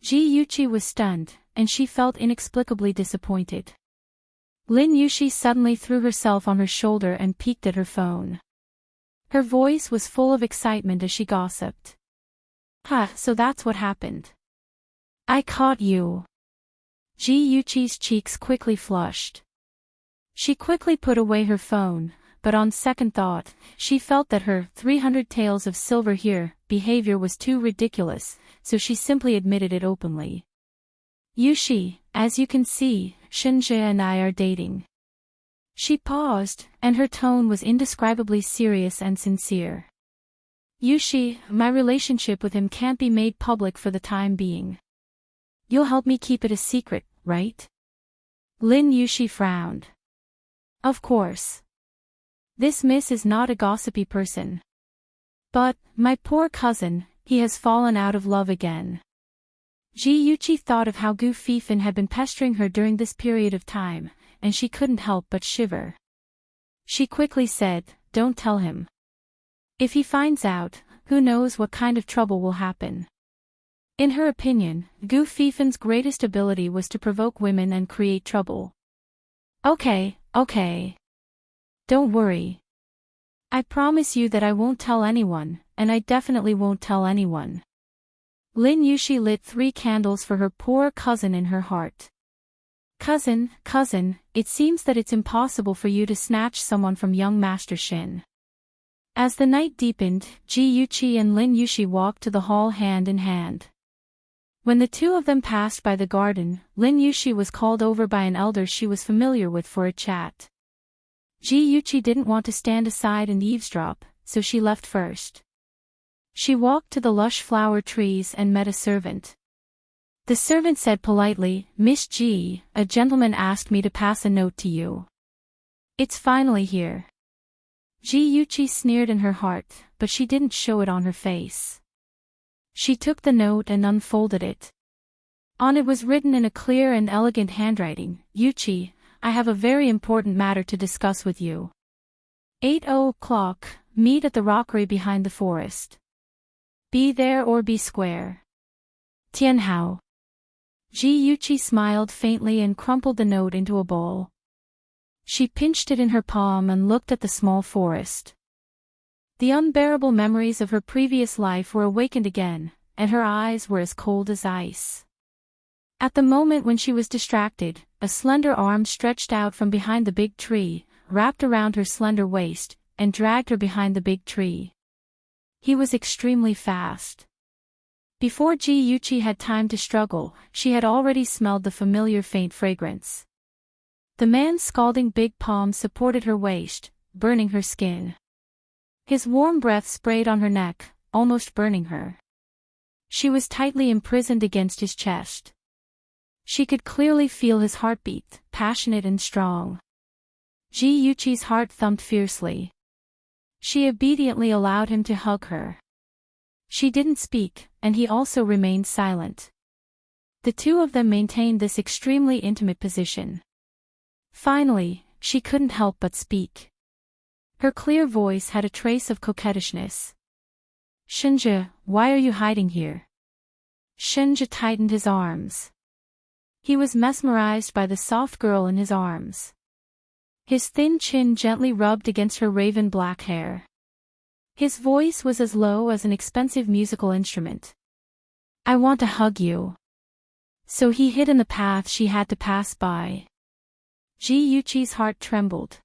Ji Yuqi was stunned, and she felt inexplicably disappointed. Lin Yushi suddenly threw herself on her shoulder and peeked at her phone. Her voice was full of excitement as she gossiped. So that's what happened. I caught you. Ji Yuqi's cheeks quickly flushed. She quickly put away her phone, but on second thought, she felt that her 300 tales of silver here behavior was too ridiculous, so she simply admitted it openly. Yushi, as you can see, Shinja and I are dating. She paused, and her tone was indescribably serious and sincere. Yushi, my relationship with him can't be made public for the time being. You'll help me keep it a secret, right? Lin Yushi frowned. Of course. This miss is not a gossipy person. But, my poor cousin, he has fallen out of love again. Ji Yuqi thought of how Gu Fifan had been pestering her during this period of time, and she couldn't help but shiver. She quickly said, don't tell him. If he finds out, who knows what kind of trouble will happen. In her opinion, Gu Fifan's greatest ability was to provoke women and create trouble. Okay. Don't worry. I promise you that I won't tell anyone, and I definitely won't tell anyone. Lin Yushi lit 3 candles for her poor cousin in her heart. Cousin, it seems that it's impossible for you to snatch someone from young Master Shin. As the night deepened, Ji Yuqi and Lin Yushi walked to the hall hand in hand. When the two of them passed by the garden, Lin Yushi was called over by an elder she was familiar with for a chat. Ji Yuqi didn't want to stand aside and eavesdrop, so she left first. She walked to the lush flower trees and met a servant. The servant said politely, Miss Ji, a gentleman asked me to pass a note to you. It's finally here. Ji Yuqi sneered in her heart, but she didn't show it on her face. She took the note and unfolded it. On it was written in a clear and elegant handwriting, Yuqi, I have a very important matter to discuss with you. 8:00, meet at the rockery behind the forest. Be there or be square. Tianhao. Ji Yuqi smiled faintly and crumpled the note into a ball. She pinched it in her palm and looked at the small forest. The unbearable memories of her previous life were awakened again, and her eyes were as cold as ice. At the moment when she was distracted, a slender arm stretched out from behind the big tree, wrapped around her slender waist, and dragged her behind the big tree. He was extremely fast. Before Ji Yuqi had time to struggle, she had already smelled the familiar faint fragrance. The man's scalding big palm supported her waist, burning her skin. His warm breath sprayed on her neck, almost burning her. She was tightly imprisoned against his chest. She could clearly feel his heartbeat, passionate and strong. Ji Yuqi's heart thumped fiercely. She obediently allowed him to hug her. She didn't speak, and he also remained silent. The two of them maintained this extremely intimate position. Finally, she couldn't help but speak. Her clear voice had a trace of coquettishness. "Shenji, why are you hiding here?" Shenji tightened his arms. He was mesmerized by the soft girl in his arms. His thin chin gently rubbed against her raven black hair. His voice was as low as an expensive musical instrument. "I want to hug you." So he hid in the path she had to pass by. Ji Yuqi's heart trembled.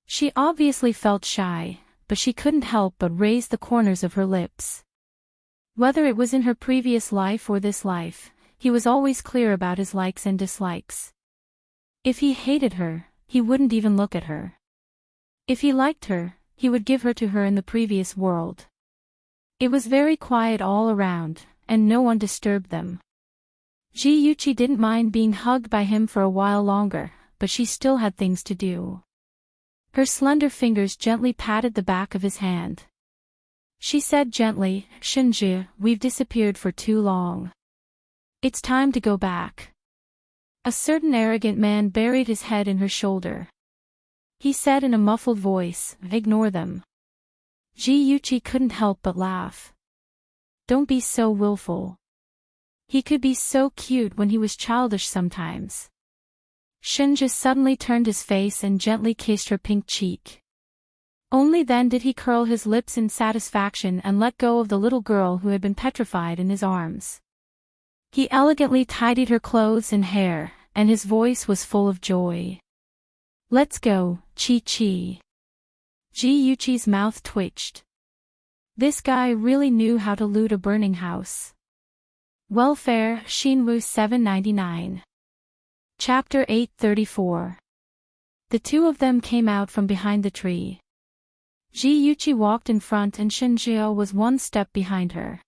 She obviously felt shy, but she couldn't help but raise the corners of her lips. Whether it was in her previous life or this life, he was always clear about his likes and dislikes. If he hated her, he wouldn't even look at her. If he liked her, he would give her to her in the previous world. It was very quiet all around, and no one disturbed them. Ji Yuqi didn't mind being hugged by him for a while longer, but she still had things to do. Her slender fingers gently patted the back of his hand. She said gently, "Shenji, we've disappeared for too long. It's time to go back." A certain arrogant man buried his head in her shoulder. He said in a muffled voice, "Ignore them." Ji Yuqi couldn't help but laugh. "Don't be so willful. He could be so cute when he was childish sometimes." Shenji suddenly turned his face and gently kissed her pink cheek. Only then did he curl his lips in satisfaction and let go of the little girl who had been petrified in his arms. He elegantly tidied her clothes and hair, and his voice was full of joy. "Let's go, Chi-Chi." Ji Yuqi's mouth twitched. This guy really knew how to loot a burning house. Welfare, Shinwu 799. Chapter 834. The two of them came out from behind the tree. Ji Yuqi walked in front and Shenji was one step behind her.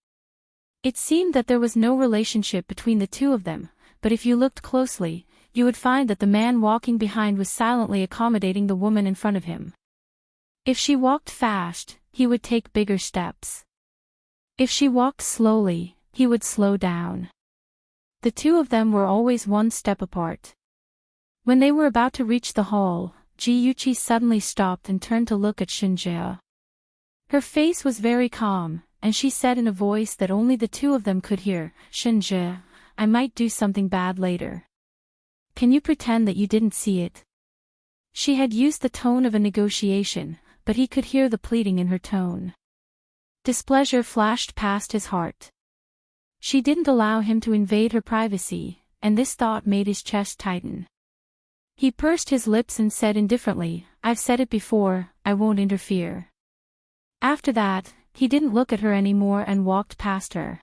It seemed that there was no relationship between the two of them, but if you looked closely, you would find that the man walking behind was silently accommodating the woman in front of him. If she walked fast, he would take bigger steps. If she walked slowly, he would slow down. The two of them were always one step apart. When they were about to reach the hall, Ji Yuqi suddenly stopped and turned to look at Shenji. Her face was very calm, and she said in a voice that only the two of them could hear, "Shenji, I might do something bad later. Can you pretend that you didn't see it?" She had used the tone of a negotiation, but he could hear the pleading in her tone. Displeasure flashed past his heart. She didn't allow him to invade her privacy, and this thought made his chest tighten. He pursed his lips and said indifferently, "I've said it before, I won't interfere." After that, he didn't look at her anymore and walked past her.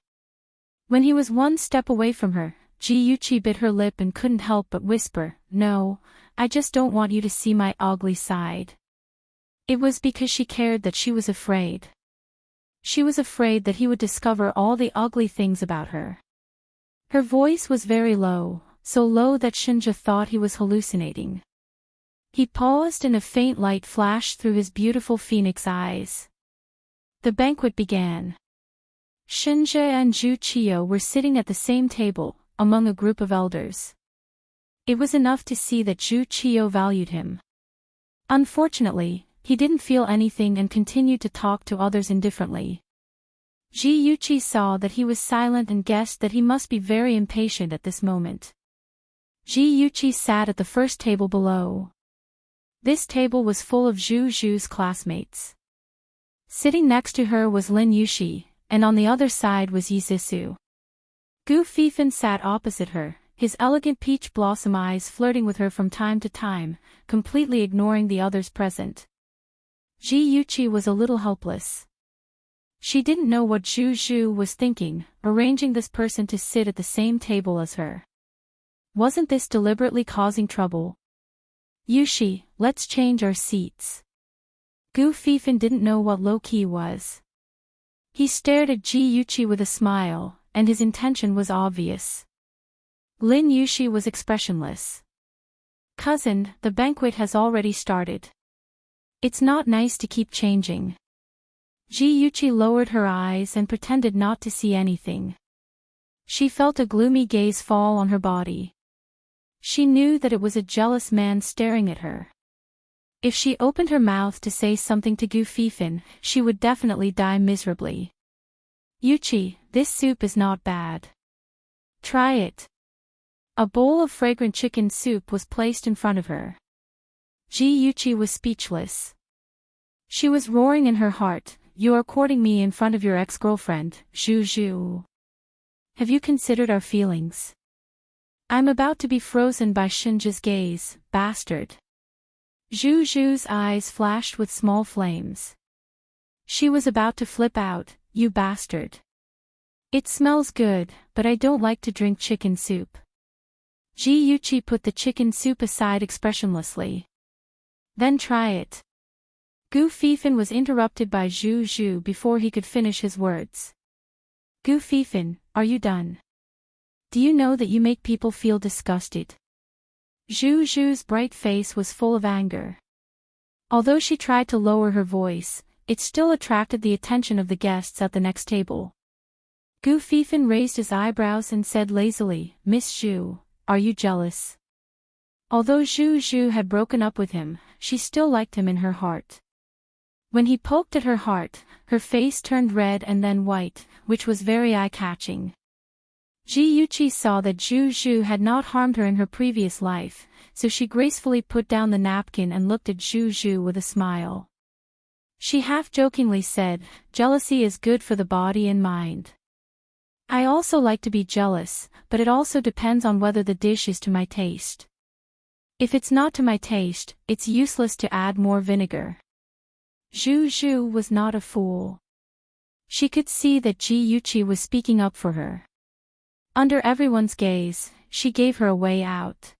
When he was one step away from her, Ji Yuqi bit her lip and couldn't help but whisper, "No, I just don't want you to see my ugly side." It was because she cared that she was afraid. She was afraid that he would discover all the ugly things about her. Her voice was very low, so low that Shenji thought he was hallucinating. He paused and a faint light flashed through his beautiful phoenix eyes. The banquet began. Shenji and Zhu Qiu were sitting at the same table, among a group of elders. It was enough to see that Zhu Qiu valued him. Unfortunately, he didn't feel anything and continued to talk to others indifferently. Ji Yuqi saw that he was silent and guessed that he must be very impatient at this moment. Ji Yuqi sat at the first table below. This table was full of Zhu Zhu's classmates. Sitting next to her was Lin Yushi, and on the other side was Yi Sisu. Gu Fifan sat opposite her, his elegant peach blossom eyes flirting with her from time to time, completely ignoring the others present. Ji Yuqi was a little helpless. She didn't know what Zhu Zhu was thinking, arranging this person to sit at the same table as her. Wasn't this deliberately causing trouble? Yushi, let's change our seats. Gu Fifan didn't know what low-key was. He stared at Ji Yuqi with a smile, and his intention was obvious. Lin Yushi was expressionless. Cousin, the banquet has already started. It's not nice to keep changing. Ji Yuqi lowered her eyes and pretended not to see anything. She felt a gloomy gaze fall on her body. She knew that it was a jealous man staring at her. If she opened her mouth to say something to Gu Fifan, she would definitely die miserably. Yuqi, this soup is not bad. Try it. A bowl of fragrant chicken soup was placed in front of her. Ji Yuqi was speechless. She was roaring in her heart, "You are courting me in front of your ex-girlfriend, Zhu Zhu. Have you considered our feelings? I'm about to be frozen by Shinja's gaze, bastard." Zhu Zhu's eyes flashed with small flames. She was about to flip out, "You bastard. It smells good, but I don't like to drink chicken soup." Ji Yuqi put the chicken soup aside expressionlessly. "Then try it." Gu Fifan was interrupted by Zhu Zhu before he could finish his words. "Gu Fifan, are you done? Do you know that you make people feel disgusted?" Zhu Zhu's bright face was full of anger. Although she tried to lower her voice, it still attracted the attention of the guests at the next table. Gu Fifan raised his eyebrows and said lazily, "Miss Zhu, are you jealous?" Although Zhu Zhu had broken up with him, she still liked him in her heart. When he poked at her heart, her face turned red and then white, which was very eye-catching. Ji Yuqi saw that Zhu Zhu had not harmed her in her previous life, so she gracefully put down the napkin and looked at Zhu Zhu with a smile. She half-jokingly said, "Jealousy is good for the body and mind. I also like to be jealous, but it also depends on whether the dish is to my taste. If it's not to my taste, it's useless to add more vinegar." Zhu Zhu was not a fool. She could see that Ji Yuqi was speaking up for her. Under everyone's gaze, she gave her a way out.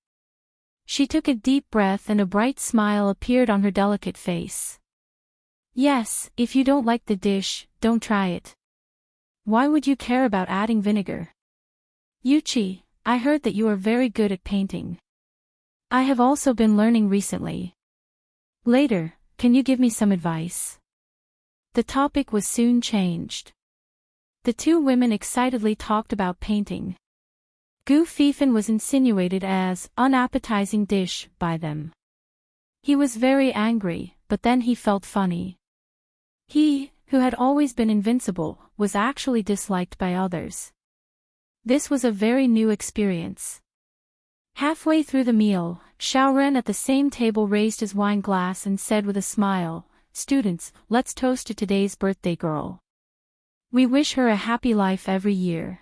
She took a deep breath and a bright smile appeared on her delicate face. "Yes, if you don't like the dish, don't try it. Why would you care about adding vinegar? Yuqi, I heard that you are very good at painting. I have also been learning recently. Later, can you give me some advice?" The topic was soon changed. The two women excitedly talked about painting. Gu Fifan was insinuated as unappetizing dish by them. He was very angry, but then he felt funny. He, who had always been invincible, was actually disliked by others. This was a very new experience. Halfway through the meal, Xiaoren at the same table raised his wine glass and said with a smile, "Students, let's toast to today's birthday girl. We wish her a happy life every year.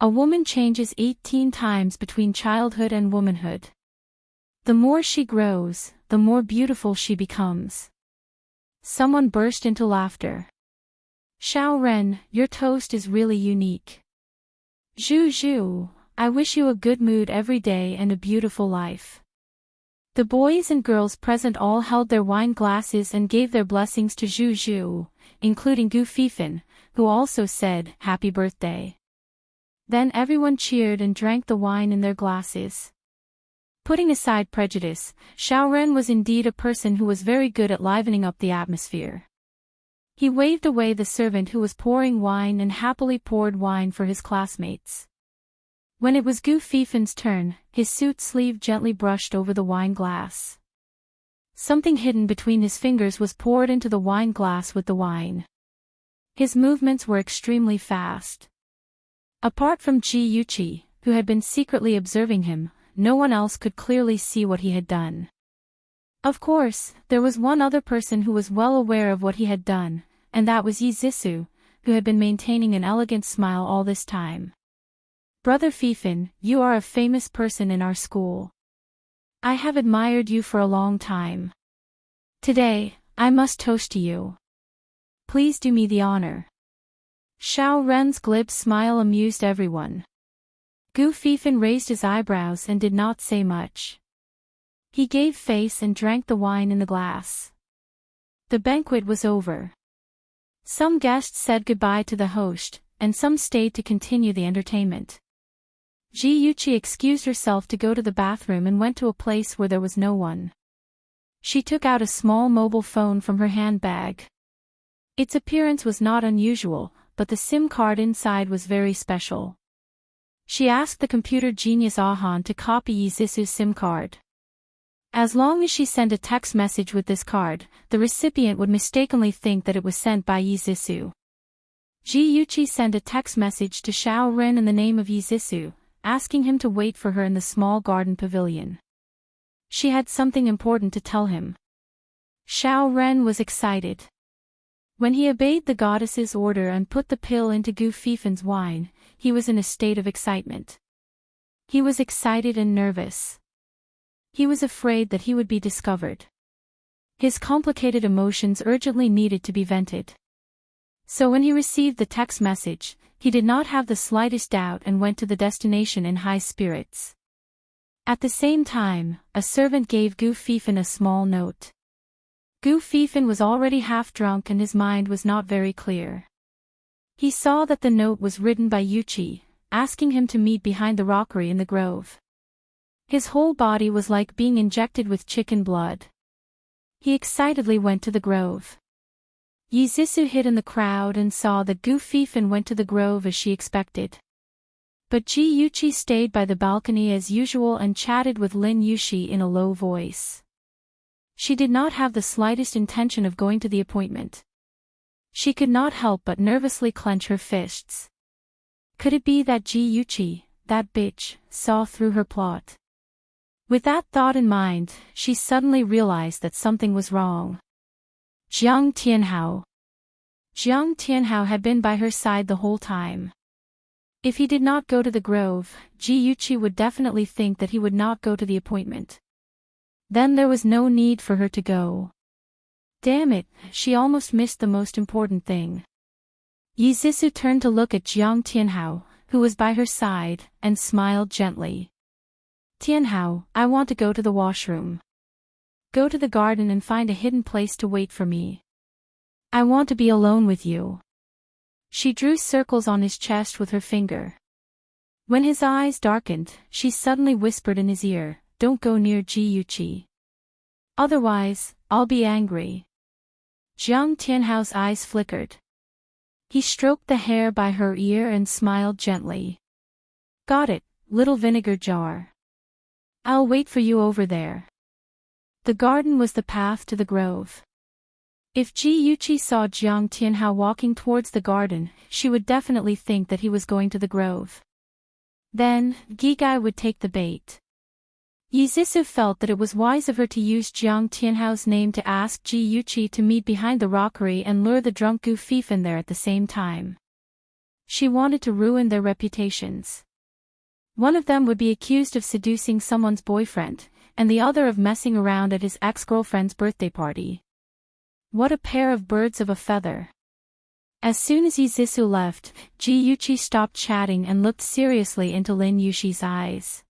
A woman changes 18 times between childhood and womanhood. The more she grows, the more beautiful she becomes." Someone burst into laughter. "Xiaoren, your toast is really unique. Zhu Zhu, I wish you a good mood every day and a beautiful life." The boys and girls present all held their wine glasses and gave their blessings to Zhu Zhu, including Gu Fifan, who also said, "Happy birthday." Then everyone cheered and drank the wine in their glasses. Putting aside prejudice, Xiaoren was indeed a person who was very good at livening up the atmosphere. He waved away the servant who was pouring wine and happily poured wine for his classmates. When it was Gu Fifan's turn, his suit sleeve gently brushed over the wine glass. Something hidden between his fingers was poured into the wine glass with the wine. His movements were extremely fast. Apart from Ji Yuqi, who had been secretly observing him, no one else could clearly see what he had done. Of course, there was one other person who was well aware of what he had done, and that was Yi Zissou, who had been maintaining an elegant smile all this time. Brother Fifin, you are a famous person in our school. I have admired you for a long time. Today, I must toast to you. Please do me the honor. Xiao Ren's glib smile amused everyone. Gu Fifin raised his eyebrows and did not say much. He gave face and drank the wine in the glass. The banquet was over. Some guests said goodbye to the host, and some stayed to continue the entertainment. Ji Yuqi excused herself to go to the bathroom and went to a place where there was no one. She took out a small mobile phone from her handbag. Its appearance was not unusual, but the SIM card inside was very special. She asked the computer genius Ahan to copy Yi Zisu's SIM card. As long as she sent a text message with this card, the recipient would mistakenly think that it was sent by Yi Zisu. Ji Yuqi sent a text message to Xiao Ren in the name of Yi Zisu, asking him to wait for her in the small garden pavilion. She had something important to tell him. Xiao Ren was excited. When he obeyed the goddess's order and put the pill into Gu Fifin's wine, he was in a state of excitement. He was excited and nervous. He was afraid that he would be discovered. His complicated emotions urgently needed to be vented. So when he received the text message, he did not have the slightest doubt and went to the destination in high spirits. At the same time, a servant gave Gu Fifin a small note. Gu Fifin was already half drunk and his mind was not very clear. He saw that the note was written by Yuqi, asking him to meet behind the rockery in the grove. His whole body was like being injected with chicken blood. He excitedly went to the grove. Yi Zisu hid in the crowd and saw that Gu Fifin went to the grove as she expected. But Ji Yuqi stayed by the balcony as usual and chatted with Lin Yuxi in a low voice. She did not have the slightest intention of going to the appointment. She could not help but nervously clench her fists. Could it be that Ji Yuqi, that bitch, saw through her plot? With that thought in mind, she suddenly realized that something was wrong. Jiang Tianhao. Jiang Tianhao had been by her side the whole time. If he did not go to the grove, Ji Yuqi would definitely think that he would not go to the appointment. Then there was no need for her to go. Damn it, she almost missed the most important thing. Yi Zisu turned to look at Jiang Tianhao, who was by her side, and smiled gently. Tianhao, I want to go to the washroom. Go to the garden and find a hidden place to wait for me. I want to be alone with you. She drew circles on his chest with her finger. When his eyes darkened, she suddenly whispered in his ear, don't go near Ji Yuqi. Otherwise, I'll be angry. Jiang Tianhao's eyes flickered. He stroked the hair by her ear and smiled gently. Got it, little vinegar jar. I'll wait for you over there. The garden was the path to the grove. If Ji Yuqi saw Jiang Tianhao walking towards the garden, she would definitely think that he was going to the grove. Then, Gigai would take the bait. Yi Zisu felt that it was wise of her to use Jiang Tianhao's name to ask Ji Yuqi to meet behind the rockery and lure the drunk Gu Fifin there at the same time. She wanted to ruin their reputations. One of them would be accused of seducing someone's boyfriend, and the other of messing around at his ex-girlfriend's birthday party. What a pair of birds of a feather. As soon as Yi Zisu left, Ji Yuqi stopped chatting and looked seriously into Lin Yuxi's eyes.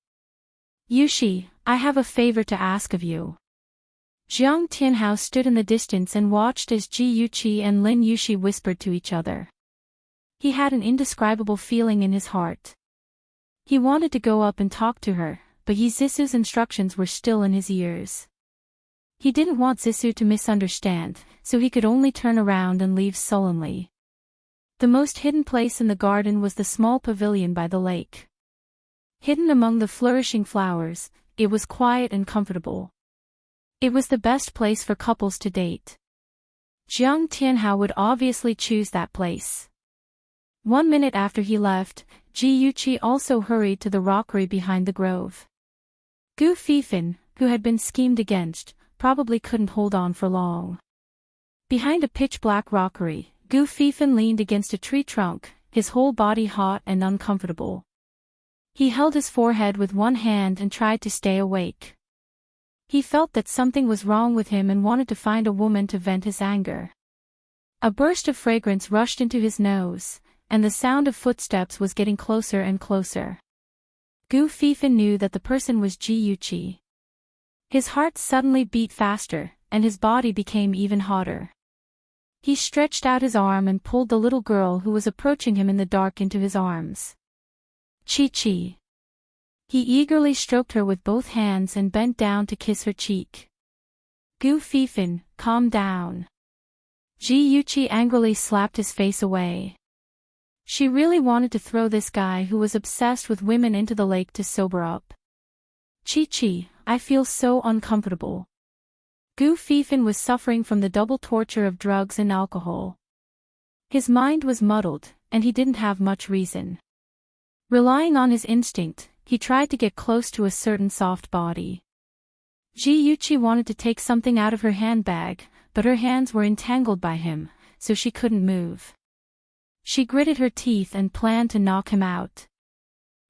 Yuxi, I have a favor to ask of you. Jiang Tianhao stood in the distance and watched as Ji Yuqi and Lin Yuxi whispered to each other. He had an indescribable feeling in his heart. He wanted to go up and talk to her, but Yi Zisu's instructions were still in his ears. He didn't want Zisu to misunderstand, so he could only turn around and leave sullenly. The most hidden place in the garden was the small pavilion by the lake. Hidden among the flourishing flowers, it was quiet and comfortable. It was the best place for couples to date. Jiang Tianhao would obviously choose that place. 1 minute after he left, Ji Yuqi also hurried to the rockery behind the grove. Gu Fifin, who had been schemed against, probably couldn't hold on for long. Behind a pitch-black rockery, Gu Fifin leaned against a tree trunk, his whole body hot and uncomfortable. He held his forehead with one hand and tried to stay awake. He felt that something was wrong with him and wanted to find a woman to vent his anger. A burst of fragrance rushed into his nose, and the sound of footsteps was getting closer and closer. Gu Fifan knew that the person was Ji Yuqi. His heart suddenly beat faster, and his body became even hotter. He stretched out his arm and pulled the little girl who was approaching him in the dark into his arms. Chi-Chi. He eagerly stroked her with both hands and bent down to kiss her cheek. Gu Fifan, calm down. Ji Yuqi angrily slapped his face away. She really wanted to throw this guy who was obsessed with women into the lake to sober up. Chi-Chi, I feel so uncomfortable. Gu Fifan was suffering from the double torture of drugs and alcohol. His mind was muddled, and he didn't have much reason. Relying on his instinct, he tried to get close to a certain soft body. Ji Yuqi wanted to take something out of her handbag, but her hands were entangled by him, so she couldn't move. She gritted her teeth and planned to knock him out.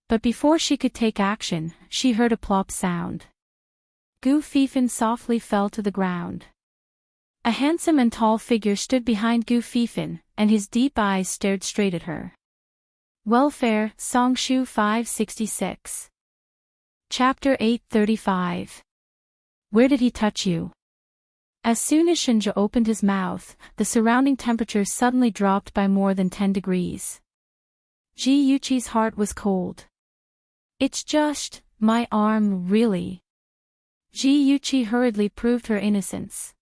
But before she could take action, she heard a plop sound. Gu Fifan softly fell to the ground. A handsome and tall figure stood behind Gu Fifan, and his deep eyes stared straight at her. Welfare, Songshu 566. Chapter 835. Where did he touch you? As soon as Shinja opened his mouth, the surrounding temperature suddenly dropped by more than 10 degrees. Ji Yuqi's heart was cold. It's just, my arm, really. Ji Yuqi hurriedly proved her innocence.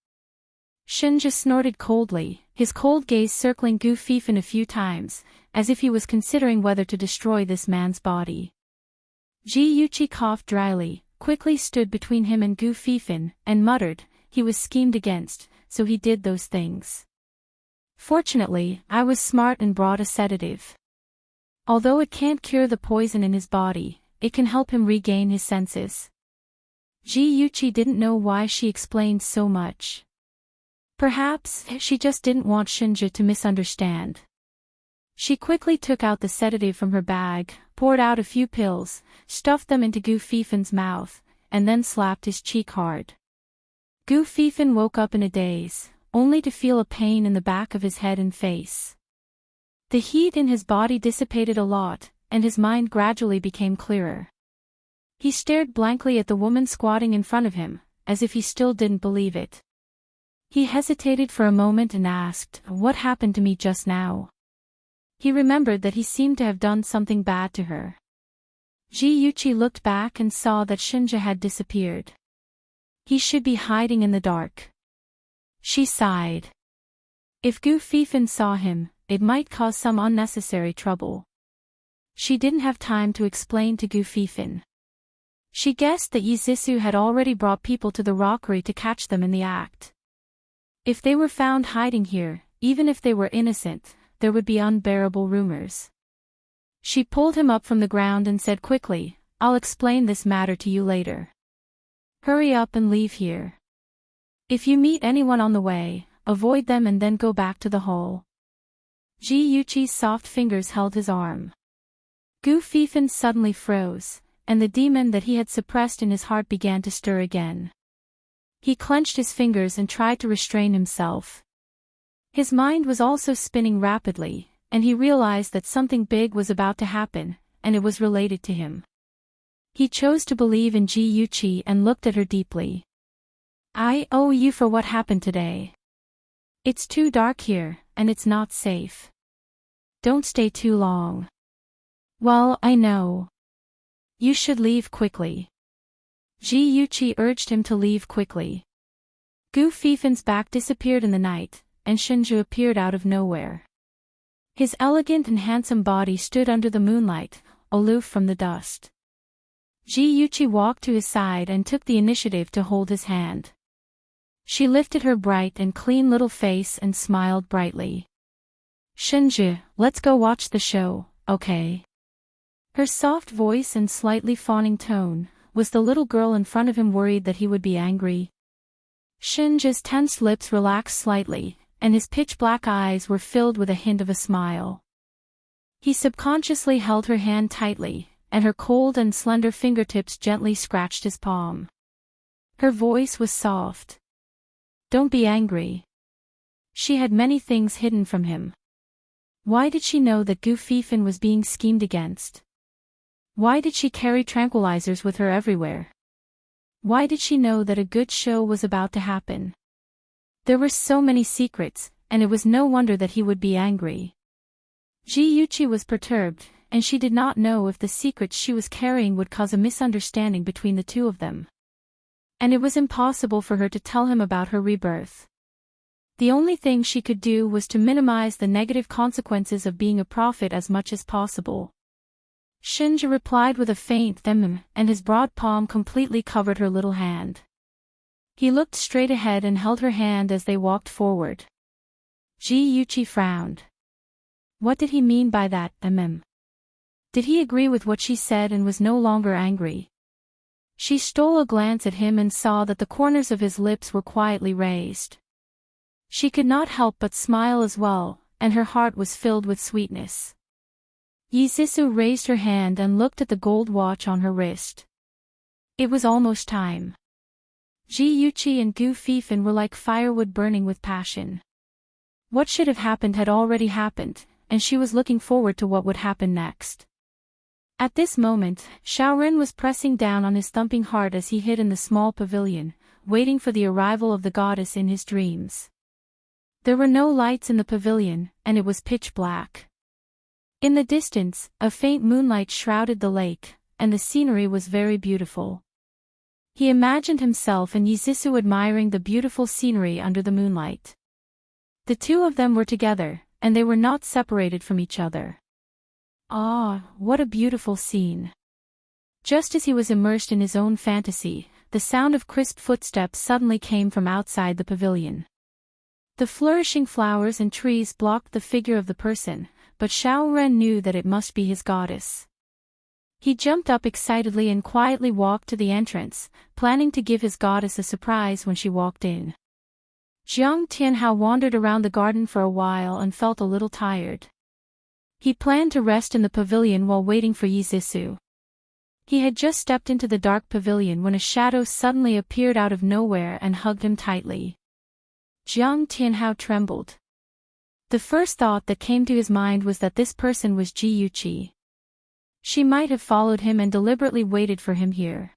Shinja snorted coldly, his cold gaze circling Gu Fifan a few times, as if he was considering whether to destroy this man's body. Ji Yuqi coughed dryly, quickly stood between him and Gu Fifan, and muttered, he was schemed against, so he did those things. Fortunately, I was smart and brought a sedative. Although it can't cure the poison in his body, it can help him regain his senses. Ji Yuqi didn't know why she explained so much. Perhaps, she just didn't want Shinja to misunderstand. She quickly took out the sedative from her bag, poured out a few pills, stuffed them into Gu Fifan's mouth, and then slapped his cheek hard. Gu Fifan woke up in a daze, only to feel a pain in the back of his head and face. The heat in his body dissipated a lot, and his mind gradually became clearer. He stared blankly at the woman squatting in front of him, as if he still didn't believe it. He hesitated for a moment and asked, "What happened to me just now?" He remembered that he seemed to have done something bad to her. Ji Yuqi looked back and saw that Shinja had disappeared. He should be hiding in the dark. She sighed. If Gu Fifan saw him, it might cause some unnecessary trouble. She didn't have time to explain to Gu Fifan. She guessed that Yi Zissou had already brought people to the rockery to catch them in the act. If they were found hiding here, even if they were innocent, there would be unbearable rumors. She pulled him up from the ground and said quickly, "I'll explain this matter to you later. Hurry up and leave here. If you meet anyone on the way, avoid them and then go back to the hall." Ji Yuqi's soft fingers held his arm. Gu Fifan suddenly froze, and the demon that he had suppressed in his heart began to stir again. He clenched his fingers and tried to restrain himself. His mind was also spinning rapidly, and he realized that something big was about to happen, and it was related to him. He chose to believe in Ji Yuqi and looked at her deeply. "I owe you for what happened today. It's too dark here, and it's not safe. Don't stay too long." "Well, I know. You should leave quickly." Ji Yuqi urged him to leave quickly. Gu Fifan's back disappeared in the night, and Shinju appeared out of nowhere. His elegant and handsome body stood under the moonlight, aloof from the dust. Ji Yuqi walked to his side and took the initiative to hold his hand. She lifted her bright and clean little face and smiled brightly. "Shinju, let's go watch the show, okay?" Her soft voice and slightly fawning tone. Was the little girl in front of him worried that he would be angry? Shinja's tense lips relaxed slightly, and his pitch-black eyes were filled with a hint of a smile. He subconsciously held her hand tightly, and her cold and slender fingertips gently scratched his palm. Her voice was soft. "Don't be angry." She had many things hidden from him. Why did she know that Gu Fifan was being schemed against? Why did she carry tranquilizers with her everywhere? Why did she know that a good show was about to happen? There were so many secrets, and it was no wonder that he would be angry. Ji Yuqi was perturbed, and she did not know if the secrets she was carrying would cause a misunderstanding between the two of them. And it was impossible for her to tell him about her rebirth. The only thing she could do was to minimize the negative consequences of being a prophet as much as possible. Shinja replied with a faint and his broad palm completely covered her little hand. He looked straight ahead and held her hand as they walked forward. Ji Yuqi frowned. What did he mean by that, Did he agree with what she said and was no longer angry? She stole a glance at him and saw that the corners of his lips were quietly raised. She could not help but smile as well, and her heart was filled with sweetness. Yizisu raised her hand and looked at the gold watch on her wrist. It was almost time. Ji Yuqi and Gu Fifan were like firewood burning with passion. What should have happened had already happened, and she was looking forward to what would happen next. At this moment, Xiaoren was pressing down on his thumping heart as he hid in the small pavilion, waiting for the arrival of the goddess in his dreams. There were no lights in the pavilion, and it was pitch black. In the distance, a faint moonlight shrouded the lake, and the scenery was very beautiful. He imagined himself and Yizisu admiring the beautiful scenery under the moonlight. The two of them were together, and they were not separated from each other. Ah, what a beautiful scene. Just as he was immersed in his own fantasy, the sound of crisp footsteps suddenly came from outside the pavilion. The flourishing flowers and trees blocked the figure of the person, but Xiaoren knew that it must be his goddess. He jumped up excitedly and quietly walked to the entrance, planning to give his goddess a surprise when she walked in. Jiang Tianhao wandered around the garden for a while and felt a little tired. He planned to rest in the pavilion while waiting for Yizisu. He had just stepped into the dark pavilion when a shadow suddenly appeared out of nowhere and hugged him tightly. Jiang Tianhao trembled. The first thought that came to his mind was that this person was Ji Yuqi. She might have followed him and deliberately waited for him here.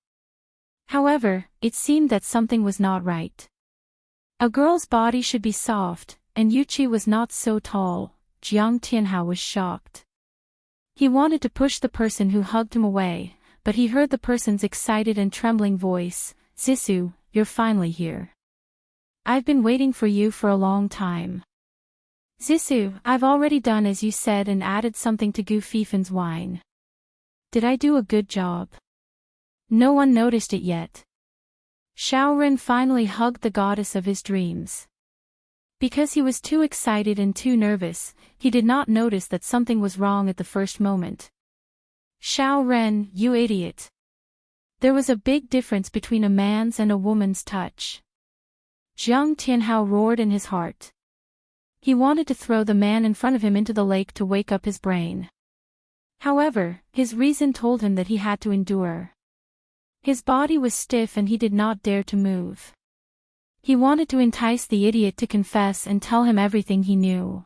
However, it seemed that something was not right. A girl's body should be soft, and Yuqi was not so tall. Jiang Tianhao was shocked. He wanted to push the person who hugged him away, but he heard the person's excited and trembling voice, "Zisu, you're finally here. I've been waiting for you for a long time." "Zisu, I've already done as you said and added something to Gu Fifan's wine. Did I do a good job?" No one noticed it yet. Xiaoren finally hugged the goddess of his dreams. Because he was too excited and too nervous, he did not notice that something was wrong at the first moment. "Xiaoren, you idiot." There was a big difference between a man's and a woman's touch. Jiang Tianhao roared in his heart. He wanted to throw the man in front of him into the lake to wake up his brain. However, his reason told him that he had to endure. His body was stiff and he did not dare to move. He wanted to entice the idiot to confess and tell him everything he knew.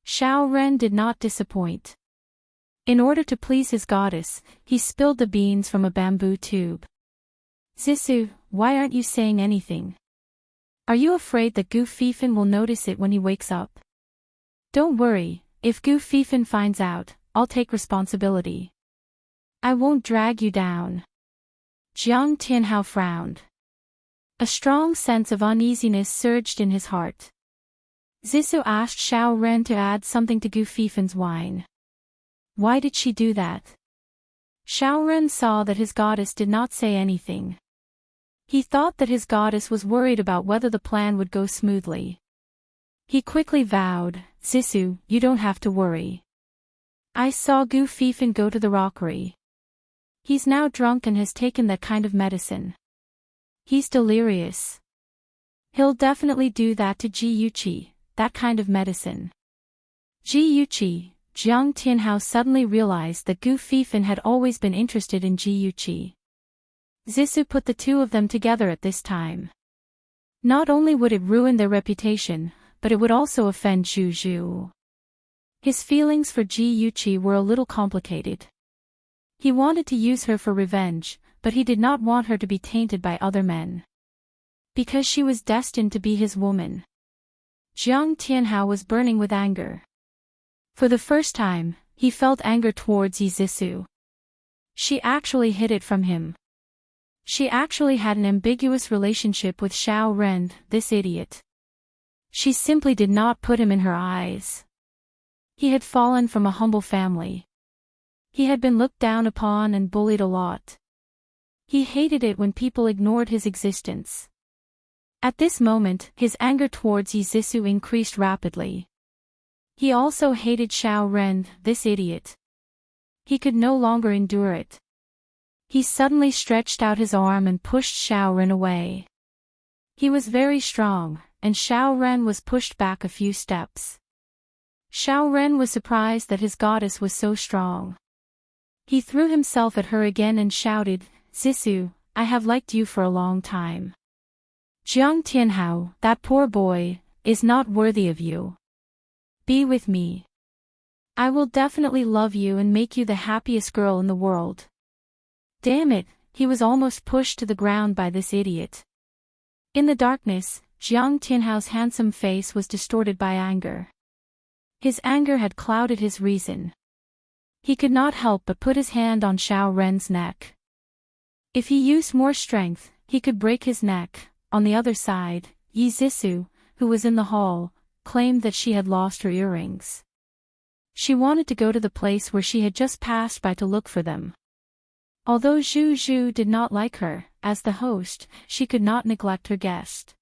Xiaoren did not disappoint. In order to please his goddess, he spilled the beans from a bamboo tube. "Zisu, why aren't you saying anything? Are you afraid that Gu Fifan will notice it when he wakes up?" "Don't worry, if Gu Fifan finds out, I'll take responsibility. I won't drag you down." Jiang Tianhao frowned. A strong sense of uneasiness surged in his heart. Zisu asked Xiaoren to add something to Gu Fifan's wine. Why did she do that? Xiaoren saw that his goddess did not say anything. He thought that his goddess was worried about whether the plan would go smoothly. He quickly vowed, "Zisu, you don't have to worry. I saw Gu Fifan go to the rockery. He's now drunk and has taken that kind of medicine. He's delirious. He'll definitely do that to Ji Yuqi, that kind of medicine." Ji Yuqi, Jiang Tianhao suddenly realized that Gu Fifan had always been interested in Ji Yuqi. Zissou put the two of them together at this time. Not only would it ruin their reputation, but it would also offend Zhu Zhu. His feelings for Ji Yuqi were a little complicated. He wanted to use her for revenge, but he did not want her to be tainted by other men. Because she was destined to be his woman. Jiang Tianhao was burning with anger. For the first time, he felt anger towards Yi Zissou. She actually hid it from him. She actually had an ambiguous relationship with Xiao Ren, this idiot. She simply did not put him in her eyes. He had fallen from a humble family. He had been looked down upon and bullied a lot. He hated it when people ignored his existence. At this moment, his anger towards Yi Zissou increased rapidly. He also hated Xiao Ren, this idiot. He could no longer endure it. He suddenly stretched out his arm and pushed Xiao Ren away. He was very strong, and Xiao Ren was pushed back a few steps. Xiao Ren was surprised that his goddess was so strong. He threw himself at her again and shouted, "Zissou, I have liked you for a long time. Jiang Tianhao, that poor boy, is not worthy of you. Be with me. I will definitely love you and make you the happiest girl in the world." Damn it, he was almost pushed to the ground by this idiot. In the darkness, Jiang Tianhao's handsome face was distorted by anger. His anger had clouded his reason. He could not help but put his hand on Xiao Ren's neck. If he used more strength, he could break his neck. On the other side, Yi Zissou, who was in the hall, claimed that she had lost her earrings. She wanted to go to the place where she had just passed by to look for them. Although Zhu Zhu did not like her, as the host, she could not neglect her guest.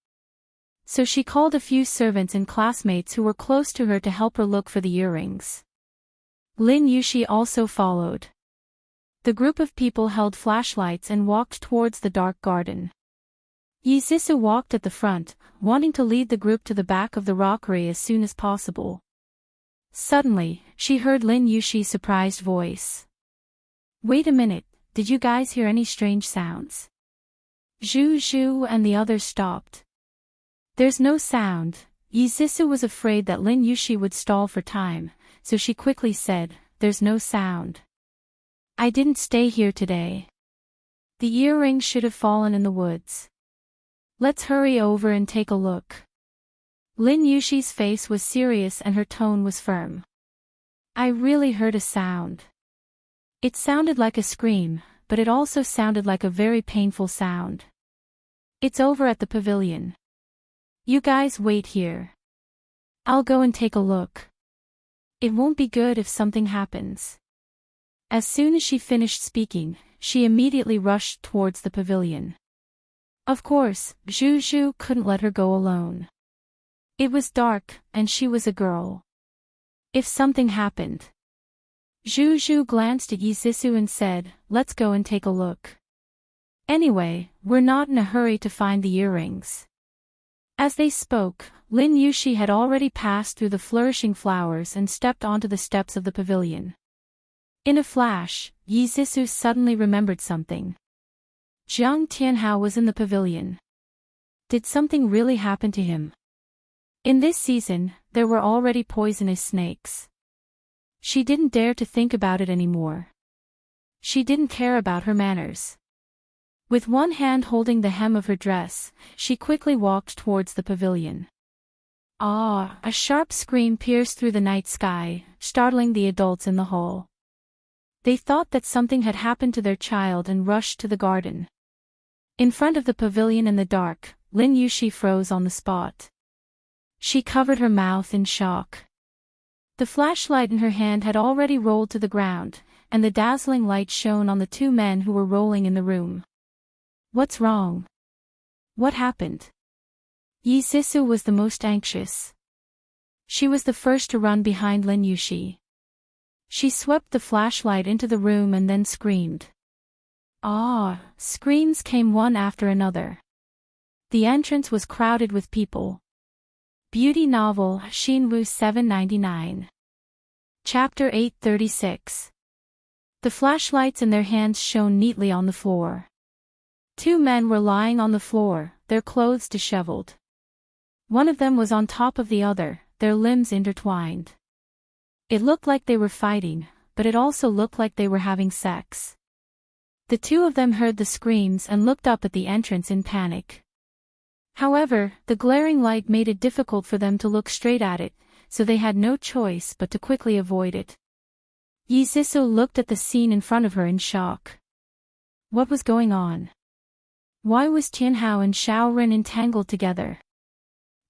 So she called a few servants and classmates who were close to her to help her look for the earrings. Lin Yuxi also followed. The group of people held flashlights and walked towards the dark garden. Yi Zissou walked at the front, wanting to lead the group to the back of the rockery as soon as possible. Suddenly, she heard Lin Yuxi's surprised voice. "Wait a minute, did you guys hear any strange sounds?" Zhu Zhu and the others stopped. "There's no sound." Yi Zissou was afraid that Lin Yuxi would stall for time, so she quickly said, "There's no sound. I didn't stay here today. The earrings should have fallen in the woods. Let's hurry over and take a look." Lin Yuxi's face was serious and her tone was firm. "I really heard a sound. It sounded like a scream, but it also sounded like a very painful sound. It's over at the pavilion. You guys wait here. I'll go and take a look. It won't be good if something happens." As soon as she finished speaking, she immediately rushed towards the pavilion. Of course, Zhu Zhu couldn't let her go alone. It was dark, and she was a girl. If something happened. Zhu Zhu glanced at Yi Zissou and said, "Let's go and take a look. Anyway, we're not in a hurry to find the earrings." As they spoke, Lin Yuxi had already passed through the flourishing flowers and stepped onto the steps of the pavilion. In a flash, Yi Zissou suddenly remembered something. Jiang Tianhao was in the pavilion. Did something really happen to him? In this season, there were already poisonous snakes. She didn't dare to think about it anymore. She didn't care about her manners. With one hand holding the hem of her dress, she quickly walked towards the pavilion. Ah! A sharp scream pierced through the night sky, startling the adults in the hall. They thought that something had happened to their child and rushed to the garden. In front of the pavilion in the dark, Lin Yuxi froze on the spot. She covered her mouth in shock. The flashlight in her hand had already rolled to the ground, and the dazzling light shone on the two men who were rolling in the room. What's wrong? What happened? Yi Zissou was the most anxious. She was the first to run behind Lin Yuxi. She swept the flashlight into the room and then screamed. Ah! Screams came one after another. The entrance was crowded with people. Beauty novel, Xinwu 799. Chapter 836. The flashlights in their hands shone neatly on the floor. Two men were lying on the floor, their clothes disheveled. One of them was on top of the other, their limbs intertwined. It looked like they were fighting, but it also looked like they were having sex. The two of them heard the screams and looked up at the entrance in panic. However, the glaring light made it difficult for them to look straight at it, so they had no choice but to quickly avoid it. Yizisu looked at the scene in front of her in shock. What was going on? Why was Tianhao and Xiao Ren entangled together?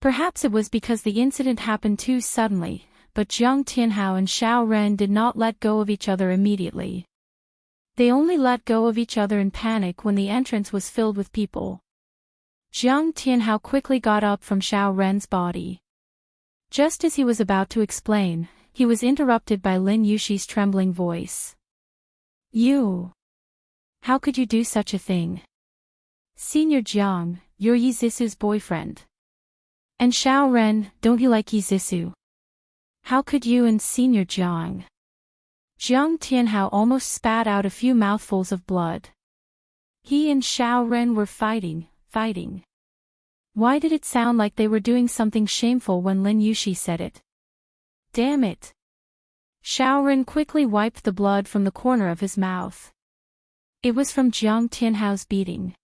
Perhaps it was because the incident happened too suddenly, but Jiang Tianhao and Xiao Ren did not let go of each other immediately. They only let go of each other in panic when the entrance was filled with people. Jiang Tianhao quickly got up from Xiao Ren's body. Just as he was about to explain, he was interrupted by Lin Yushi's trembling voice. You! How could you do such a thing? Senior Jiang, you're Yizisu's boyfriend. And Xiao Ren, don't you like Yizisu? How could you and Senior Jiang? Jiang Tianhao almost spat out a few mouthfuls of blood. He and Xiao Ren were fighting. Why did it sound like they were doing something shameful when Lin Yushi said it? Damn it! Xiao Ren quickly wiped the blood from the corner of his mouth. It was from Jiang Tianhao's beating.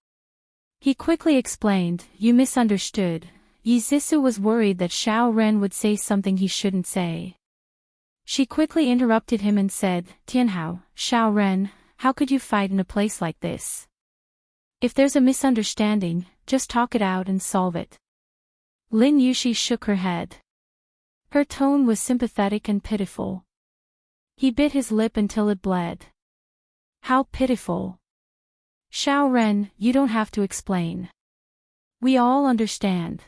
He quickly explained, you misunderstood. Yizisu was worried that Xiao Ren would say something he shouldn't say. She quickly interrupted him and said, Tianhao, Xiao Ren, how could you fight in a place like this? If there's a misunderstanding, just talk it out and solve it. Lin Yushi shook her head. Her tone was sympathetic and pitiful. He bit his lip until it bled. How pitiful. Xiao Ren, you don't have to explain. We all understand.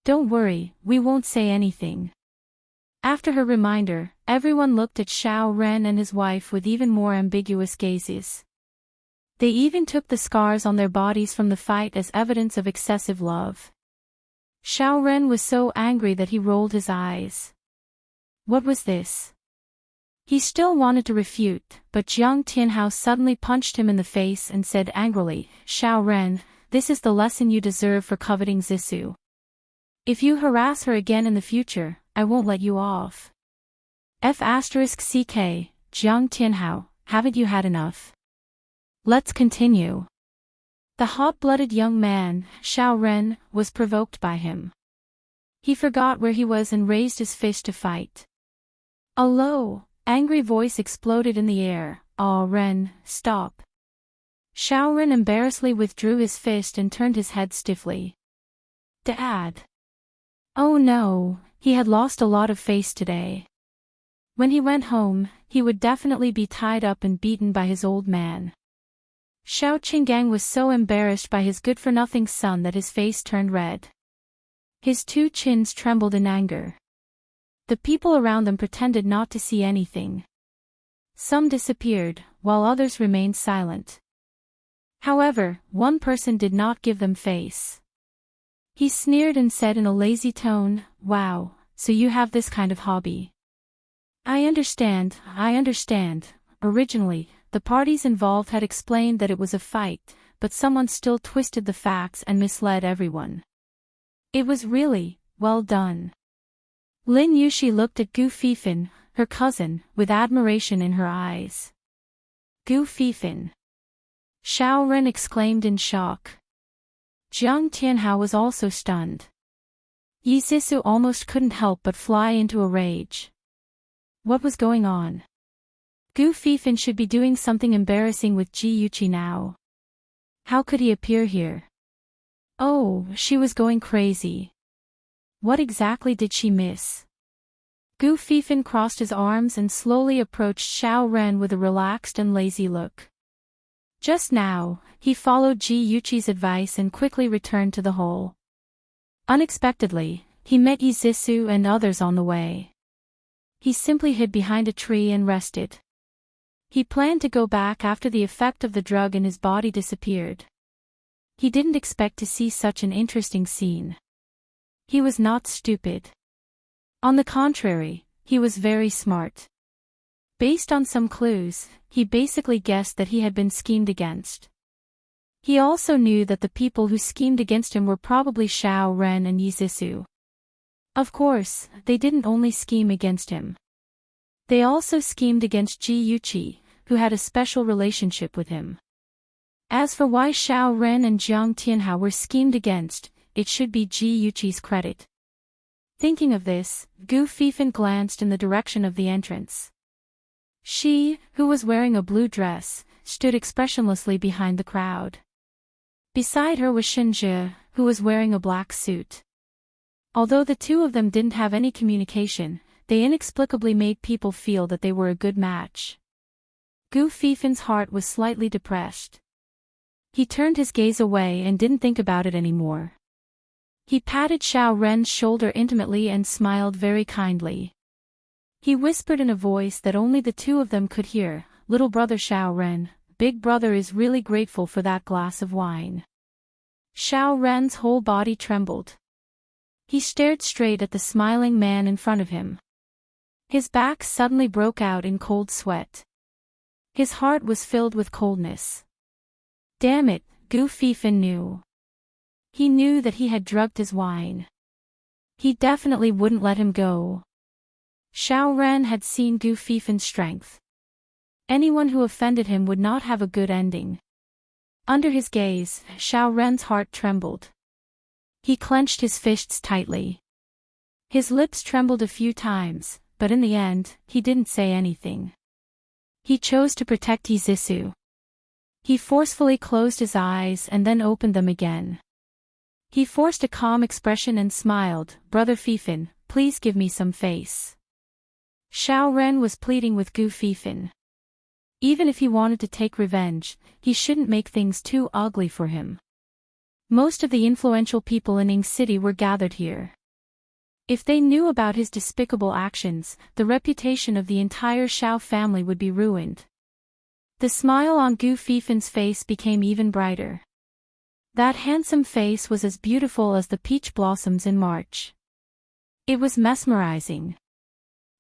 Don't worry, we won't say anything. After her reminder, everyone looked at Xiao Ren and his wife with even more ambiguous gazes. They even took the scars on their bodies from the fight as evidence of excessive love. Xiao Ren was so angry that he rolled his eyes. What was this? He still wanted to refute, but Jiang Tianhao suddenly punched him in the face and said angrily, Xiao Ren, this is the lesson you deserve for coveting Zisu. If you harass her again in the future, I won't let you off. F***ck, Jiang Tianhao, haven't you had enough? Let's continue. The hot-blooded young man, Xiao Ren, was provoked by him. He forgot where he was and raised his fist to fight. A low, angry voice exploded in the air, "Ah, Ren, stop." Xiao Ren embarrassedly withdrew his fist and turned his head stiffly. Dad. Oh no, he had lost a lot of face today. When he went home, he would definitely be tied up and beaten by his old man. Xiao Qinggang was so embarrassed by his good-for-nothing son that his face turned red. His two chins trembled in anger. The people around them pretended not to see anything. Some disappeared, while others remained silent. However, one person did not give them face. He sneered and said in a lazy tone, "Wow, so you have this kind of hobby." I understand. Originally, the parties involved had explained that it was a fight, but someone still twisted the facts and misled everyone. It was really, well done. Lin Yushi looked at Gu Fifan, her cousin, with admiration in her eyes. Gu Fifan. Xiao Ren exclaimed in shock. Jiang Tianhao was also stunned. Yizisu almost couldn't help but fly into a rage. What was going on? Gu Fifan should be doing something embarrassing with Ji Yuqi now. How could he appear here? Oh, she was going crazy. What exactly did she miss? Gu Fifan crossed his arms and slowly approached Xiao Ren with a relaxed and lazy look. Just now, he followed Ji Yuqi's advice and quickly returned to the hole. Unexpectedly, he met Yizisu and others on the way. He simply hid behind a tree and rested. He planned to go back after the effect of the drug in his body disappeared. He didn't expect to see such an interesting scene. He was not stupid. On the contrary, he was very smart. Based on some clues, he basically guessed that he had been schemed against. He also knew that the people who schemed against him were probably Xiao Ren and Yizisu. Of course, they didn't only scheme against him. They also schemed against Ji Yuqi, who had a special relationship with him. As for why Xiao Ren and Jiang Tianhao were schemed against, it should be Ji Yuqi's credit. Thinking of this, Gu Fifan glanced in the direction of the entrance. She, who was wearing a blue dress, stood expressionlessly behind the crowd. Beside her was Shenjie, who was wearing a black suit. Although the two of them didn't have any communication, they inexplicably made people feel that they were a good match. Gu Fifan's heart was slightly depressed. He turned his gaze away and didn't think about it anymore. He patted Xiao Ren's shoulder intimately and smiled very kindly. He whispered in a voice that only the two of them could hear, "Little brother Xiao Ren, big brother is really grateful for that glass of wine." Xiao Ren's whole body trembled. He stared straight at the smiling man in front of him. His back suddenly broke out in cold sweat. His heart was filled with coldness. Damn it, Gu Fifan knew. He knew that he had drugged his wine. He definitely wouldn't let him go. Xiao Ren had seen Gu Fifan's strength. Anyone who offended him would not have a good ending. Under his gaze, Xiao Ren's heart trembled. He clenched his fists tightly. His lips trembled a few times, but in the end, he didn't say anything. He chose to protect Yizisu. He forcefully closed his eyes and then opened them again. He forced a calm expression and smiled, "Brother Fifan, please give me some face." Xiao Ren was pleading with Gu Fifan. Even if he wanted to take revenge, he shouldn't make things too ugly for him. Most of the influential people in Ying City were gathered here. If they knew about his despicable actions, the reputation of the entire Xiao family would be ruined. The smile on Gu Fifan's face became even brighter. That handsome face was as beautiful as the peach blossoms in March. It was mesmerizing.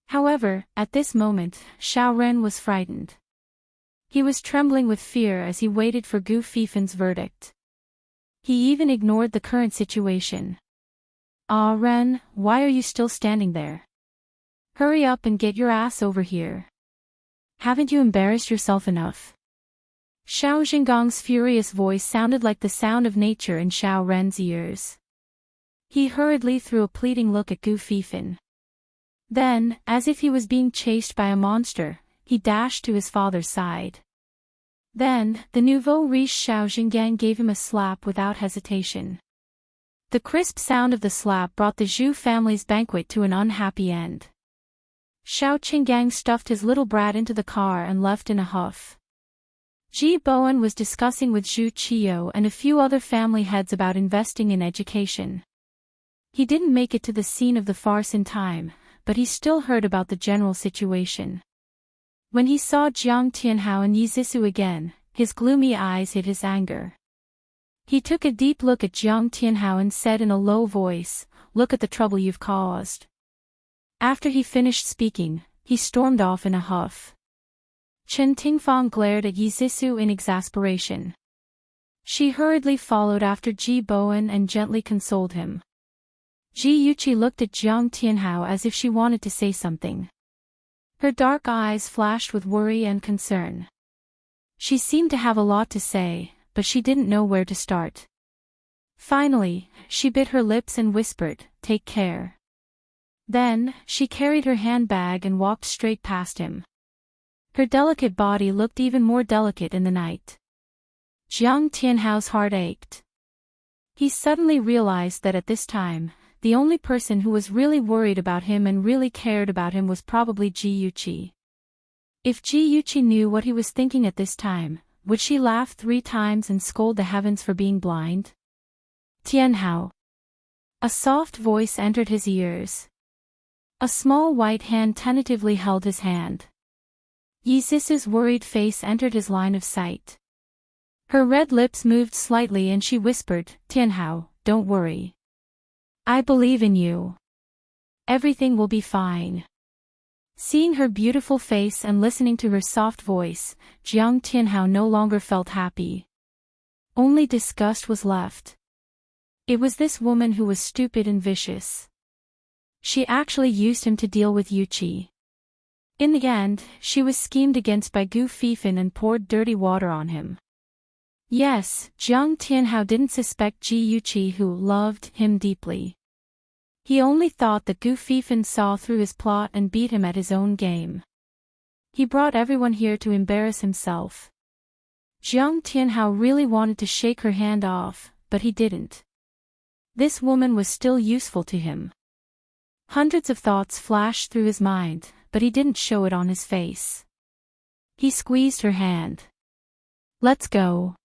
However, at this moment, Xiao Ren was frightened. He was trembling with fear as he waited for Gu Fifan's verdict. He even ignored the current situation. "Ah, Ren, why are you still standing there? Hurry up and get your ass over here. Haven't you embarrassed yourself enough?" Xiao Xinggong's furious voice sounded like the sound of nature in Xiao Ren's ears. He hurriedly threw a pleading look at Gu Fifan. Then, as if he was being chased by a monster, he dashed to his father's side. Then, the nouveau riche Xiao Xinggang gave him a slap without hesitation. The crisp sound of the slap brought the Zhu family's banquet to an unhappy end. Xiao Qinggang stuffed his little brat into the car and left in a huff. Ji Bowen was discussing with Zhu Qiu and a few other family heads about investing in education. He didn't make it to the scene of the farce in time, but he still heard about the general situation. When he saw Jiang Tianhao and Yizisu again, his gloomy eyes hid his anger. He took a deep look at Jiang Tianhao and said in a low voice, "Look at the trouble you've caused." After he finished speaking, he stormed off in a huff. Chen Tingfang glared at Yizisu in exasperation. She hurriedly followed after Ji Bowen and gently consoled him. Ji Yuqi looked at Jiang Tianhao as if she wanted to say something. Her dark eyes flashed with worry and concern. She seemed to have a lot to say, but she didn't know where to start. Finally, she bit her lips and whispered, "Take care." Then, she carried her handbag and walked straight past him. Her delicate body looked even more delicate in the night. Jiang Tianhao's heart ached. He suddenly realized that at this time, the only person who was really worried about him and really cared about him was probably Ji Yuqi. If Ji Yuqi knew what he was thinking at this time, would she laugh 3 times and scold the heavens for being blind? "Tianhao." A soft voice entered his ears. A small white hand tentatively held his hand. Yizisu's worried face entered his line of sight. Her red lips moved slightly and she whispered, "Tianhao, don't worry. I believe in you. Everything will be fine." Seeing her beautiful face and listening to her soft voice, Jiang Tianhao no longer felt happy. Only disgust was left. It was this woman who was stupid and vicious. She actually used him to deal with Yuqi. In the end, she was schemed against by Gu Fifan and poured dirty water on him. Yes, Jiang Tianhao didn't suspect Ji Yuqi, who loved him deeply. He only thought that Gu Fifan saw through his plot and beat him at his own game. He brought everyone here to embarrass himself. Jiang Tianhao really wanted to shake her hand off, but he didn't. This woman was still useful to him. Hundreds of thoughts flashed through his mind, but he didn't show it on his face. He squeezed her hand. Let's go.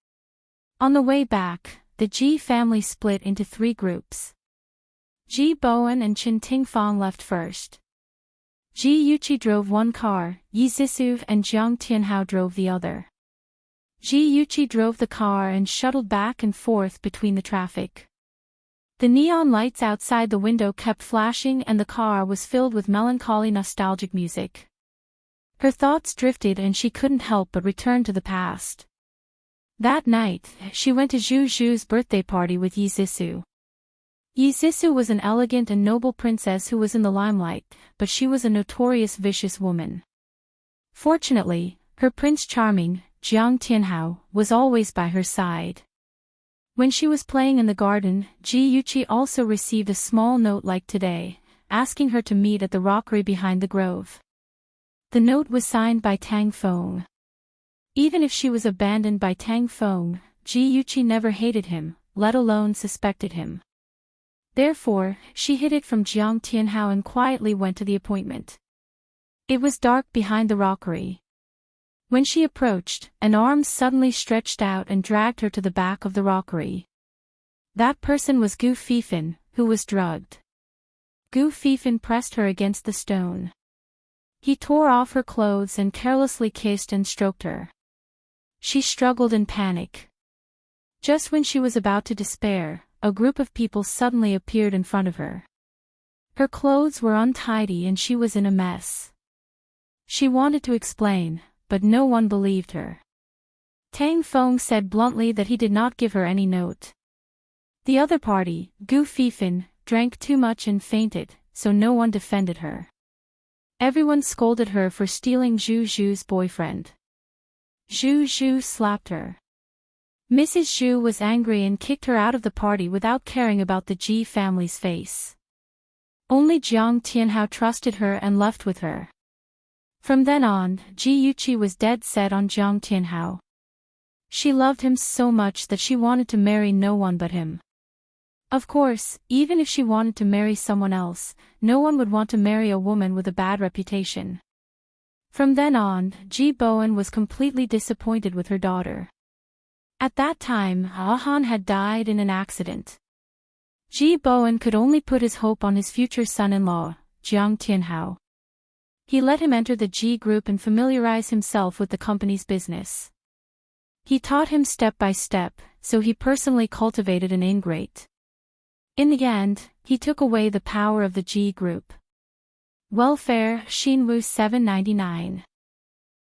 On the way back, the Ji family split into 3 groups. Ji Bowen and Qin Tingfang left first. Ji Yuqi drove one car, Yi Zissou and Jiang Tianhao drove the other. Ji Yuqi drove the car and shuttled back and forth between the traffic. The neon lights outside the window kept flashing and the car was filled with melancholy nostalgic music. Her thoughts drifted and she couldn't help but return to the past. That night, she went to Zhu Zhu's birthday party with Yi Zissou. Yi Zissou was an elegant and noble princess who was in the limelight, but she was a notorious vicious woman. Fortunately, her Prince Charming, Jiang Tianhao, was always by her side. When she was playing in the garden, Ji Yuqi also received a small note like today, asking her to meet at the rockery behind the grove. The note was signed by Tang Feng. Even if she was abandoned by Tang Feng, Ji Yuqi never hated him, let alone suspected him. Therefore, she hid it from Jiang Tianhao and quietly went to the appointment. It was dark behind the rockery. When she approached, an arm suddenly stretched out and dragged her to the back of the rockery. That person was Gu Fifan, who was drugged. Gu Fifan pressed her against the stone. He tore off her clothes and carelessly kissed and stroked her. She struggled in panic. Just when she was about to despair, a group of people suddenly appeared in front of her. Her clothes were untidy and she was in a mess. She wanted to explain, but no one believed her. Tang Feng said bluntly that he did not give her any note. The other party, Gu Fifan, drank too much and fainted, so no one defended her. Everyone scolded her for stealing Zhu Zhu's boyfriend. Zhu Zhu slapped her. Mrs. Zhu was angry and kicked her out of the party without caring about the Ji family's face. Only Jiang Tianhao trusted her and left with her. From then on, Ji Yuqi was dead set on Jiang Tianhao. She loved him so much that she wanted to marry no one but him. Of course, even if she wanted to marry someone else, no one would want to marry a woman with a bad reputation. From then on, Ji Bowen was completely disappointed with her daughter. At that time, Han had died in an accident. Ji Bowen could only put his hope on his future son-in-law, Jiang Tianhao. He let him enter the Ji group and familiarize himself with the company's business. He taught him step by step, so he personally cultivated an ingrate. In the end, he took away the power of the Ji group. Welfare, Xinwu 799.